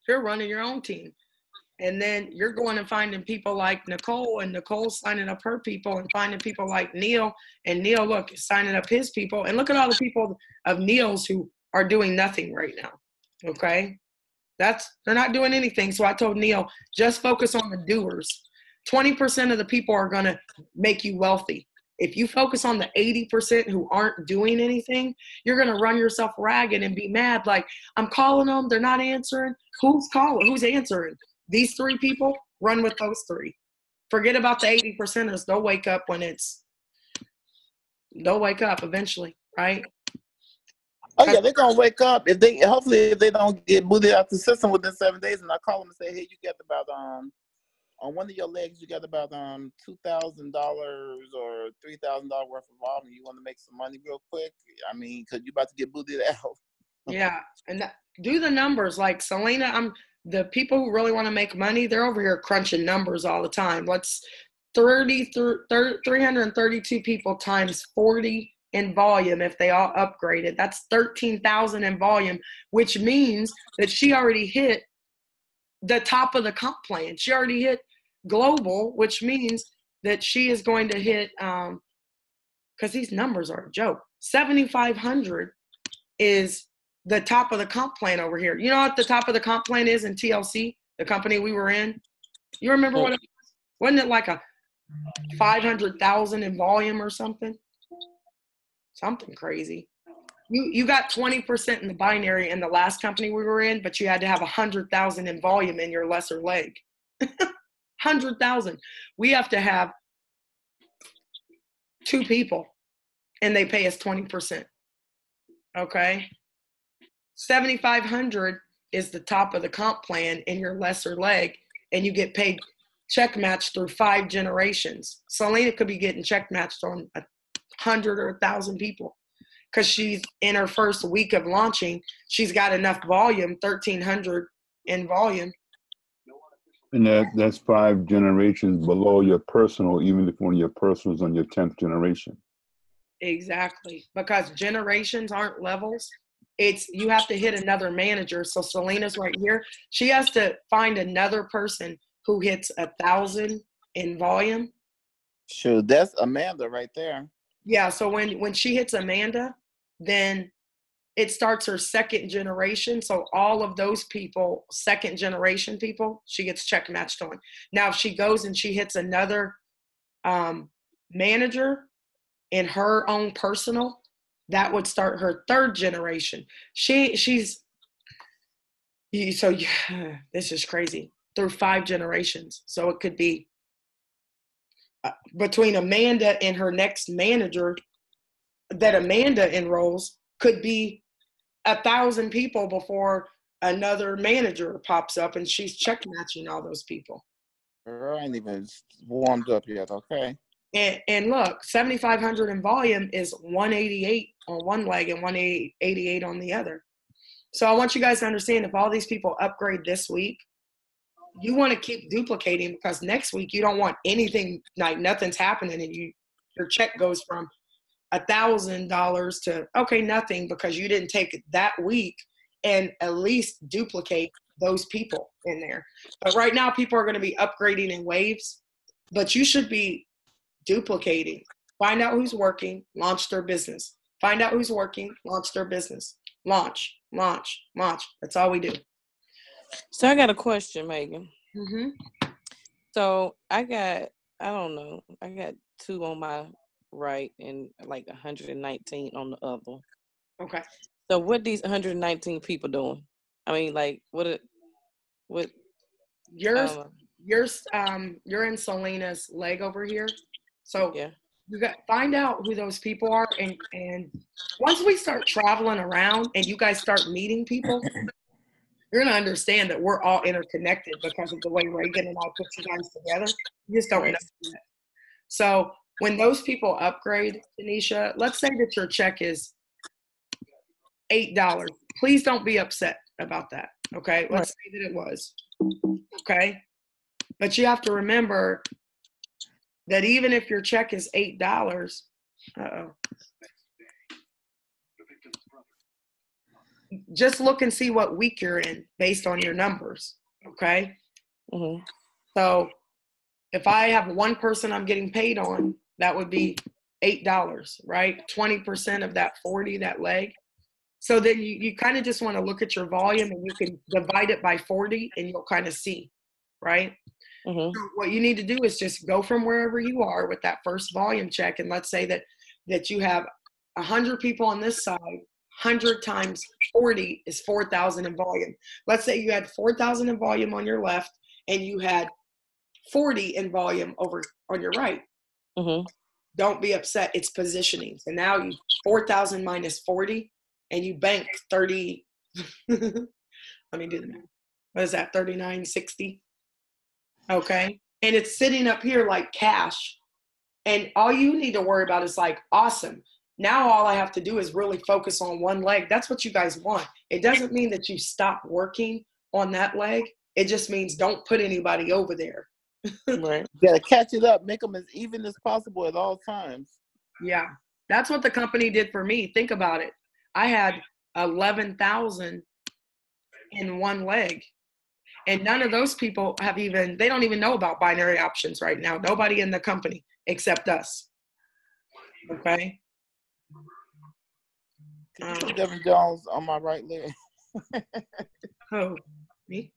you're running your own team. And then you're going and finding people like Nicole, and Nicole's signing up her people, and finding people like Neil, and Neil, look, is signing up his people. And look at all the people of Neil's who are doing nothing right now, okay? They're not doing anything. So I told Neil, just focus on the doers. 20% of the people are going to make you wealthy. If you focus on the 80% who aren't doing anything, you're going to run yourself ragged and be mad. Like, I'm calling them, they're not answering. Who's calling? Who's answering? These 3 people, run with those 3. Forget about the 80%ers. They'll wake up eventually, right? Oh yeah, they're gonna wake up hopefully if they don't get booted out the system within 7 days, and I call them and say, hey, you got about on one of your legs you got about $2,000 or $3,000 worth of volume. You want to make some money real quick? I mean, cause you about to get booted out. Yeah, and do the numbers. Like Selena, the people who really want to make money, they're over here crunching numbers all the time. Let's 332 people times 40 in volume if they all upgraded. That's 13,000 in volume, which means that she already hit the top of the comp plan. She already hit global, which means that she is going to hit, because these numbers are a joke, 7,500 is the top of the comp plan over here. You know what the top of the comp plan is in TLC, the company we were in? You remember what it was? Wasn't it like a 500,000 in volume or something? Something crazy. You got 20% in the binary in the last company we were in, but you had to have 100,000 in volume in your lesser leg. 100,000. We have to have 2 people, and they pay us 20%. Okay? 7,500 is the top of the comp plan in your lesser leg, and you get paid check match through 5 generations. Selena could be getting check matched on 100 or 1,000 people because she's in her first week of launching. She's got enough volume, 1,300 in volume. And that's 5 generations below your personal, even if one of your personals on your 10th generation. Exactly, because generations aren't levels. You have to hit another manager. So Selena's right here. She has to find another person who hits 1,000 in volume. Sure, that's Amanda right there. Yeah, so when she hits Amanda, then it starts her 2nd generation. So all of those people, 2nd generation people, she gets check matched on. Now, if she goes and she hits another manager in her own personal, that would start her 3rd generation. This is crazy, through 5 generations. So it could be between Amanda and her next manager that Amanda enrolls could be 1,000 people before another manager pops up and she's check matching all those people. Girl, I ain't even warmed up yet, okay? And look, 7,500 in volume is 188 on one leg and 188 on the other. So I want you guys to understand, if all these people upgrade this week, you want to keep duplicating, because next week you don't want anything, like nothing's happening, and your check goes from $1,000 to okay, nothing, because you didn't take it that week and at least duplicate those people in there. But right now people are going to be upgrading in waves, but you should be duplicating. Find out who's working, launch their business. Find out who's working, launch their business. Launch, launch, launch. That's all we do. So I got a question, Megan. Mm-hmm. So I got 2 on my right and like 119 on the other. Okay. So what these 119 people doing? I mean, like what you're in Selena's leg over here. So yeah. You got find out who those people are, and once we start traveling around and you guys start meeting people, you're gonna understand that we're all interconnected because of the way Reagan and I put you guys together. You just don't know that. So when those people upgrade, Tanisha, let's say that your check is $8. Please don't be upset about that. Okay, let's say that it was. Okay, but you have to remember that even if your check is $8, just look and see what week you're in based on your numbers, okay? Mm-hmm. So if I have one person I'm getting paid on, that would be $8, right? 20% of that 40, that leg. So then you kind of just want to look at your volume, and you can divide it by 40 and you'll kind of see, right? Mm-hmm. So what you need to do is just go from wherever you are with that first volume check, and let's say that you have 100 people on this side. 100 times 40 is 4,000 in volume. Let's say you had 4,000 in volume on your left, and you had 40 in volume over on your right. Mm-hmm. Don't be upset. It's positioning. So now you 4,000 minus 40, and you bank 30. Let me do the math. What is that? 39.60. Okay. And it's sitting up here like cash. And all you need to worry about is like, awesome. Now all I have to do is really focus on one leg. That's what you guys want. It doesn't mean that you stop working on that leg. It just means don't put anybody over there. Right. You gotta catch it up, make them as even as possible at all times. Yeah. That's what the company did for me. Think about it. I had 11,000 in one leg. And none of those people they don't even know about binary options right now. Nobody in the company except us. Okay. Devin Jones on my right leg. Who? Me?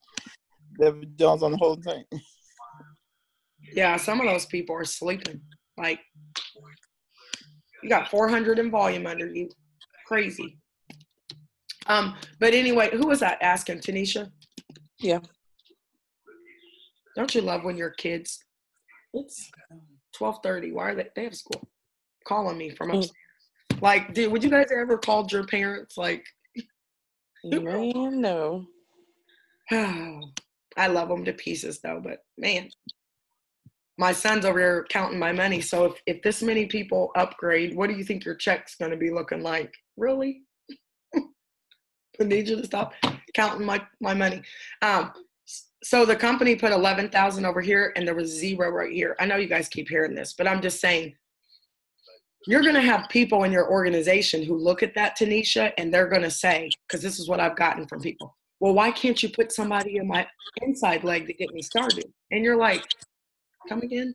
Devin Jones on the whole thing. Yeah, some of those people are sleeping. Like, you got 400 in volume under you. Crazy. But anyway, who was that asking? Tanisha? Yeah. Don't you love when your kids? It's 12:30. Why are they have school? Calling me from upstairs. Like, dude, would you guys ever called your parents? Like, man, no. I love them to pieces, though. But man, my son's over here counting my money. So if this many people upgrade, what do you think your check's going to be looking like? Really? I need you to stop counting my money. So the company put 11,000 over here, and there was 0 right here. I know you guys keep hearing this, but I'm just saying, you're going to have people in your organization who look at that, Tanisha, and they're going to say, because this is what I've gotten from people, well, why can't you put somebody in my inside leg to get me started? And you're like, come again?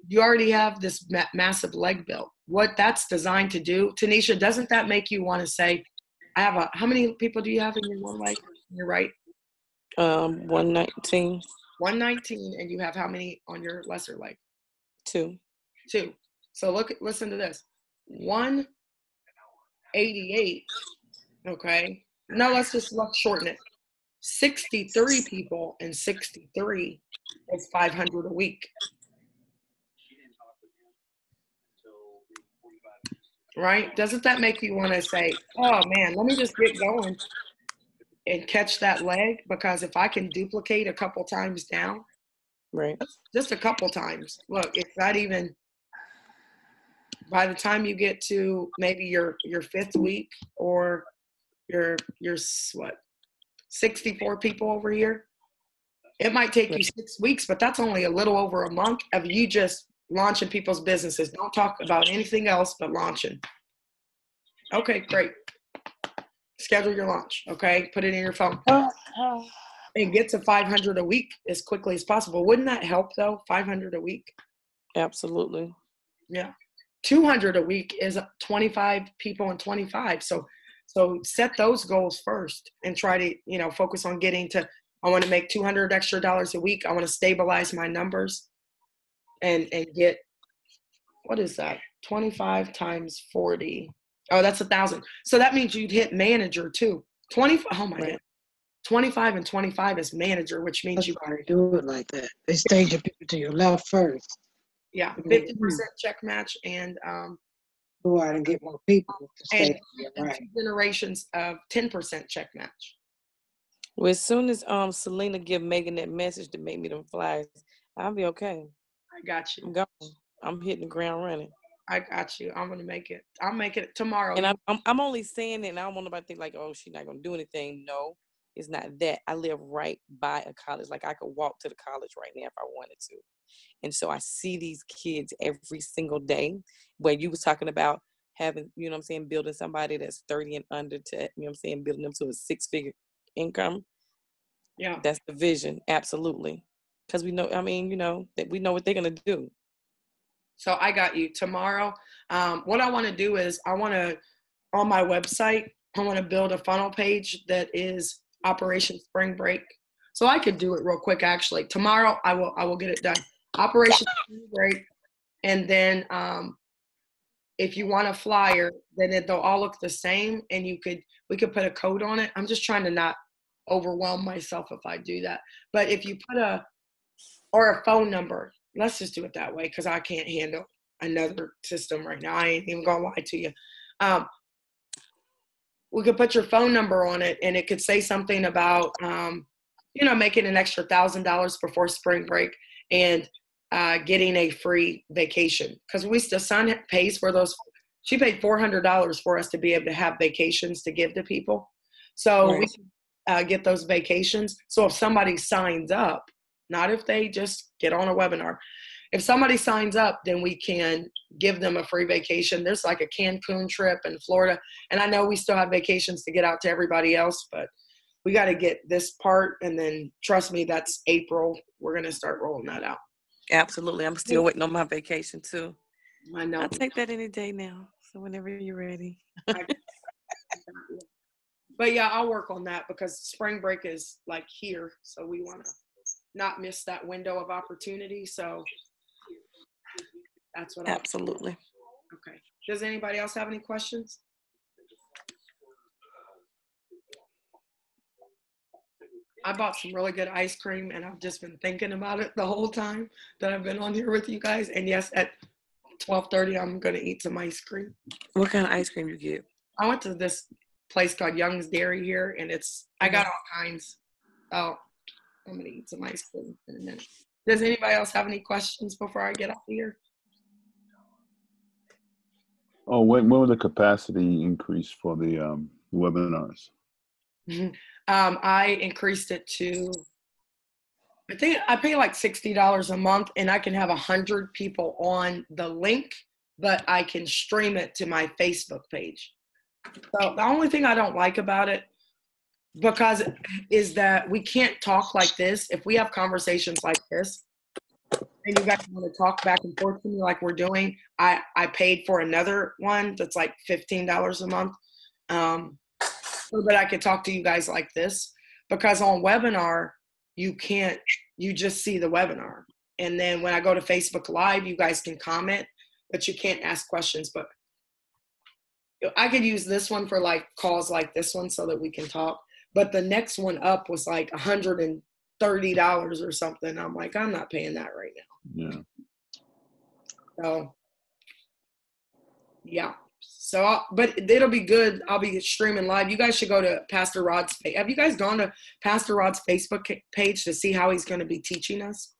You already have this massive leg built. What that's designed to do, Tanisha, doesn't that make you want to say, how many people do you have in your one leg? You're right. 119. 119, and you have how many on your lesser leg? 2. So listen to this. 188. Okay. Now let's shorten it. 63 people, and 63 is 500 a week. Right? Doesn't that make you want to say, oh man, let me just get going and catch that leg? Because if I can duplicate a couple times down, right, just a couple times. Look, it's not even, by the time you get to maybe your 5th week, or your 64 people over here, It might take you 6 weeks, but that's only a little over a month of you just launching people's businesses. Don't talk about anything else but launching. Okay, great. Schedule your launch, okay? Put it in your phone. And get to 500 a week as quickly as possible. Wouldn't that help, though? 500 a week? Absolutely. Yeah. 200 a week is 25 people and 25. So set those goals first and try to, focus on getting to, I want to make $200 extra a week. I want to stabilize my numbers and get, what is that? 25 times 40. Oh, that's 1,000. So that means you'd hit manager too. 25. Oh my God. 25 and 25 is manager, which means you gotta do it like that. They stage your people to your left first. Yeah, 50% check match and go out and get more people to stay and right. 2 generations of 10% check match. Well, as soon as Selena give Megan that message to make me them flyers, I'll be okay. I got you. I'm going. I'm hitting the ground running. I got you. I'm gonna make it. I'll make it tomorrow. And I'm only saying it, and I don't want nobody to think like, oh, she's not gonna do anything. No, it's not that. I live right by a college. Like I could walk to the college right now if I wanted to. And so I see these kids every single day. Where you was talking about having, building somebody that's 30 and under to, building them to a 6-figure income. Yeah. That's the vision. Absolutely. Because we know, that we know what they're going to do. So I got you. Tomorrow, what I want to do is on my website, I want to build a funnel page that is Operation Spring Break. So I could do it real quick, actually. Tomorrow, I will get it done. Operation Spring Break. And then if you want a flyer, then they'll all look the same, and we could put a code on it. I'm just trying to not overwhelm myself if I do that. But if you put a phone number, let's just do it that way because I can't handle another system right now. I ain't even gonna lie to you. We could put your phone number on it, and it could say something about, making an extra $1,000 before spring break and getting a free vacation. Because the son pays for those. She paid $400 for us to be able to have vacations to give to people. So we can get those vacations. So if somebody signs up, not if they just get on a webinar. If somebody signs up, then we can give them a free vacation. There's like a Cancun trip in Florida. And I know we still have vacations to get out to everybody else, but we got to get this part. And then trust me, that's April. We're going to start rolling that out. Absolutely. I'm still waiting on my vacation too. I know. I'll take that any day now. So whenever you're ready. But yeah, I'll work on that because spring break is like here. So we want to not miss that window of opportunity. So that's what absolutely. Okay. Does anybody else have any questions? I bought some really good ice cream and I've just been thinking about it the whole time that I've been on here with you guys. And yes, at 12:30, I'm going to eat some ice cream. What kind of ice cream you get? I went to this place called Young's Dairy here and I got all kinds. Oh, I'm going to eat some ice cream in a minute. Does anybody else have any questions before I get off here? Oh, when will the capacity increase for the webinars? I increased it to, I think I pay like $60 a month and I can have 100 people on the link, but I can stream it to my Facebook page. So the only thing I don't like about it is that we can't talk like this. If we have conversations like this and you guys want to talk back and forth to me like we're doing, I paid for another one that's like $15 a month. So that I could talk to you guys like this, because on webinar, you just see the webinar. And then when I go to Facebook Live, you guys can comment, but you can't ask questions. But I could use this one for like calls like this one so that we can talk. But the next one up was like $130 or something. I'm like, I'm not paying that right now. Yeah. So, yeah. So, but it'll be good. I'll be streaming live. You guys should go to Pastor Rod's page. Have you guys gone to Pastor Rod's Facebook page to see how he's going to be teaching us?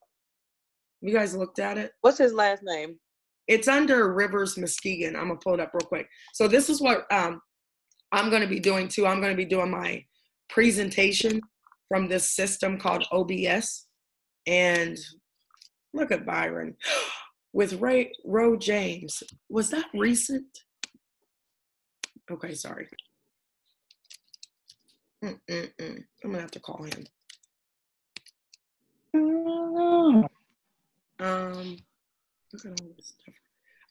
Have you guys looked at it? What's his last name? It's under Rivers Muskegon. I'm going to pull it up real quick. So this is what I'm going to be doing too. I'm going to be doing my presentation from this system called OBS. And look at Byron with Ro James. Was that recent? Okay, sorry. I'm gonna have to call him. Look at all this stuff.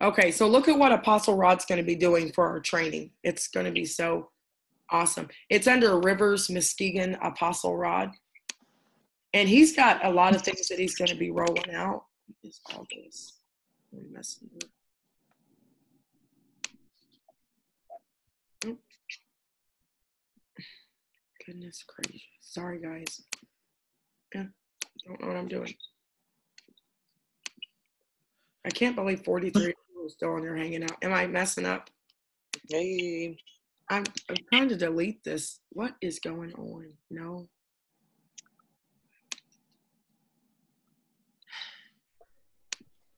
Okay, so look at what Apostle Rod's going to be doing for our training. It's going to be so awesome. It's under Rivers Muskegon Apostle Rod. And he's got a lot of things that he's going to be rolling out. What is all this? I'm messing up. Oh. Goodness gracious. Sorry, guys. Yeah, don't know what I'm doing. I can't believe 43 people are still on here hanging out. Am I messing up? Hey. I'm trying to delete this. What is going on? No.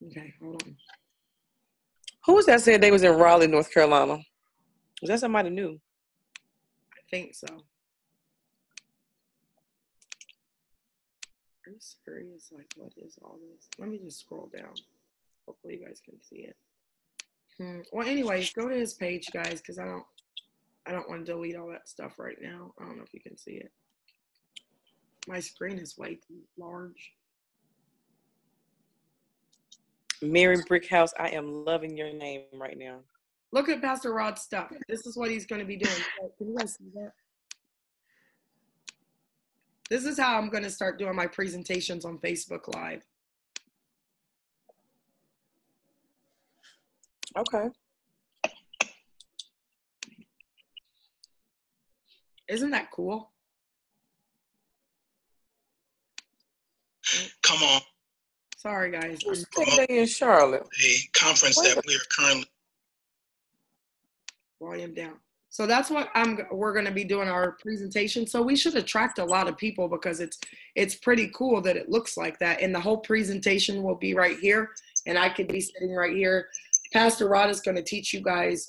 Okay, hold on. Who was that said they was in Raleigh, North Carolina? Was that somebody new? I think so. I'm serious. Like, what is all this? Let me just scroll down. Hopefully you guys can see it. Well, anyways, go to his page, guys, because I don't want to delete all that stuff right now. I don't know if you can see it. My screen is way too large. Mary Brickhouse, I am loving your name right now. Look at Pastor Rod's stuff. This is what he's going to be doing. Can you guys see that? This is how I'm going to start doing my presentations on Facebook Live. Okay. Isn't that cool? Come on. Sorry, guys. Who's in Charlotte? A conference that we are currently. Volume down. So that's what we're going to be doing our presentation. So we should attract a lot of people because it's pretty cool that it looks like that. And the whole presentation will be right here. And I could be sitting right here. Pastor Rod is going to teach you guys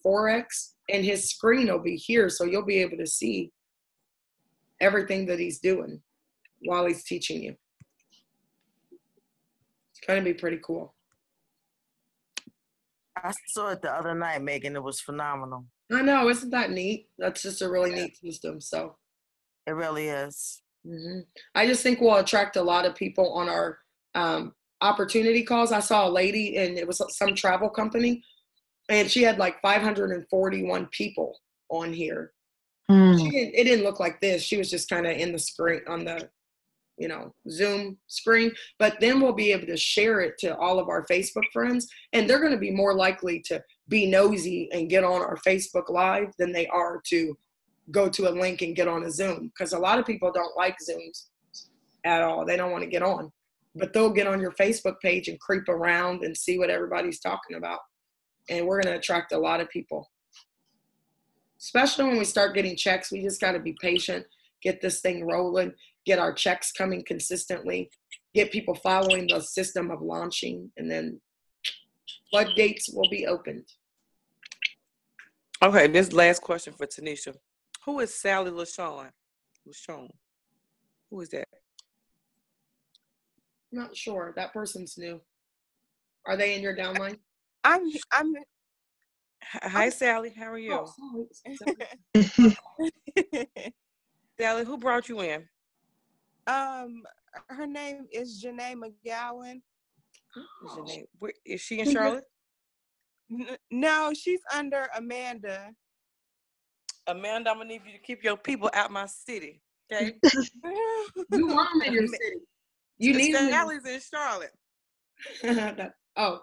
Forex, and his screen will be here. So you'll be able to see everything that he's doing while he's teaching you. It's going to be pretty cool. I saw it the other night, Megan. It was phenomenal. I know. Isn't that neat? That's just a really neat system. So it really is. I just think we'll attract a lot of people on our opportunity calls. I saw a lady, and it was some travel company, and she had like 541 people on here. It didn't look like this. She was just kind of in the screen on the, Zoom screen. But then we'll be able to share it to all of our Facebook friends, and they're going to be more likely to be nosy and get on our Facebook Live than they are to go to a link and get on a Zoom, because a lot of people don't like Zooms at all. They don't want to get on. But they'll get on your Facebook page and creep around and see what everybody's talking about. And we're going to attract a lot of people. Especially when we start getting checks, we just got to be patient, get this thing rolling, get our checks coming consistently, get people following the system of launching, and then floodgates will be opened. Okay, this last question for Tanisha. Who is Sally LaShawn? Who is that? Not sure. That person's new. Are they in your downline? Hi, Sally. How are you? Oh, Sally, who brought you in? Her name is Janae McGowan. Is she in Charlotte? No, she's under Amanda. Amanda, I'm gonna need you to keep your people out my city, okay? You want them in your city. You need them. Sally's in Charlotte. Oh.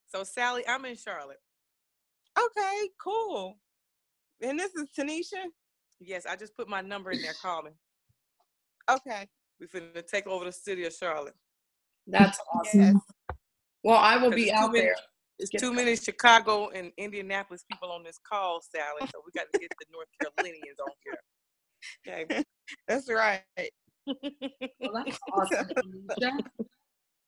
So Sally, I'm in Charlotte. Okay, cool. And this is Tanisha? Yes, I just put my number in there. Call me. Okay. We're finna take over the city of Charlotte. That's awesome. Yes. Well, I will be out there. There's too many Chicago and Indianapolis people on this call, Sally, so we got to get the North Carolinians on here. Okay. That's right. Well, that's awesome.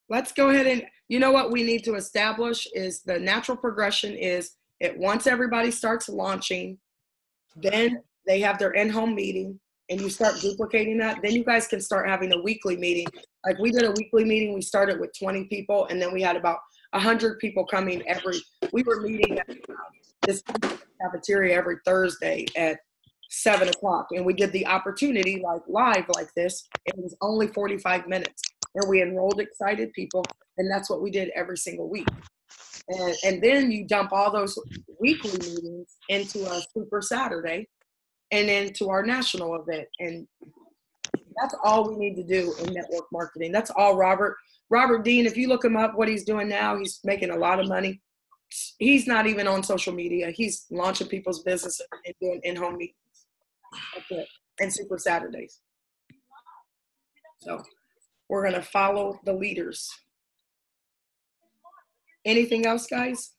Let's go ahead and, you know what we need to establish is the natural progression is once everybody starts launching, then they have their in-home meeting, and you start duplicating that, then you guys can start having a weekly meeting. Like we did a weekly meeting, we started with 20 people, and then we had about 100 people coming we were meeting at this cafeteria every Thursday at 7 o'clock, and we did the opportunity like live like this. It was only 45 minutes, and we enrolled excited people, and that's what we did every single week. And then you dump all those weekly meetings into a Super Saturday and into our national event. And that's all we need to do in network marketing. That's all Robert Dean, if you look him up, what he's doing now, he's making a lot of money. He's not even on social media. He's launching people's business and doing in-home meetings. That's it. And Super Saturdays. So we're going to follow the leaders. Anything else, guys?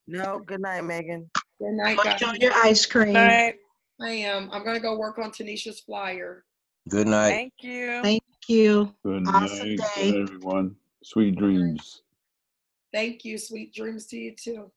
No, good night, Megan. Good night, guys. Enjoy your ice cream. Night. I am. I'm going to go work on Tanisha's flyer. Good night. Thank you. Thank you. Good Awesome night, day. everyone. Sweet dreams. Thank you. Sweet dreams to you, too.